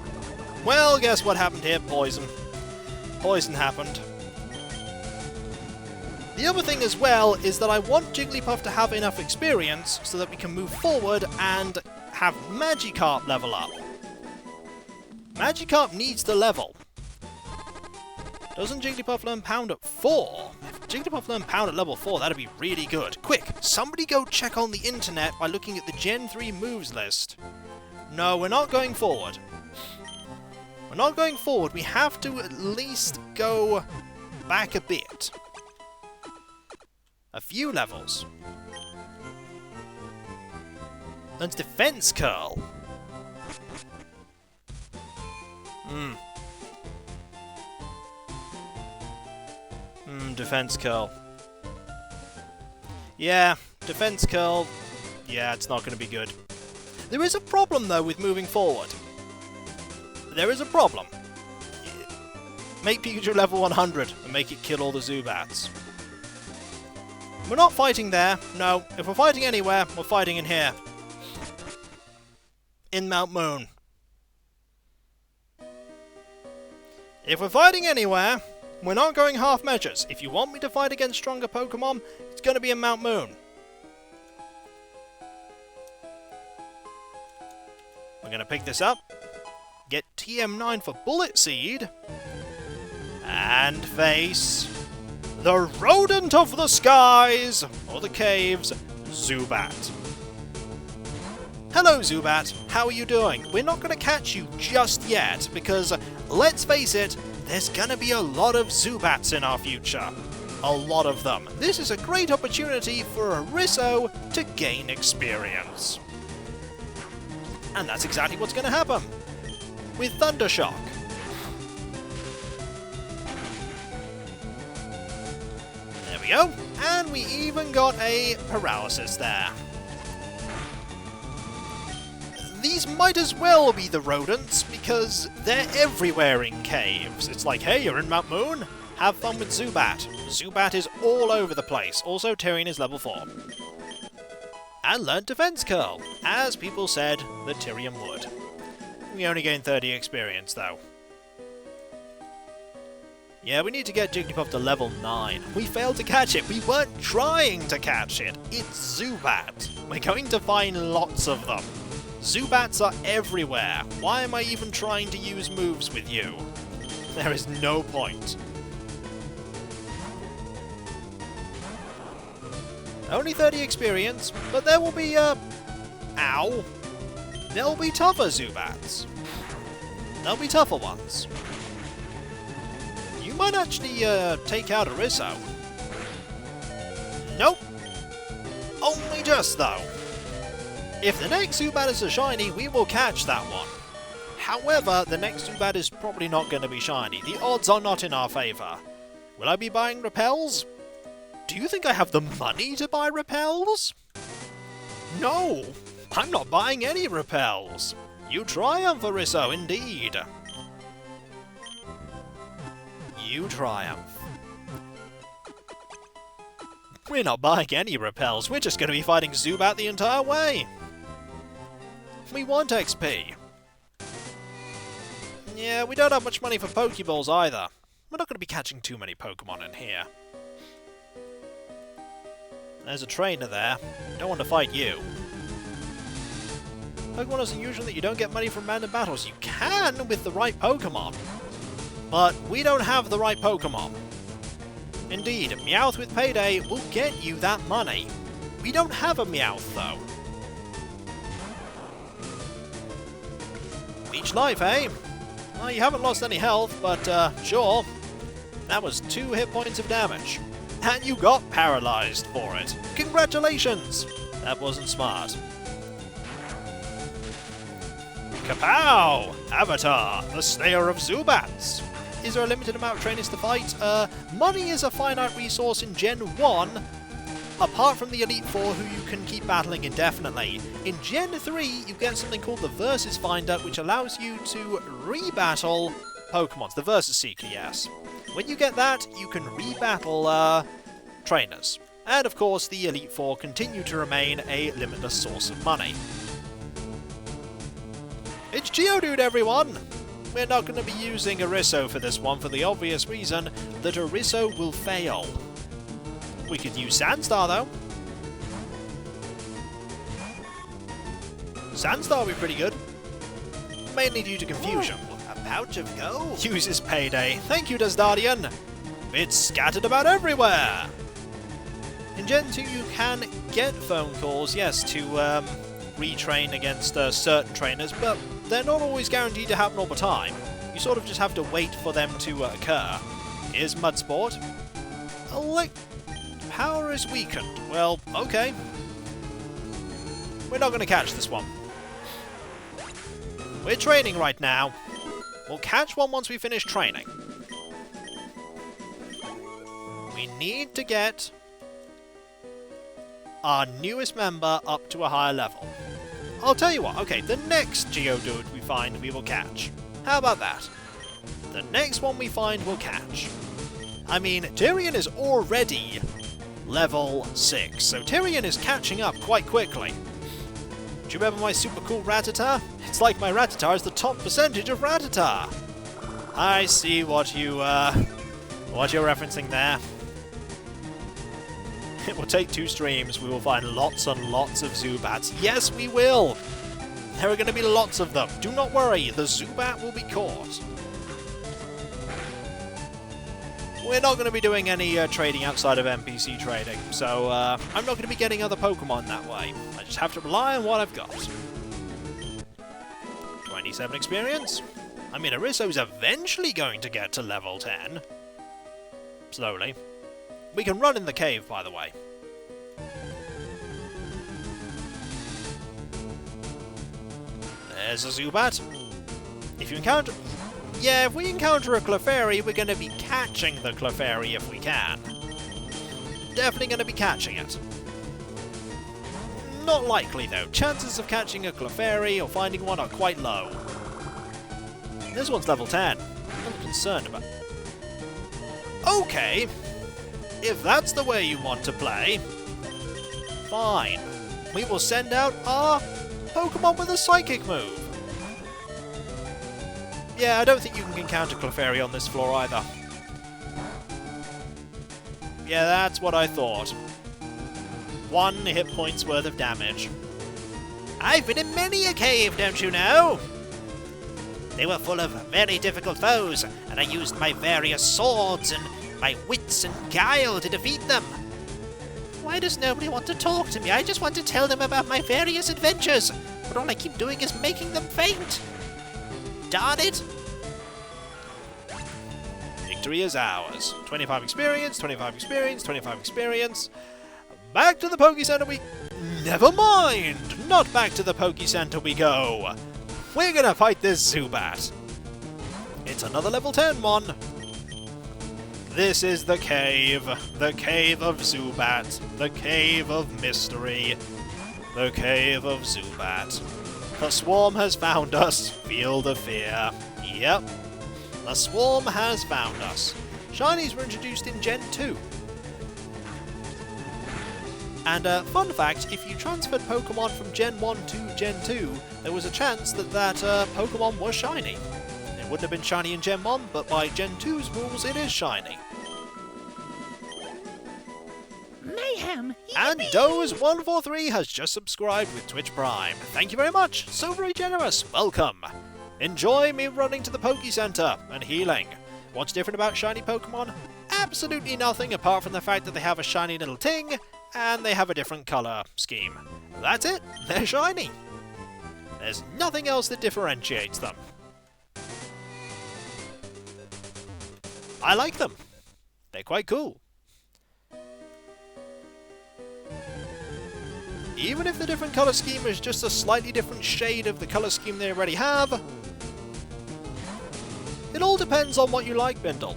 Well, guess what happened here? Poison. Poison happened. The other thing as well is that I want Jigglypuff to have enough experience so that we can move forward and have Magikarp level up. Magikarp needs the level. Doesn't Jigglypuff learn Pound at 4? If Jigglypuff learned Pound at level 4, that'd be really good. Quick, somebody go check on the internet by looking at the Gen 3 moves list. No, we're not going forward. We're not going forward. We have to at least go back a bit. A few levels. Learns Defense Curl. Defense Curl. Yeah, Defense Curl. Yeah, it's not going to be good. There is a problem, though, with moving forward. There is a problem. Make Pikachu level 100 and make it kill all the Zubats. We're not fighting there. No, if we're fighting anywhere, we're fighting in here. In Mount Moon. If we're fighting anywhere, we're not going half measures. If you want me to fight against stronger Pokemon, it's going to be in Mount Moon. We're going to pick this up, get TM9 for Bullet Seed, and face the rodent of the skies, or the caves, Zubat. Hello Zubat, how are you doing? We're not going to catch you just yet because, let's face it, there's going to be a lot of Zubats in our future. A lot of them. This is a great opportunity for Ariso to gain experience. And that's exactly what's going to happen with Thundershock. There we go. And we even got a Paralysis there. These might as well be the rodents, because they're everywhere in caves. It's like, hey, you're in Mount Moon? Have fun with Zubat. Zubat is all over the place. Also, Tyrion is level 4. And learned Defense Curl, as people said that Tyrion would. We only gained 30 experience, though. Yeah, we need to get Jigglypuff to level 9. We failed to catch it. We weren't trying to catch it. It's Zubat. We're going to find lots of them. Zubats are everywhere. Why am I even trying to use moves with you? There is no point. Only 30 experience, but there will be, ow! There will be tougher Zubats. There'll be tougher ones. You might actually, take out Ariso. Nope! Only just, though. If the next Zubat is a shiny, we will catch that one. However, the next Zubat is probably not going to be shiny. The odds are not in our favour. Will I be buying repels? Do you think I have the money to buy repels? No! I'm not buying any repels! You triumph, Ariso, indeed! You triumph. We're not buying any repels, we're just going to be fighting Zubat the entire way! We want XP. Yeah, we don't have much money for Pokeballs either. We're not going to be catching too many Pokemon in here. There's a trainer there. Don't want to fight you. Pokemon is unusual that you don't get money from random battles. You can with the right Pokemon. But we don't have the right Pokemon. Indeed, Meowth with Payday will get you that money. We don't have a Meowth though. Each life, eh? Well, you haven't lost any health, but sure. That was 2 hit points of damage. And you got paralyzed for it. Congratulations! That wasn't smart. Kapow! Avatar, the slayer of Zubats! Is there a limited amount of trainers to fight? Money is a finite resource in Gen 1, apart from the Elite Four who you can keep battling indefinitely. In Gen 3, you get something called the Versus Finder, which allows you to rebattle Pokemons. The Versus Seeker, yes. When you get that, you can rebattle trainers. And of course, the Elite Four continue to remain a limitless source of money. It's Geodude, everyone! We're not going to be using Ariso for this one for the obvious reason that Ariso will fail. We could use Sandstar, though. Sandstar would be pretty good. Mainly due to confusion. Ooh, a pouch of gold. Uses Payday. Thank you, Dusdardian. It's scattered about everywhere. In Gen 2, you can get phone calls, yes, to retrain against certain trainers, but they're not always guaranteed to happen all the time. You sort of just have to wait for them to occur. Here's Mudsport. Power is weakened. Well, okay. We're not going to catch this one. We're training right now. We'll catch one once we finish training. We need to get our newest member up to a higher level. I'll tell you what, okay, the next Geodude we find we will catch. How about that? The next one we find we'll catch. I mean, Tyrion is already level 6, so Tyrion is catching up quite quickly. Do you remember my super cool Rattata? It's like my Rattata is the top percentage of Rattata. I see what you're referencing there. It will take 2 streams, we will find lots and lots of Zubats. Yes, we will! There are going to be lots of them. Do not worry, the Zubat will be caught. We're not going to be doing any trading outside of NPC trading, so I'm not going to be getting other Pokemon that way. I just have to rely on what I've got. 97 experience. I mean, Ariso's eventually going to get to level 10. Slowly. We can run in the cave, by the way. There's a Zubat. If you encounter... Yeah, if we encounter a Clefairy, we're going to be catching the Clefairy if we can. Definitely going to be catching it. Not likely, though. Chances of catching a Clefairy or finding one are quite low. This one's level 10. I'm concerned about... Okay! If that's the way you want to play, fine. We will send out our Pokemon with a Psychic move. Yeah, I don't think you can encounter Clefairy on this floor either. Yeah, that's what I thought. 1 hit point's worth of damage. I've been in many a cave, don't you know? They were full of very difficult foes, and I used my various swords and my wits and guile to defeat them. Why does nobody want to talk to me? I just want to tell them about my various adventures, but all I keep doing is making them faint. Darn it! Victory is ours. 25 experience, 25 experience, 25 experience. Back to the Poke Center we... Never mind! Not back to the Poke Center we go. We're gonna fight this Zubat. It's another level 10 one. This is the cave of Zubat, the cave of mystery, the cave of Zubat. The swarm has found us, feel the fear. Yep, the swarm has found us. Shinies were introduced in Gen 2. And fun fact, if you transferred Pokemon from Gen 1 to Gen 2, there was a chance that Pokemon was shiny. It wouldn't have been shiny in Gen 1, but by Gen 2's rules it is shiny. Mayhem! And Doze143 has just subscribed with Twitch Prime. Thank you very much, so very generous, welcome! Enjoy me running to the Poke Center and healing. What's different about shiny Pokemon? Absolutely nothing apart from the fact that they have a shiny little ting, and they have a different colour scheme. That's it, they're shiny. There's nothing else that differentiates them. I like them. They're quite cool. Even if the different colour scheme is just a slightly different shade of the colour scheme they already have, it all depends on what you like, Bindle.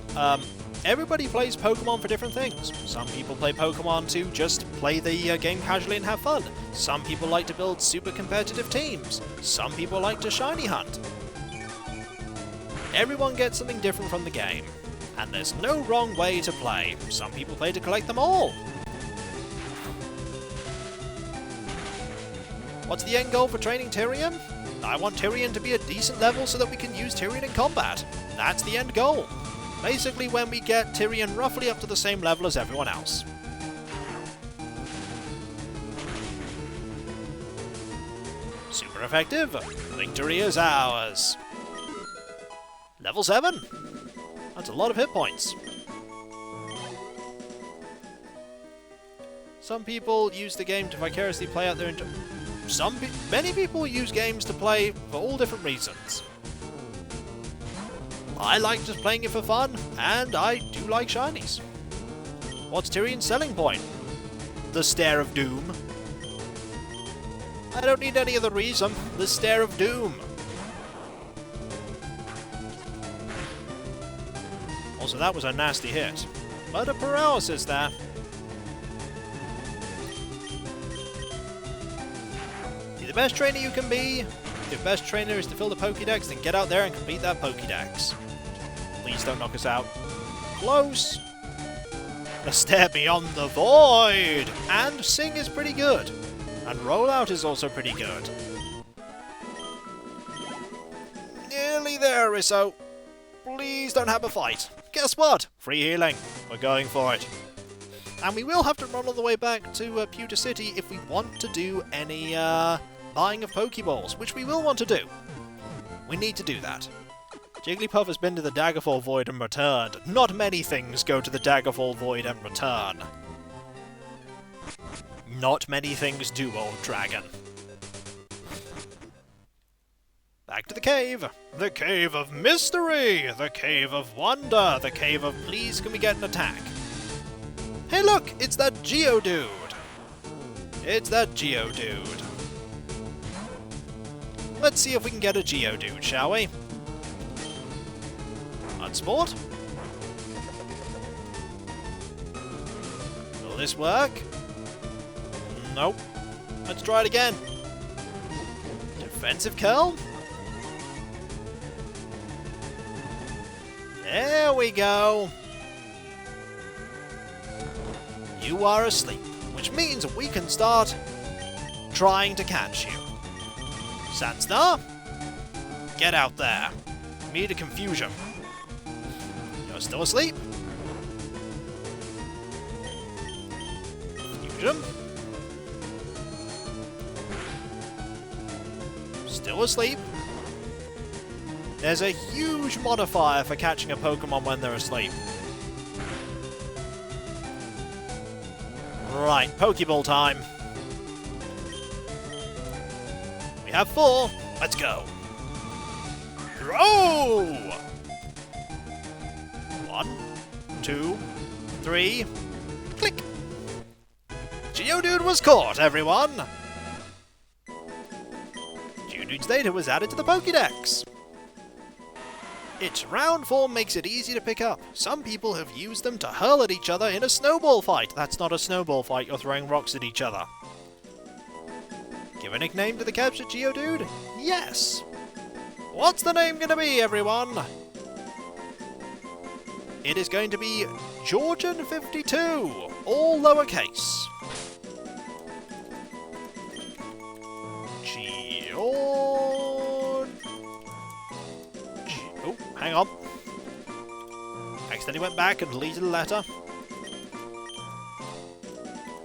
Everybody plays Pokemon for different things. Some people play Pokemon to just play the game casually and have fun. Some people like to build super competitive teams. Some people like to shiny hunt. Everyone gets something different from the game. And there's no wrong way to play. Some people play to collect them all. What's the end goal for training Tyrion? I want Tyrion to be a decent level so that we can use Tyrion in combat. That's the end goal. Basically when we get Tyrion roughly up to the same level as everyone else. Super effective. Victory is ours. Level 7. That's a lot of hit points. Some people use the game to vicariously play out their... Many people use games to play for all different reasons. I like just playing it for fun, and I do like shinies. What's Tyrion's selling point? The Stare of Doom. I don't need any other reason. The Stare of Doom. Also, that was a nasty hit. But a paralysis there. Be the best trainer you can be. If your best trainer is to fill the Pokédex, then get out there and complete that Pokédex. Please don't knock us out. Close! A Stare Beyond the Void! And Sing is pretty good. And Rollout is also pretty good. Nearly there, Risso. Please don't have a fight. Guess what? Free healing. We're going for it. And we will have to run all the way back to Pewter City if we want to do any buying of Pokeballs, which we will want to do. We need to do that. Jigglypuff has been to the Daggerfall Void and returned. Not many things go to the Daggerfall Void and return. Not many things do, old dragon. Back to the cave. The cave of mystery. The cave of wonder. The cave of please can we get an attack? Hey look, it's that Geodude. It's that Geodude. Let's see if we can get a Geodude, shall we? Unsport. Will this work? Nope. Let's try it again. Defensive curl? There we go. You are asleep, which means we can start trying to catch you. Sandstar, get out there. We need a confusion. You're still asleep. Confusion. Still asleep. There's a huge modifier for catching a Pokemon when they're asleep. Right, Pokeball time. We have 4. Let's go. Throw! 1, 2, 3. Click. Geodude was caught, everyone. Geodude's data was added to the Pokédex. Its round form makes it easy to pick up. Some people have used them to hurl at each other in a snowball fight. That's not a snowball fight, you're throwing rocks at each other. Give a nickname to the captured Geodude? Yes! What's the name gonna be, everyone? It is going to be Georgian52, all lowercase. Oh, hang on. Accidentally went back and deleted a letter.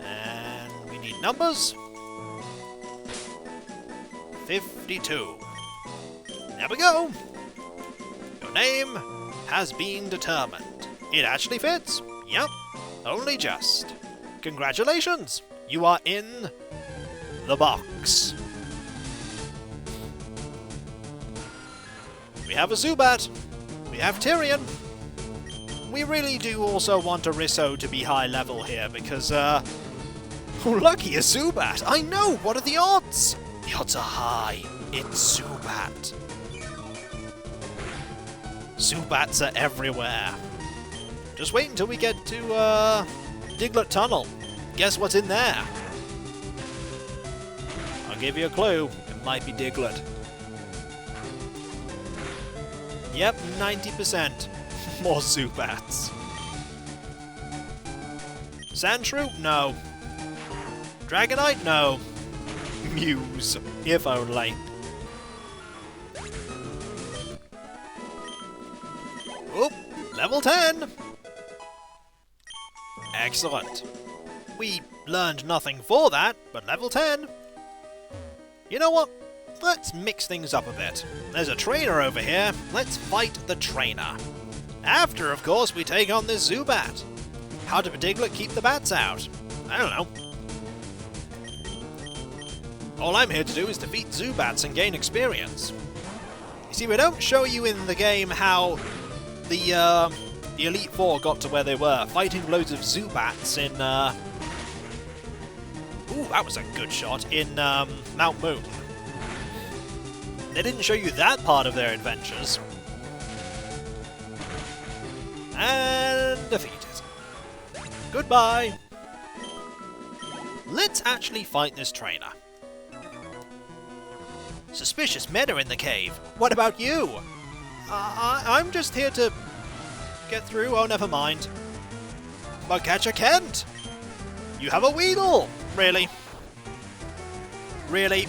And we need numbers. 52. There we go. Your name has been determined. It actually fits. Yep, only just. Congratulations. You are in the box. We have a Zubat. We have Tyrion. We really do also want a Risso to be high level here because, lucky a Zubat. I know, what are the odds? The odds are high. It's Zubat. Zubats are everywhere. Just wait until we get to, Diglett Tunnel. Guess what's in there? I'll give you a clue. It might be Diglett. Yep, 90%. More Zubats. Sandshrew? No. Dragonite? No. Muse. If only. Oop, level 10! Excellent. We learned nothing for that, but level 10. You know what? Let's mix things up a bit. There's a trainer over here. Let's fight the trainer. After, of course, we take on this Zubat. How did Diglett keep the bats out? I don't know. All I'm here to do is defeat Zubats and gain experience. You see, we don't show you in the game how the Elite Four got to where they were, fighting loads of Zubats in, ooh, that was a good shot, in, Mount Moon. They didn't show you that part of their adventures. And defeated. Goodbye. Let's actually fight this trainer. Suspicious men are in the cave. What about you? I'm just here to get through. Oh, never mind. Bugcatcher Kent! You have a Weedle! Really? Really?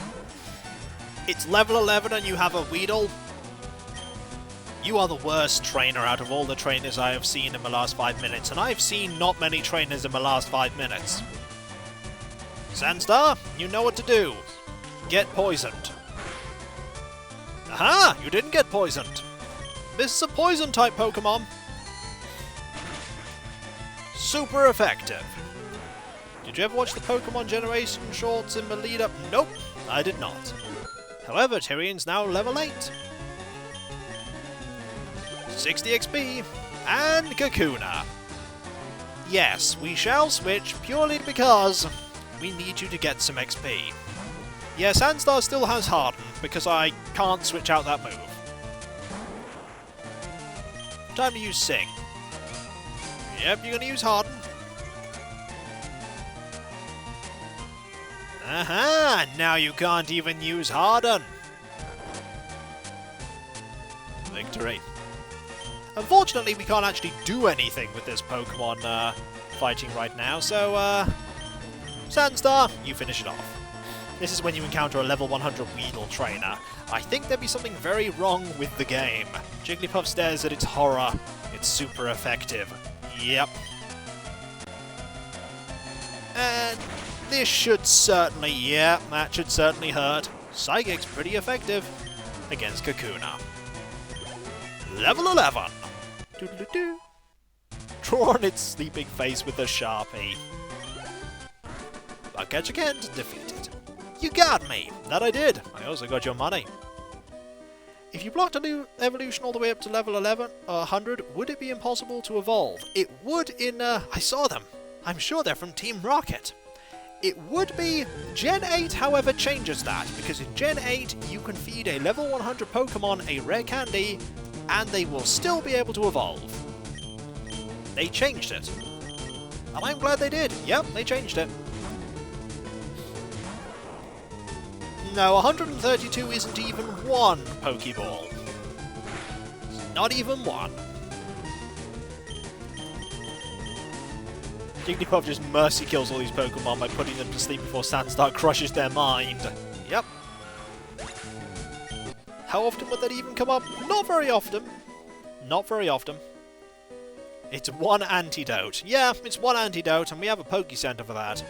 It's level 11 and you have a Weedle? You are the worst trainer out of all the trainers I have seen in the last 5 minutes, and I've seen not many trainers in the last 5 minutes. Sandstar, you know what to do. Get poisoned. Aha! You didn't get poisoned. This is a poison-type Pokemon. Super effective. Did you ever watch the Pokemon Generation shorts in the lead-up? Nope, I did not. However, Tyrion's now level 8. 60 XP, and Kakuna. Yes, we shall switch purely because we need you to get some XP. Yeah, Sandstar still has Harden, because I can't switch out that move. Time to use Sing. Yep, you're gonna use Harden. Aha! Now you can't even use Harden! Victory. Unfortunately, we can't actually do anything with this Pokemon fighting right now, so Sandstar, you finish it off. This is when you encounter a level 100 Weedle trainer. I think there'd be something very wrong with the game. Jigglypuff stares at its horror. It's super effective. Yep. And this should certainly, yeah, that should certainly hurt. Psychic's pretty effective against Kakuna. Level 11. Doodle-doo. Draw on its sleeping face with a Sharpie. Bug catch again, defeated. You got me! That I did. I also got your money. If you blocked a evolution all the way up to level 11 or 100, would it be impossible to evolve? It would in, I saw them. I'm sure they're from Team Rocket. It would be. Gen 8, however, changes that, because in Gen 8, you can feed a level 100 Pokemon a rare candy, and they will still be able to evolve. They changed it. And I'm glad they did. Yep, they changed it. No, 132 isn't even one Pokeball. Not even one. Jigglypuff just mercy kills all these Pokemon by putting them to sleep before Sandstar crushes their mind. Yep. How often would that even come up? Not very often. Not very often. It's one antidote. Yeah, it's one antidote, and we have a Poke Center for that.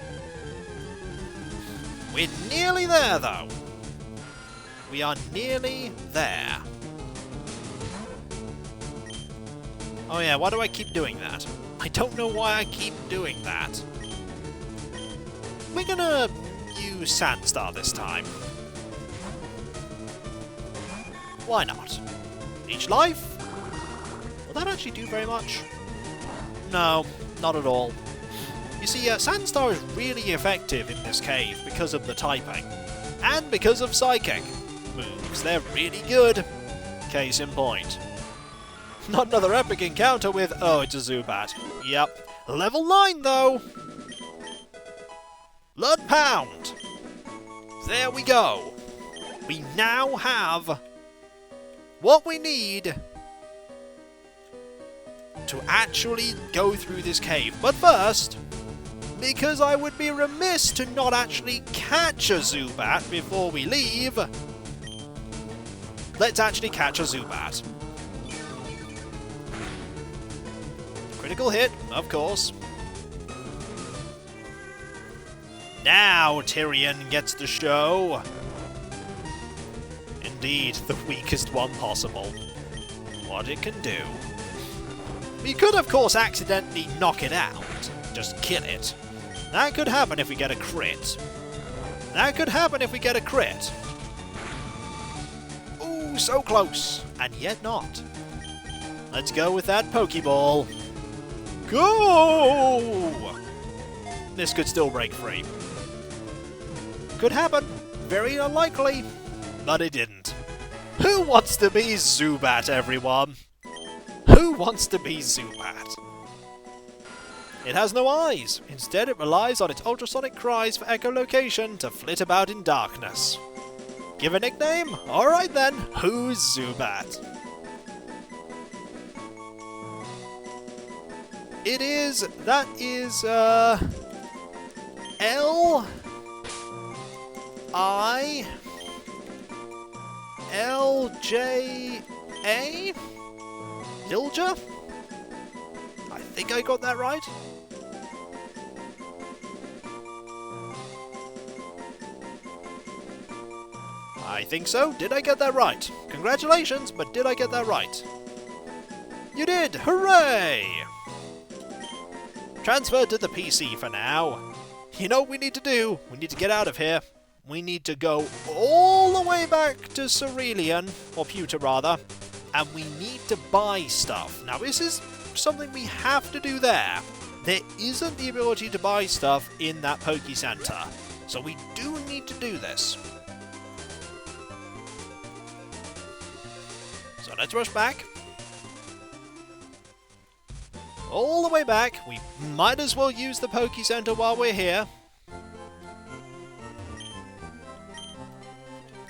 We're nearly there, though. We are nearly there. Oh yeah, why do I keep doing that? I don't know why I keep doing that. We're gonna use Sandstar this time. Why not? Each life? Will that actually do very much? No, not at all. You see, Sandstar is really effective in this cave because of the typing. And because of Psychic moves. They're really good. Case in point. Not another epic encounter with... Oh, it's a Zubat. Yep. Level 9, though! Blood Pound! There we go. We now have what we need to actually go through this cave. But first, because I would be remiss to not actually catch a Zubat before we leave, let's actually catch a Zubat. Critical hit, of course. Now Tyrion gets the show. Indeed, the weakest one possible. What it can do. We could, of course, accidentally knock it out. Just kill it. That could happen if we get a crit. That could happen if we get a crit. Ooh, so close. And yet not. Let's go with that Pokeball. Go! This could still break free. Could happen. Very unlikely. But it didn't. Who wants to be Zubat, everyone? Who wants to be Zubat? It has no eyes. Instead, it relies on its ultrasonic cries for echolocation to flit about in darkness. Give a nickname? Alright then, who's Zubat? That is, L-I-L-J-A? Dilja? I think I got that right. I think so. Did I get that right? Congratulations, but did I get that right? You did! Hooray! Transferred to the PC for now. You know what we need to do? We need to get out of here. We need to go all the way back to Cerulean, or Pewter rather, and we need to buy stuff. Now this is something we have to do there. There isn't the ability to buy stuff in that Poke Center, so we do need to do this. So let's rush back. All the way back. We might as well use the Poke Center while we're here.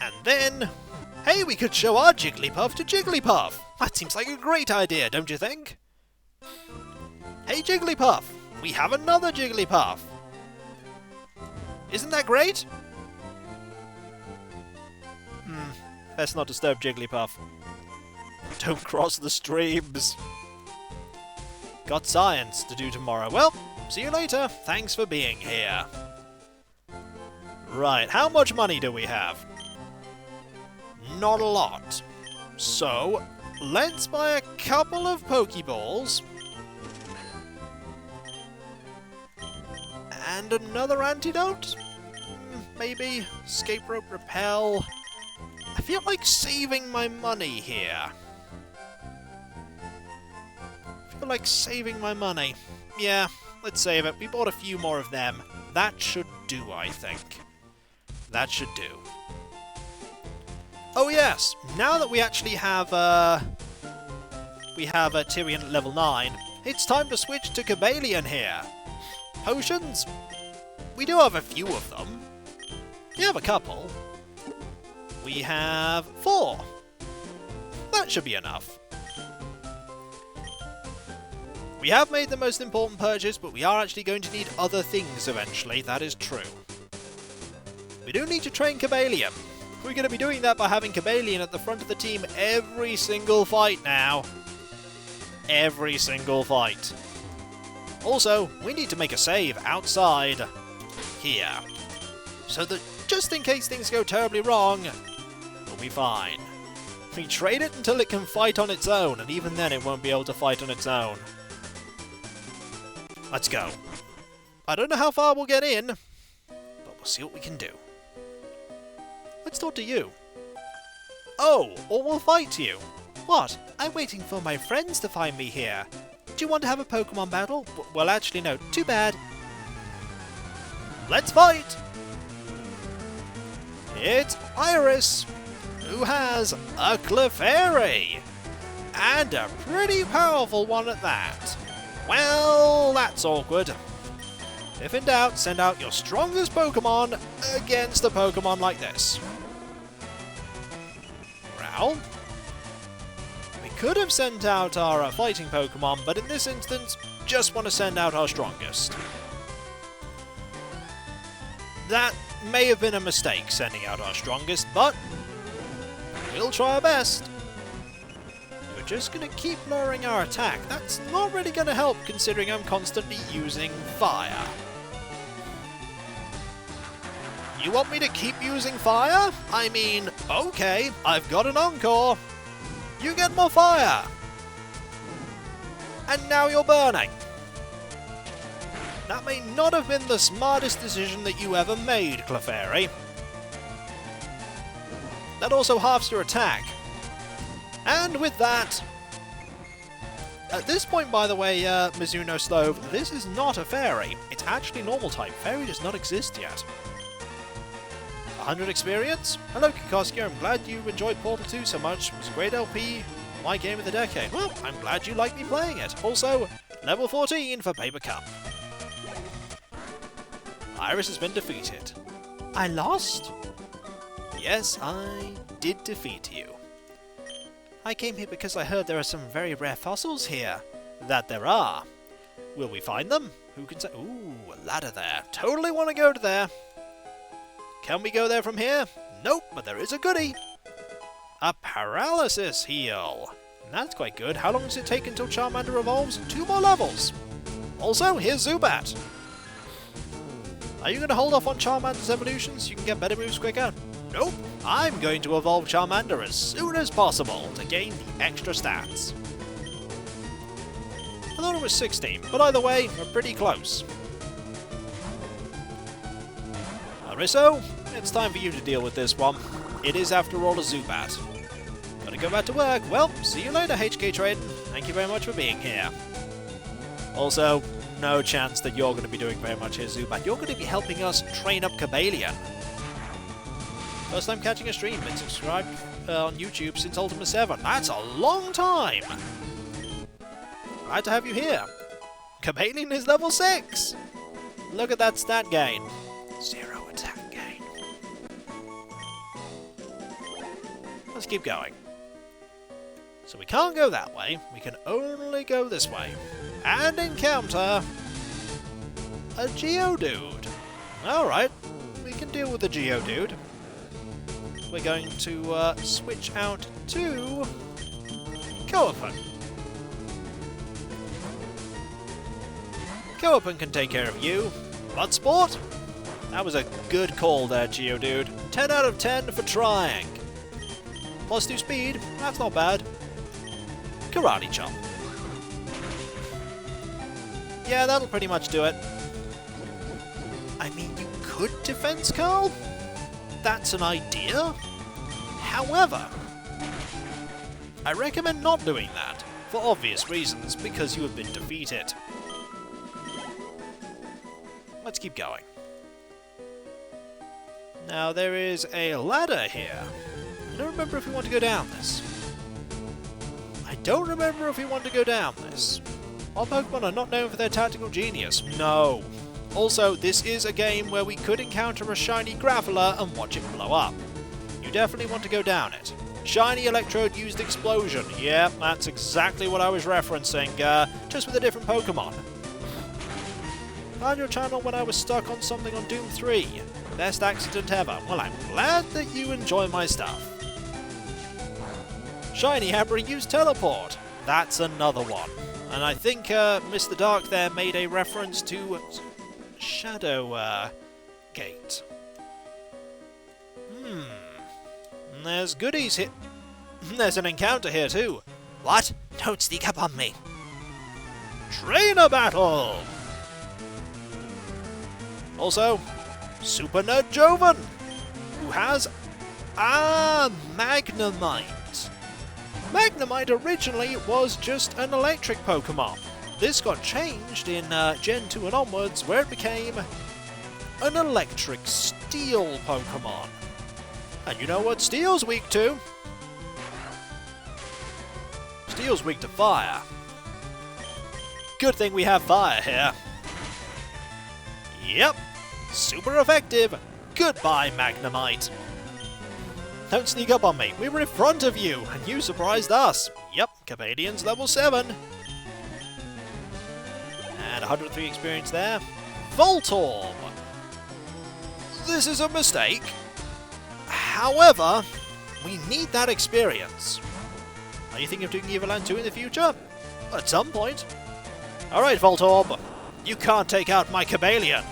And then, hey, we could show our Jigglypuff to Jigglypuff. That seems like a great idea, don't you think? Hey Jigglypuff, we have another Jigglypuff. Isn't that great? Let's not disturb Jigglypuff. Don't cross the streams. Got science to do tomorrow. Well, see you later. Thanks for being here. Right, how much money do we have? Not a lot. So, let's buy a couple of Pokeballs. And another antidote? Maybe escape rope repel. I feel like saving my money here. Yeah, let's save it. We bought a few more of them. That should do, I think. That should do. Oh yes, now that we actually have Tyrion at level 9, it's time to switch to Cobalion here. Potions? We do have a few of them. We have a couple. We have 4. That should be enough. We have made the most important purchase, but we are actually going to need other things eventually, that is true. We do need to train Cobalion. We're going to be doing that by having Cobalion at the front of the team every single fight now. Every single fight. Also, we need to make a save outside here. So that just in case things go terribly wrong, we'll be fine. We trade it until it can fight on its own, and even then it won't be able to fight on its own. Let's go. I don't know how far we'll get in, but we'll see what we can do. Let's talk to you. Oh, or we'll fight you. What? I'm waiting for my friends to find me here. Do you want to have a Pokemon battle? Well, actually, no. Too bad. Let's fight! It's Iris, who has a Clefairy. And a pretty powerful one at that. Well, that's awkward. If in doubt, send out your strongest Pokemon against a Pokemon like this. Growl. We could have sent out our fighting Pokemon, but in this instance, just want to send out our strongest. That may have been a mistake, sending out our strongest, but we'll try our best. We're just going to keep lowering our attack. That's not really going to help, considering I'm constantly using fire. You want me to keep using fire? I mean, okay, I've got an Encore. You get more fire. And now you're burning. That may not have been the smartest decision that you ever made, Clefairy. That also halves your attack. And with that... At this point, by the way, Mizuno Stove, this is not a fairy. It's actually normal type. Fairy does not exist yet. 100 experience? Hello Kikoskia, I'm glad you enjoyed Portal 2 so much. It was a great LP, my game of the decade. Well, I'm glad you like me playing it. Also, level 14 for Paper Cup. Iris has been defeated. I lost? Yes, I did defeat you. I came here because I heard there are some very rare fossils here. That there are. Will we find them? Who can say? Ooh, a ladder there. Totally want to go to there. Can we go there from here? Nope, but there is a goodie. A paralysis heal. That's quite good. How long does it take until Charmander evolves? 2 more levels. Also, here's Zubat. Are you going to hold off on Charmander's evolution so you can get better moves quicker? Nope. I'm going to evolve Charmander as soon as possible to gain the extra stats. I thought it was 16, but either way, we're pretty close. Ariso, it's time for you to deal with this one. It is, after all, a Zubat. Gotta go back to work. Well, see you later, HK Traden. Thank you very much for being here. Also, no chance that you're going to be doing very much here, Zubat. You're going to be helping us train up Cobalion. First time catching a stream. Been subscribed on YouTube since Ultima 7. That's a long time! Glad to have you here. Cobalion is level 6! Look at that stat gain. 0 attack gain. Let's keep going. So we can't go that way. We can only go this way. And encounter a Geodude. Alright, we can deal with the Geodude. We're going to switch out to Coapen. Coapen can take care of you. Bloodsport? That was a good call there, Geodude. 10 out of 10 for trying. Plus 2 speed, that's not bad. Karate Chop. Yeah, that'll pretty much do it. I mean, you could Defense Curl? That's an idea. However, I recommend not doing that, for obvious reasons, because you have been defeated. Let's keep going. Now, there is a ladder here. I don't remember if we want to go down this. I don't remember if we want to go down this. Our Pokemon are not known for their tactical genius. No. Also, this is a game where we could encounter a shiny Graveler and watch it blow up. You definitely want to go down it. Shiny Electrode used Explosion. Yep, that's exactly what I was referencing, just with a different Pokemon. Found your channel when I was stuck on something on Doom 3. Best accident ever. Well, I'm glad that you enjoy my stuff. Shiny Abra used Teleport. That's another one. And I think Mr. Dark there made a reference to Shadow Gate. There's goodies here. There's an encounter here too. What? Don't sneak up on me. Trainer Battle! Also, Super Nerd Joven, who has a Magnemite. Magnemite originally was just an electric Pokemon. This got changed in Gen 2 and onwards, where it became an electric Steel Pokemon. And you know what Steel's weak to? Steel's weak to fire. Good thing we have fire here. Yep, super effective. Goodbye, Magnemite. Don't sneak up on me. We were in front of you, and you surprised us. Yep, Cobalian's level 7. And 103 experience there. Voltorb. This is a mistake. However, we need that experience. Are you thinking of doing Evoland 2 in the future? At some point. Alright, Voltorb. You can't take out my Cobalion.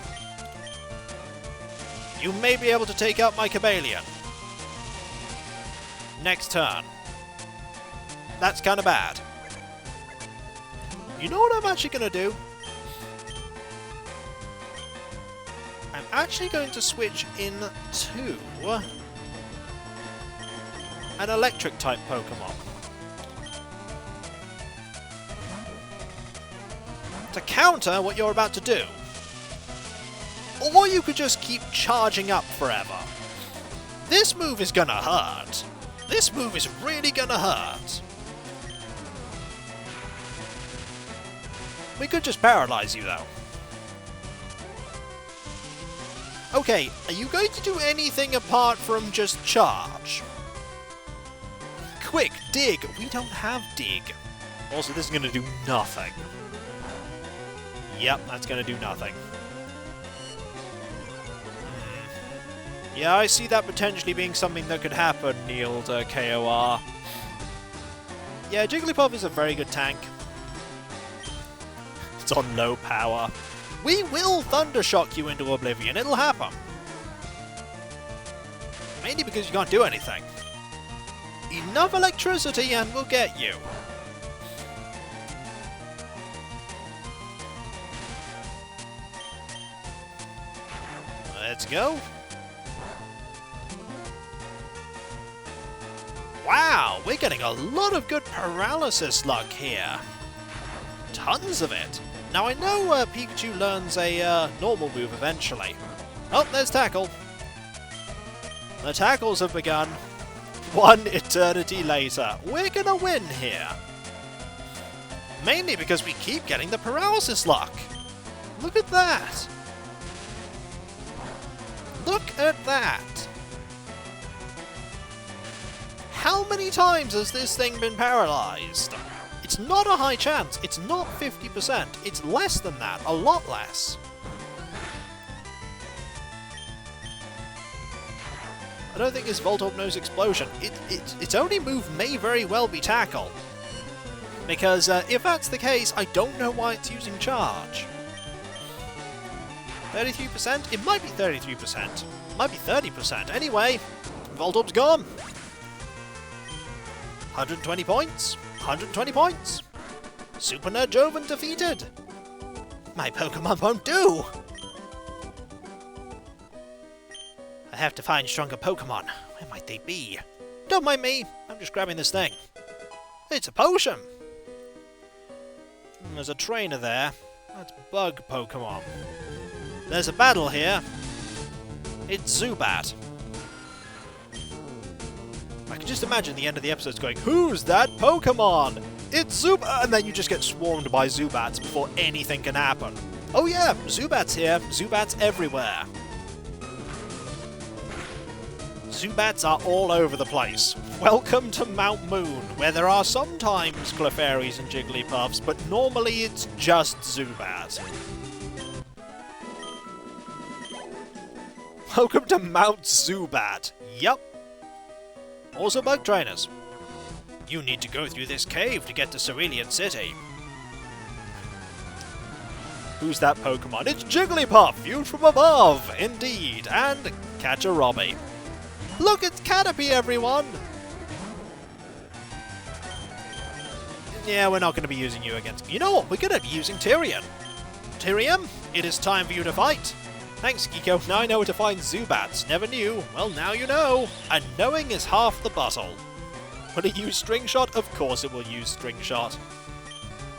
You may be able to take out my Cobalion. Next turn. That's kind of bad. You know what I'm actually going to do? I'm actually going to switch into an electric type Pokemon. To counter what you're about to do. Or you could just keep charging up forever. This move is gonna hurt. This move is really gonna hurt. We could just paralyze you though. Okay, are you going to do anything apart from just charge? Quick, dig! We don't have dig. Also, this is going to do nothing. Yep, that's going to do nothing. Yeah, I see that potentially being something that could happen, Neiled KOR. Yeah, Jigglypuff is a very good tank. It's on low power. We will Thundershock you into oblivion, it'll happen. Mainly because you can't do anything. Enough electricity and we'll get you. Let's go. Wow, we're getting a lot of good paralysis luck here. Tons of it. Now I know Pikachu learns a normal move eventually. Oh, there's Tackle. The tackles have begun. One eternity later. We're gonna win here. Mainly because we keep getting the paralysis luck. Look at that. Look at that. How many times has this thing been paralyzed? It's not a high chance. It's not 50%. It's less than that. A lot less. I don't think this Voltorb knows Explosion. Its only move may very well be Tackle. Because if that's the case, I don't know why it's using Charge. 33%? It might be 33%. Might be 30%. Anyway, Voltorb's gone. 120 points. 120 points. Super Nerd Joven defeated. My Pokemon won't do. I have to find stronger Pokemon. Where might they be? Don't mind me. I'm just grabbing this thing. It's a potion. There's a trainer there. That's bug Pokemon. There's a battle here. It's Zubat. I can just imagine the end of the episode going, who's that Pokemon? It's Zubat! And then you just get swarmed by Zubats before anything can happen. Oh yeah, Zubat's here. Zubats everywhere. Zubats are all over the place. Welcome to Mount Moon, where there are sometimes Clefairies and Jigglypuffs, but normally it's just Zubat. Welcome to Mount Zubat. Yup. Also bug trainers. You need to go through this cave to get to Cerulean City. Who's that Pokemon? It's Jigglypuff, viewed from above, indeed, and catch a Robbie. Look, it's Caterpie, everyone! Yeah, we're not going to be using you against... You know what? We're going to be using Tyrion. Tyrion, it is time for you to fight. Thanks, Kiko. Now I know where to find Zubats. Never knew. Well, now you know. And knowing is half the battle. Will it use String Shot? Of course it will use String Shot.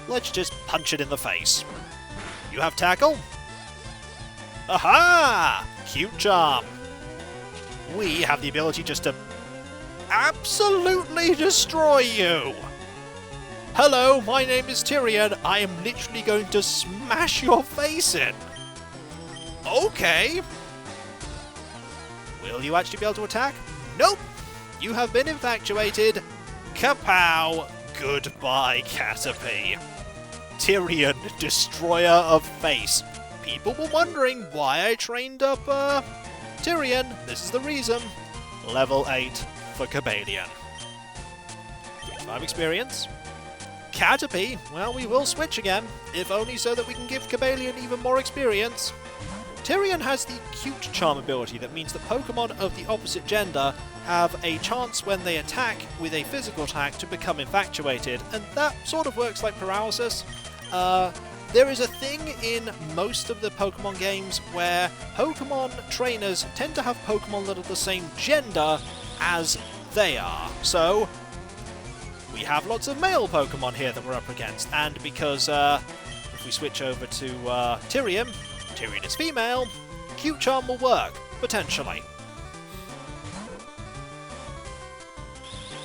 Let's just punch it in the face. You have Tackle? Aha! Cute Charm. We have the ability just to absolutely destroy you! Hello, my name is Tyrion. I am literally going to smash your face in. Okay. Will you actually be able to attack? Nope. You have been infatuated. Kapow. Goodbye, Caterpie. Tyrion, destroyer of face. People were wondering why I trained up, Tyrion. This is the reason. Level 8 for Cobalion. 5 experience. Caterpie, well, we will switch again, if only so that we can give Cobalion even more experience. Tyrion has the cute charm ability that means that Pokemon of the opposite gender have a chance when they attack with a physical attack to become infatuated, and that sort of works like paralysis. There is a thing in most of the Pokemon games where Pokemon trainers tend to have Pokemon that are the same gender as they are. So, we have lots of male Pokemon here that we're up against, and because if we switch over to Tyrion, Tyrion is female, Cute Charm will work, potentially.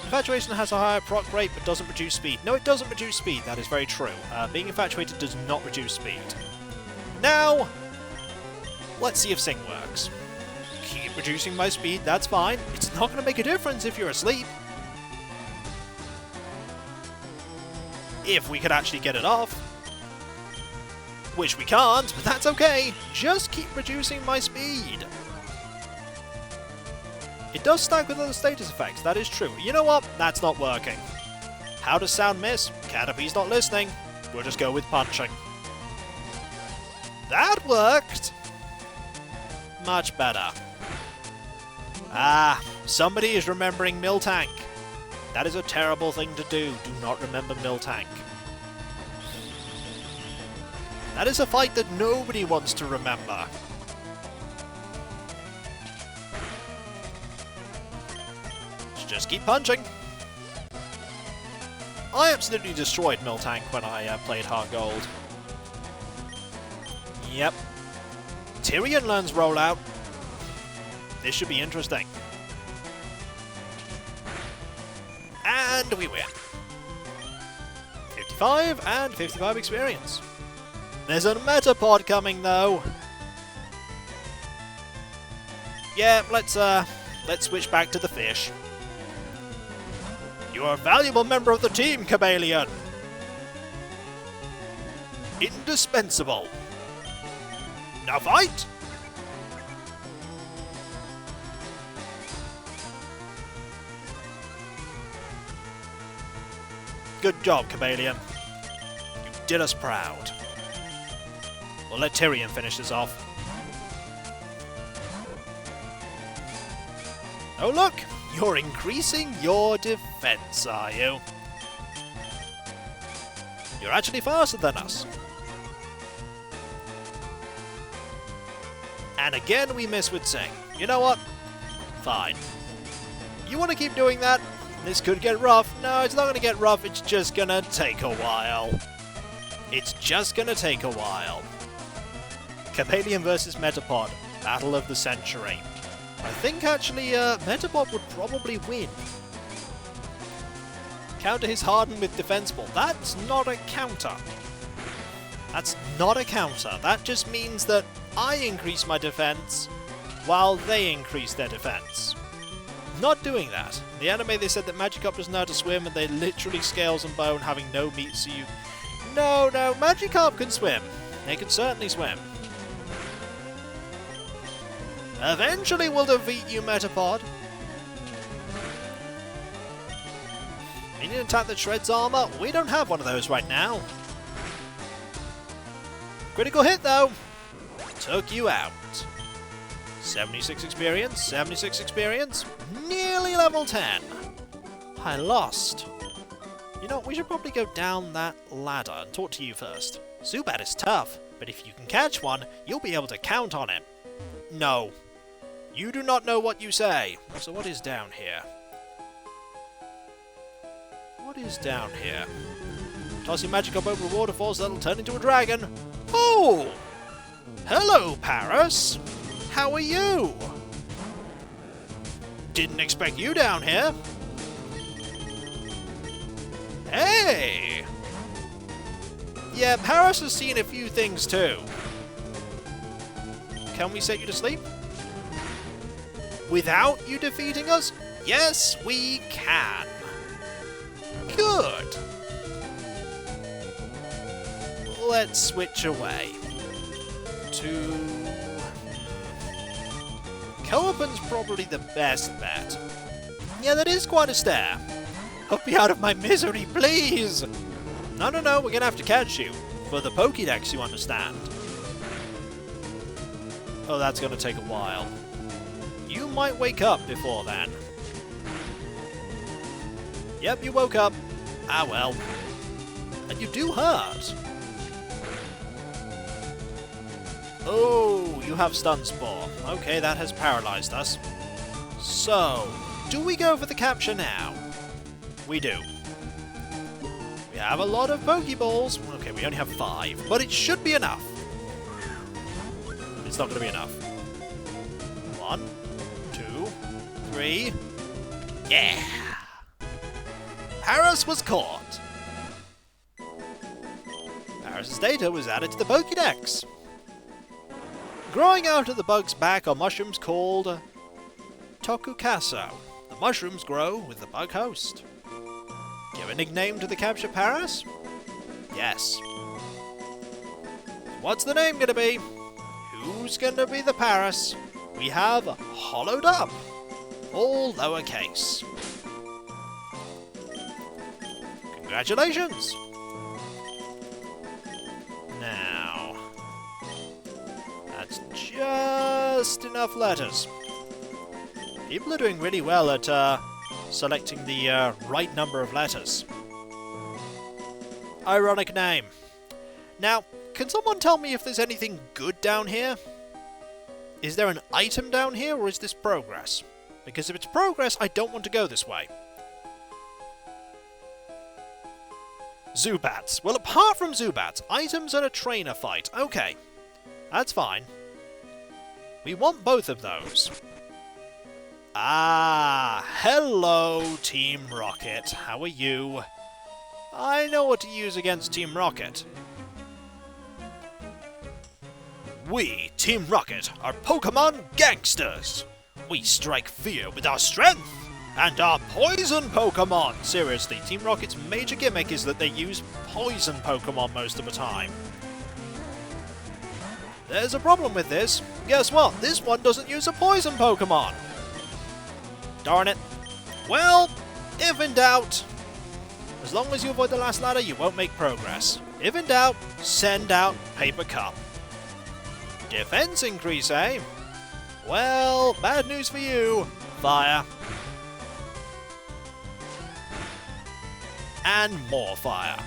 Infatuation has a higher proc rate but doesn't reduce speed. No, it doesn't reduce speed, that is very true. Being infatuated does not reduce speed. Now, let's see if Sing works. Keep reducing my speed, that's fine. It's not going to make a difference if you're asleep. If we could actually get it off. Which we can't, but that's okay. Just keep reducing my speed. It does stack with other status effects, that is true. You know what? That's not working. How does sound miss? Caterpie's not listening. We'll just go with punching. That worked! Much better. Ah, somebody is remembering Miltank. That is a terrible thing to do. Do not remember Miltank. That is a fight that nobody wants to remember. Just keep punching. I absolutely destroyed Miltank when I played Heart Gold. Yep. Tyrion learns Rollout. This should be interesting. And we win. 55 and 55 experience. There's a Metapod coming though. Yeah, let's switch back to the fish. You are a valuable member of the team, Cabalion. Indispensable. Now fight! Good job, Cabalion. You did us proud. We'll let Tyrion finish this off. Oh look! You're increasing your defense, are you? You're actually faster than us. And again we miss with Sing. You know what? Fine. You want to keep doing that? This could get rough. No, it's not going to get rough. It's just going to take a while. It's just going to take a while. Cabalion versus Metapod. Battle of the Century. I think actually Metapod would probably win. Counter his Harden with Defense Ball. That's not a counter. That's not a counter. That just means that I increase my defense while they increase their defense. Not doing that. In the anime they said that Magikarp doesn't know how to swim and they literally scales and bone having no meat, so you... No, Magikarp can swim. They can certainly swim. Eventually we'll defeat you, Metapod. Need an attack that shreds armor? We don't have one of those right now. Critical hit though! Took you out. 76 experience, 76 experience, nearly level 10. I lost. You know, we should probably go down that ladder and talk to you first. Zubat is tough, but if you can catch one, you'll be able to count on him. No. You do not know what you say. So what is down here? What is down here? Toss your Magikarp over a waterfall so that'll turn into a dragon. Oh! Hello, Paris! How are you? Didn't expect you down here. Hey! Yeah, Paris has seen a few things too. Can we set you to sleep? Without you defeating us? Yes, we can. Good. Let's switch away to... Coapen's probably the best bet. Yeah, that is quite a stare. Help me out of my misery, please! No, we're gonna have to catch you. For the Pokédex, you understand. Oh, that's gonna take a while. You might wake up before then. Yep, you woke up. Ah well. And you do hurt. Oh, you have Stun Spore. Okay, that has paralyzed us. So, do we go for the capture now? We do. We have a lot of Pokeballs. Okay, we only have 5, but it should be enough. It's not going to be enough. 1, 2, 3. Yeah! Paris was caught. Paris' data was added to the Pokédex. Growing out of the bug's back are mushrooms called Tokukaso. The mushrooms grow with the bug host. Give a nickname to the capture, Paris? Yes. What's the name gonna be? Who's gonna be the Paris? We have Hollowed Up. All lowercase. Congratulations! Now... That's just enough letters. People are doing really well at selecting the right number of letters. Ironic name. Now, can someone tell me if there's anything good down here? Is there an item down here, or is this progress? Because if it's progress, I don't want to go this way. Zubats. Well, apart from Zubats, items and a trainer fight. Okay, that's fine. We want both of those. Ah, hello, Team Rocket. How are you? I know what to use against Team Rocket. We, Team Rocket, are Pokemon gangsters. We strike fear with our strength and our poison Pokemon. Seriously, Team Rocket's major gimmick is that they use poison Pokemon most of the time. There's a problem with this. Guess what? This one doesn't use a poison Pokemon. Darn it. Well, if in doubt, as long as you avoid the last ladder, you won't make progress. If in doubt, send out Paper Cup. Defense increase, eh? Well, bad news for you. Fire. And more fire.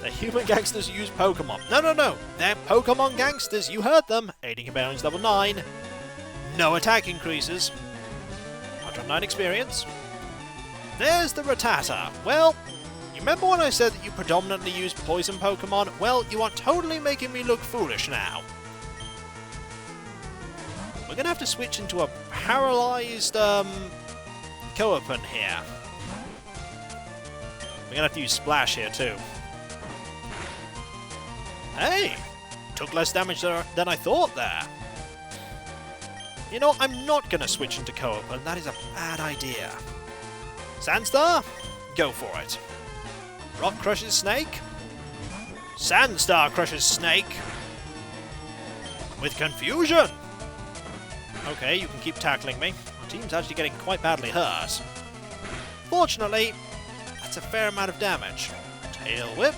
The human gangsters use Pokemon. No. They're Pokemon gangsters. You heard them. Aiding and abetting level 9. No attack increases. 109 experience. There's the Rattata. Well, you remember when I said that you predominantly use poison Pokemon? Well, you are totally making me look foolish now. We're going to have to switch into a paralyzed Coapen here. We're going to have to use Splash here too. Hey! Took less damage than I thought there. You know, I'm not going to switch into Coapen. That is a bad idea. Sandstar? Go for it. Rock crushes Snake. Sandstar crushes Snake. With confusion. Okay, you can keep tackling me. Our team's actually getting quite badly hurt. Fortunately, that's a fair amount of damage. Tail Whip.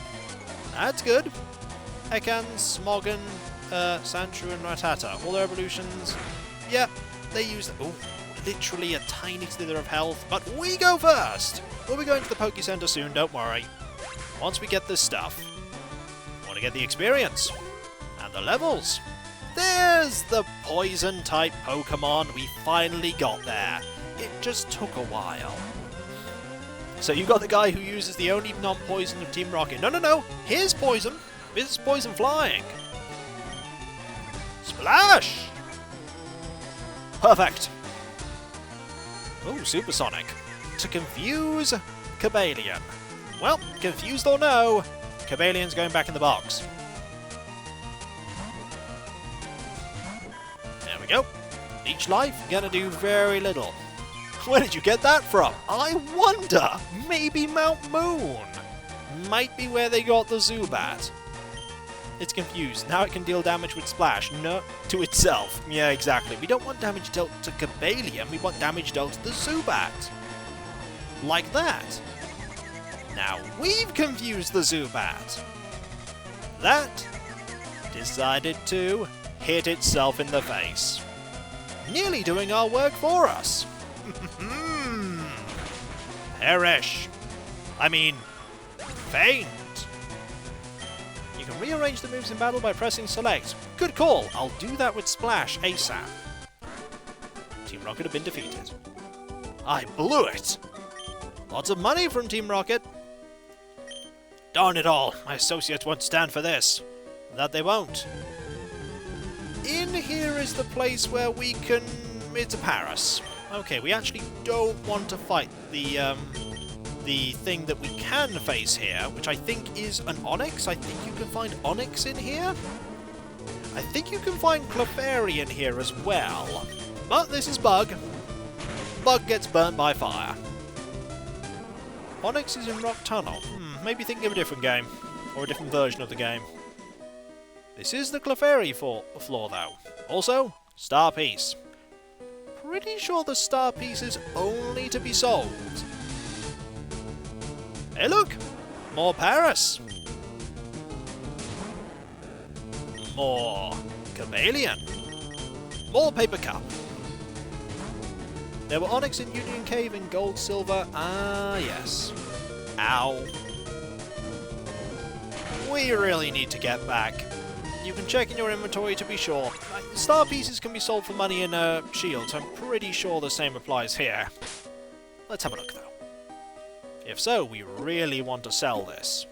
That's good. Ekans, Smogon, Sandshrew and Rattata. All their evolutions. Yep, they use... Oh, literally a tiny slither of health. But we go first! We'll be going to the Poke Center soon, don't worry. Once we get this stuff, we want to get the experience. And the levels. There's the Poison-type Pokemon. We finally got there. It just took a while. So you got the guy who uses the only non-poison of Team Rocket. No. Here's Poison. This is Poison flying. Splash! Perfect. Oh, Supersonic. To confuse Cobalion. Well, confused or no, Cobalion's going back in the box. There we go. Each life gonna do very little. Where did you get that from? I wonder. Maybe Mount Moon. Might be where they got the Zubat. It's confused. Now it can deal damage with Splash. No, to itself. Yeah, exactly. We don't want damage dealt to Cobalion. We want damage dealt to the Zubat. Like that. Now we've confused the Zubat. That decided to hit itself in the face. Nearly doing our work for us. Perish. I mean, faint. You can rearrange the moves in battle by pressing select. Good call. I'll do that with Splash ASAP. Team Rocket have been defeated. I blew it. Lots of money from Team Rocket. Darn it all. My associates won't stand for this. That they won't. In here is the place where we can... It's a Paris. Okay, we actually don't want to fight the thing that we can face here, which I think is an Onyx. I think you can find Onyx in here. I think you can find Clefairy in here as well. But this is Bug. Bug gets burnt by fire. Onyx is in Rock Tunnel. Maybe think of a different game. Or a different version of the game. This is the Clefairy floor, though. Also, Star Piece. Pretty sure the Star Piece is only to be sold. Hey look! More Paris! More Cobalion! More Paper Cup! There were Onyx in Union Cave in Gold, Silver. Ah, yes. Ow. We really need to get back. You can check in your inventory to be sure. Star pieces can be sold for money in shields. I'm pretty sure the same applies here. Let's have a look, though. If so, we really want to sell this.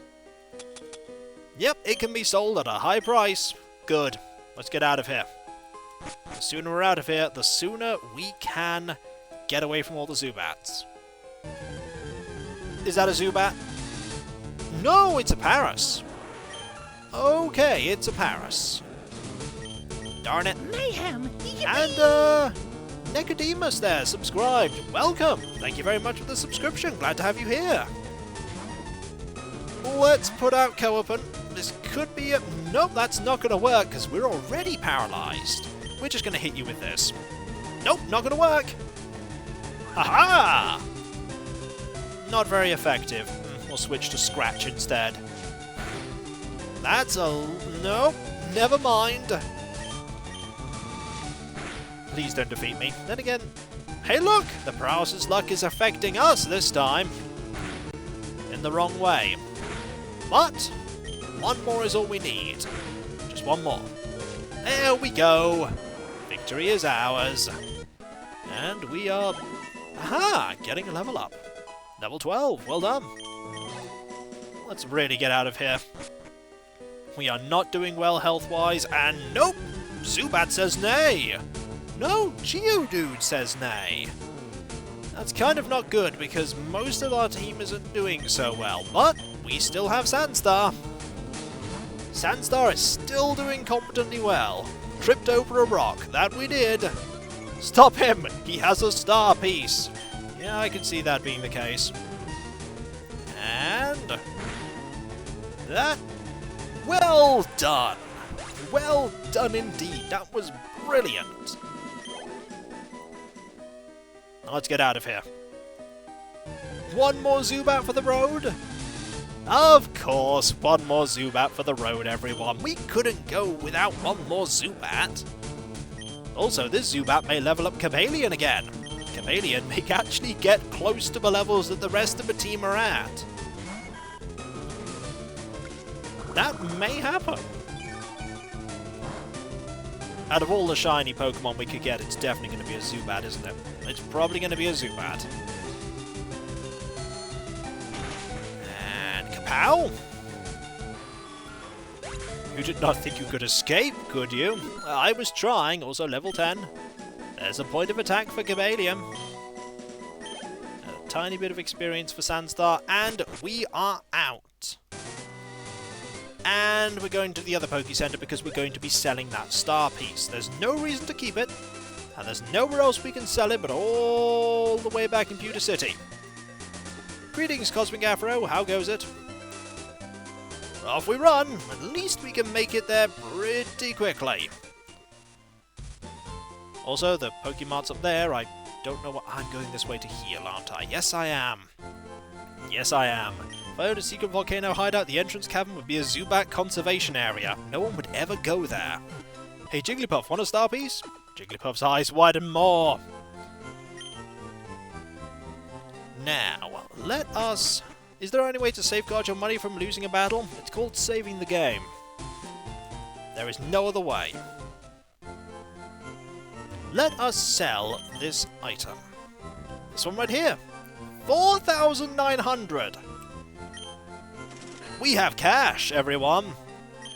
Yep, it can be sold at a high price. Good. Let's get out of here. The sooner we're out of here, the sooner we can get away from all the Zubats. Is that a Zubat? No, it's a Paras. Okay, it's a Paras. Darn it. Mayhem! And, Nicodemus there, subscribed. Welcome. Thank you very much for the subscription. Glad to have you here. Let's put out Coapen. This could be a... Nope, that's not going to work because we're already paralyzed. We're just going to hit you with this. Nope, not going to work. Aha! Not very effective. We'll switch to Scratch instead. That's a... Nope, never mind. Please don't defeat me. Then again... Hey look! The paralysis luck is affecting us this time. In the wrong way. But... one more is all we need. Just one more. There we go. Victory is ours. And we are... Aha! Getting a level up. Level 12. Well done. Let's really get out of here. We are not doing well health-wise, and nope! Zubat says nay! No, Geodude says nay. That's kind of not good, because most of our team isn't doing so well, but we still have Sandstar. Sandstar is still doing competently well. Tripped over a rock, that we did. Stop him! He has a star piece! Yeah, I can see that being the case. And... that... well done! Well done indeed, that was brilliant! Now let's get out of here. One more Zubat for the road? Of course, one more Zubat for the road, everyone. We couldn't go without one more Zubat. Also, this Zubat may level up Chameleon again. Chameleon may actually get close to the levels that the rest of the team are at. That may happen. Out of all the shiny Pokemon we could get, it's definitely going to be a Zubat, isn't it? It's probably going to be a Zubat. And Kapow! You did not think you could escape, could you? I was trying, also level 10. There's a point of attack for Chameleon. A tiny bit of experience for Sandstar, and we are out. And we're going to the other Poke Center because we're going to be selling that star piece. There's no reason to keep it, and there's nowhere else we can sell it but all the way back in Pewter City. Greetings, Cosmic Afro, how goes it? Off we run! At least we can make it there pretty quickly. Also, the Pokemon's up there. I don't know what... I'm going this way to heal, aren't I? Yes, I am. Yes, I am. If I owned a secret volcano hideout, the entrance cavern would be a Zubat conservation area. No one would ever go there. Hey, Jigglypuff, want a star piece? Jigglypuff's eyes widen more. Now, let us... Is there any way to safeguard your money from losing a battle? It's called saving the game. There is no other way. Let us sell this item. This one right here. 4,900. We have cash, everyone.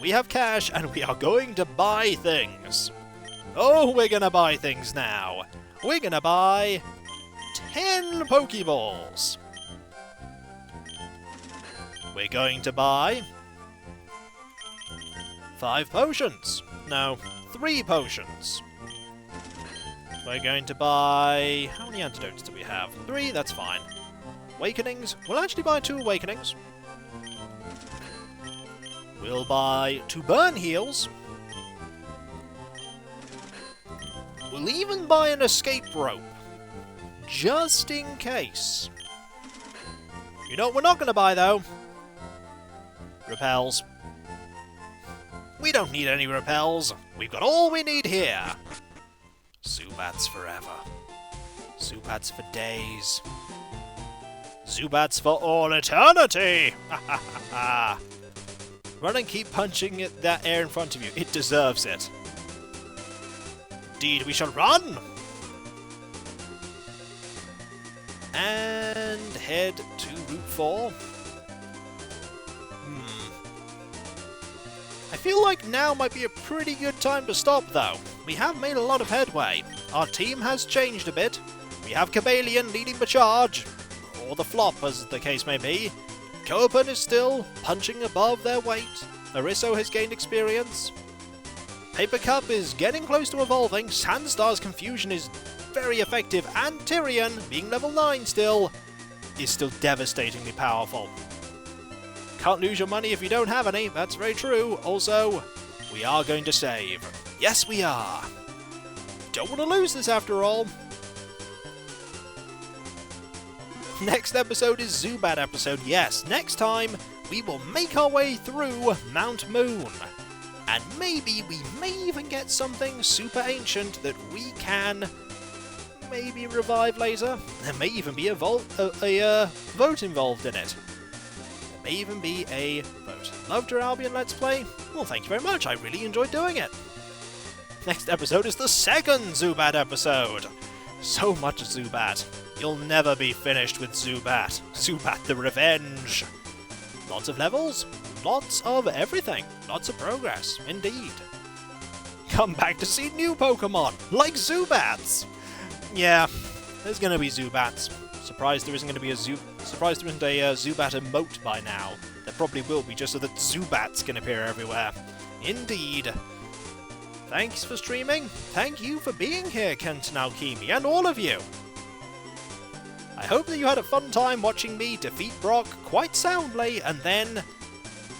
We have cash, and we are going to buy things. Oh, we're going to buy things now. We're going to buy 10 Pokeballs. We're going to buy 5 potions. No, 3 potions. We're going to buy... How many antidotes do we have? 3, that's fine. Awakenings. We'll actually buy 2 Awakenings. We'll buy 2 Burn Heals. We'll even buy an Escape Rope. Just in case. You know what we're not going to buy, though? Repels. We don't need any repels. We've got all we need here. Zubats forever. Zubats for days. Zubats for all eternity! Ha ha ha ha! Run and keep punching at that air in front of you. It deserves it. Indeed, we shall run! And head to Route 4. I feel like now might be a pretty good time to stop, though. We have made a lot of headway. Our team has changed a bit. We have Cabalion leading the charge, or the flop, as the case may be. Copen is still punching above their weight. Arisso has gained experience. Paper Cup is getting close to evolving. Sandstar's Confusion is very effective, and Tyrion, being level 9 still, is still devastatingly powerful. Can't lose your money if you don't have any, that's very true. Also, we are going to save. Yes, we are. Don't want to lose this after all. Next episode is Zubat episode. Yes, next time we will make our way through Mount Moon. And maybe we may even get something super ancient that we can maybe revive later. There may even be a vote involved in it. May even be a vote. Loved your Albion Let's Play? Well, thank you very much. I really enjoyed doing it. Next episode is the second Zubat episode. So much Zubat. You'll never be finished with Zubat. Zubat the Revenge. Lots of levels, lots of everything, lots of progress, indeed. Come back to see new Pokemon, like Zubats. Yeah, there's gonna be Zubats. Surprised there isn't going to be a Surprised there isn't a Zubat emote by now. There probably will be, just so that Zubats can appear everywhere. Indeed. Thanks for streaming. Thank you for being here, Kent and Alchemy, and all of you. I hope that you had a fun time watching me defeat Brock quite soundly, and then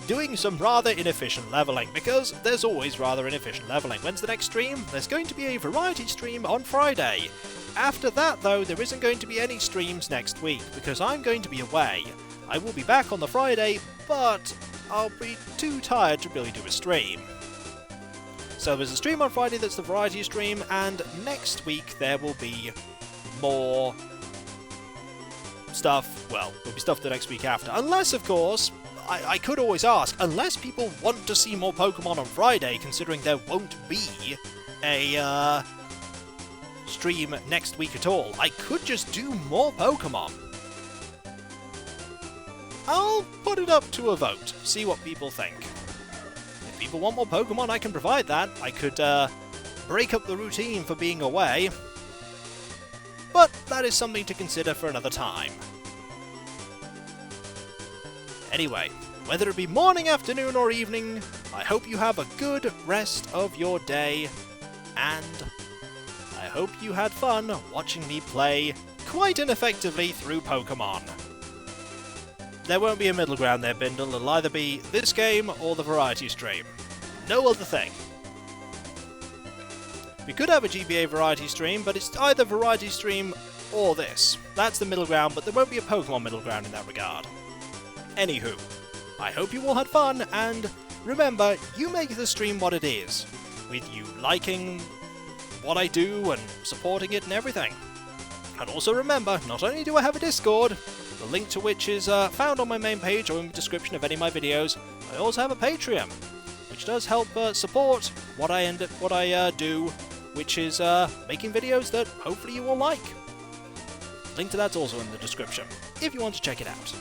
doing some rather inefficient leveling, because there's always rather inefficient leveling. When's the next stream? There's going to be a variety stream on Friday. After that, though, there isn't going to be any streams next week, because I'm going to be away. I will be back on the Friday, but I'll be too tired to really do a stream. So there's a stream on Friday that's the variety stream, and next week there will be more stuff. Well, there'll be stuff the next week after. Unless, of course, I could always ask, unless people want to see more Pokemon on Friday, considering there won't be a stream next week at all, I could just do more Pokemon. I'll put it up to a vote, see what people think. If people want more Pokemon, I can provide that. I could break up the routine for being away, but that is something to consider for another time. Anyway, whether it be morning, afternoon, or evening, I hope you have a good rest of your day, and I hope you had fun watching me play quite ineffectively through Pokemon. There won't be a middle ground there, Bindle. It'll either be this game or the variety stream. No other thing. We could have a GBA variety stream, but it's either variety stream or this. That's the middle ground, but there won't be a Pokemon middle ground in that regard. Anywho, I hope you all had fun, and remember, you make the stream what it is, with you liking what I do and supporting it and everything. And also remember, not only do I have a Discord, the link to which is found on my main page or in the description of any of my videos, I also have a Patreon, which does help support what I do, which is making videos that hopefully you will like. Link to that's also in the description, if you want to check it out.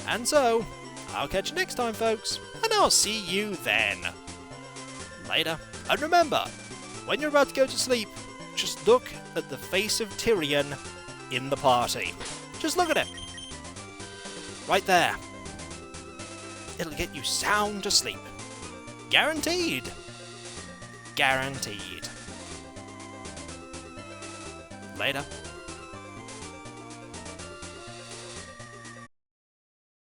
And so, I'll catch you next time, folks, and I'll see you then. Later. And remember, when you're about to go to sleep, just look at the face of Tyrion in the party. Just look at it. Right there. It'll get you sound asleep. Guaranteed. Guaranteed. Later.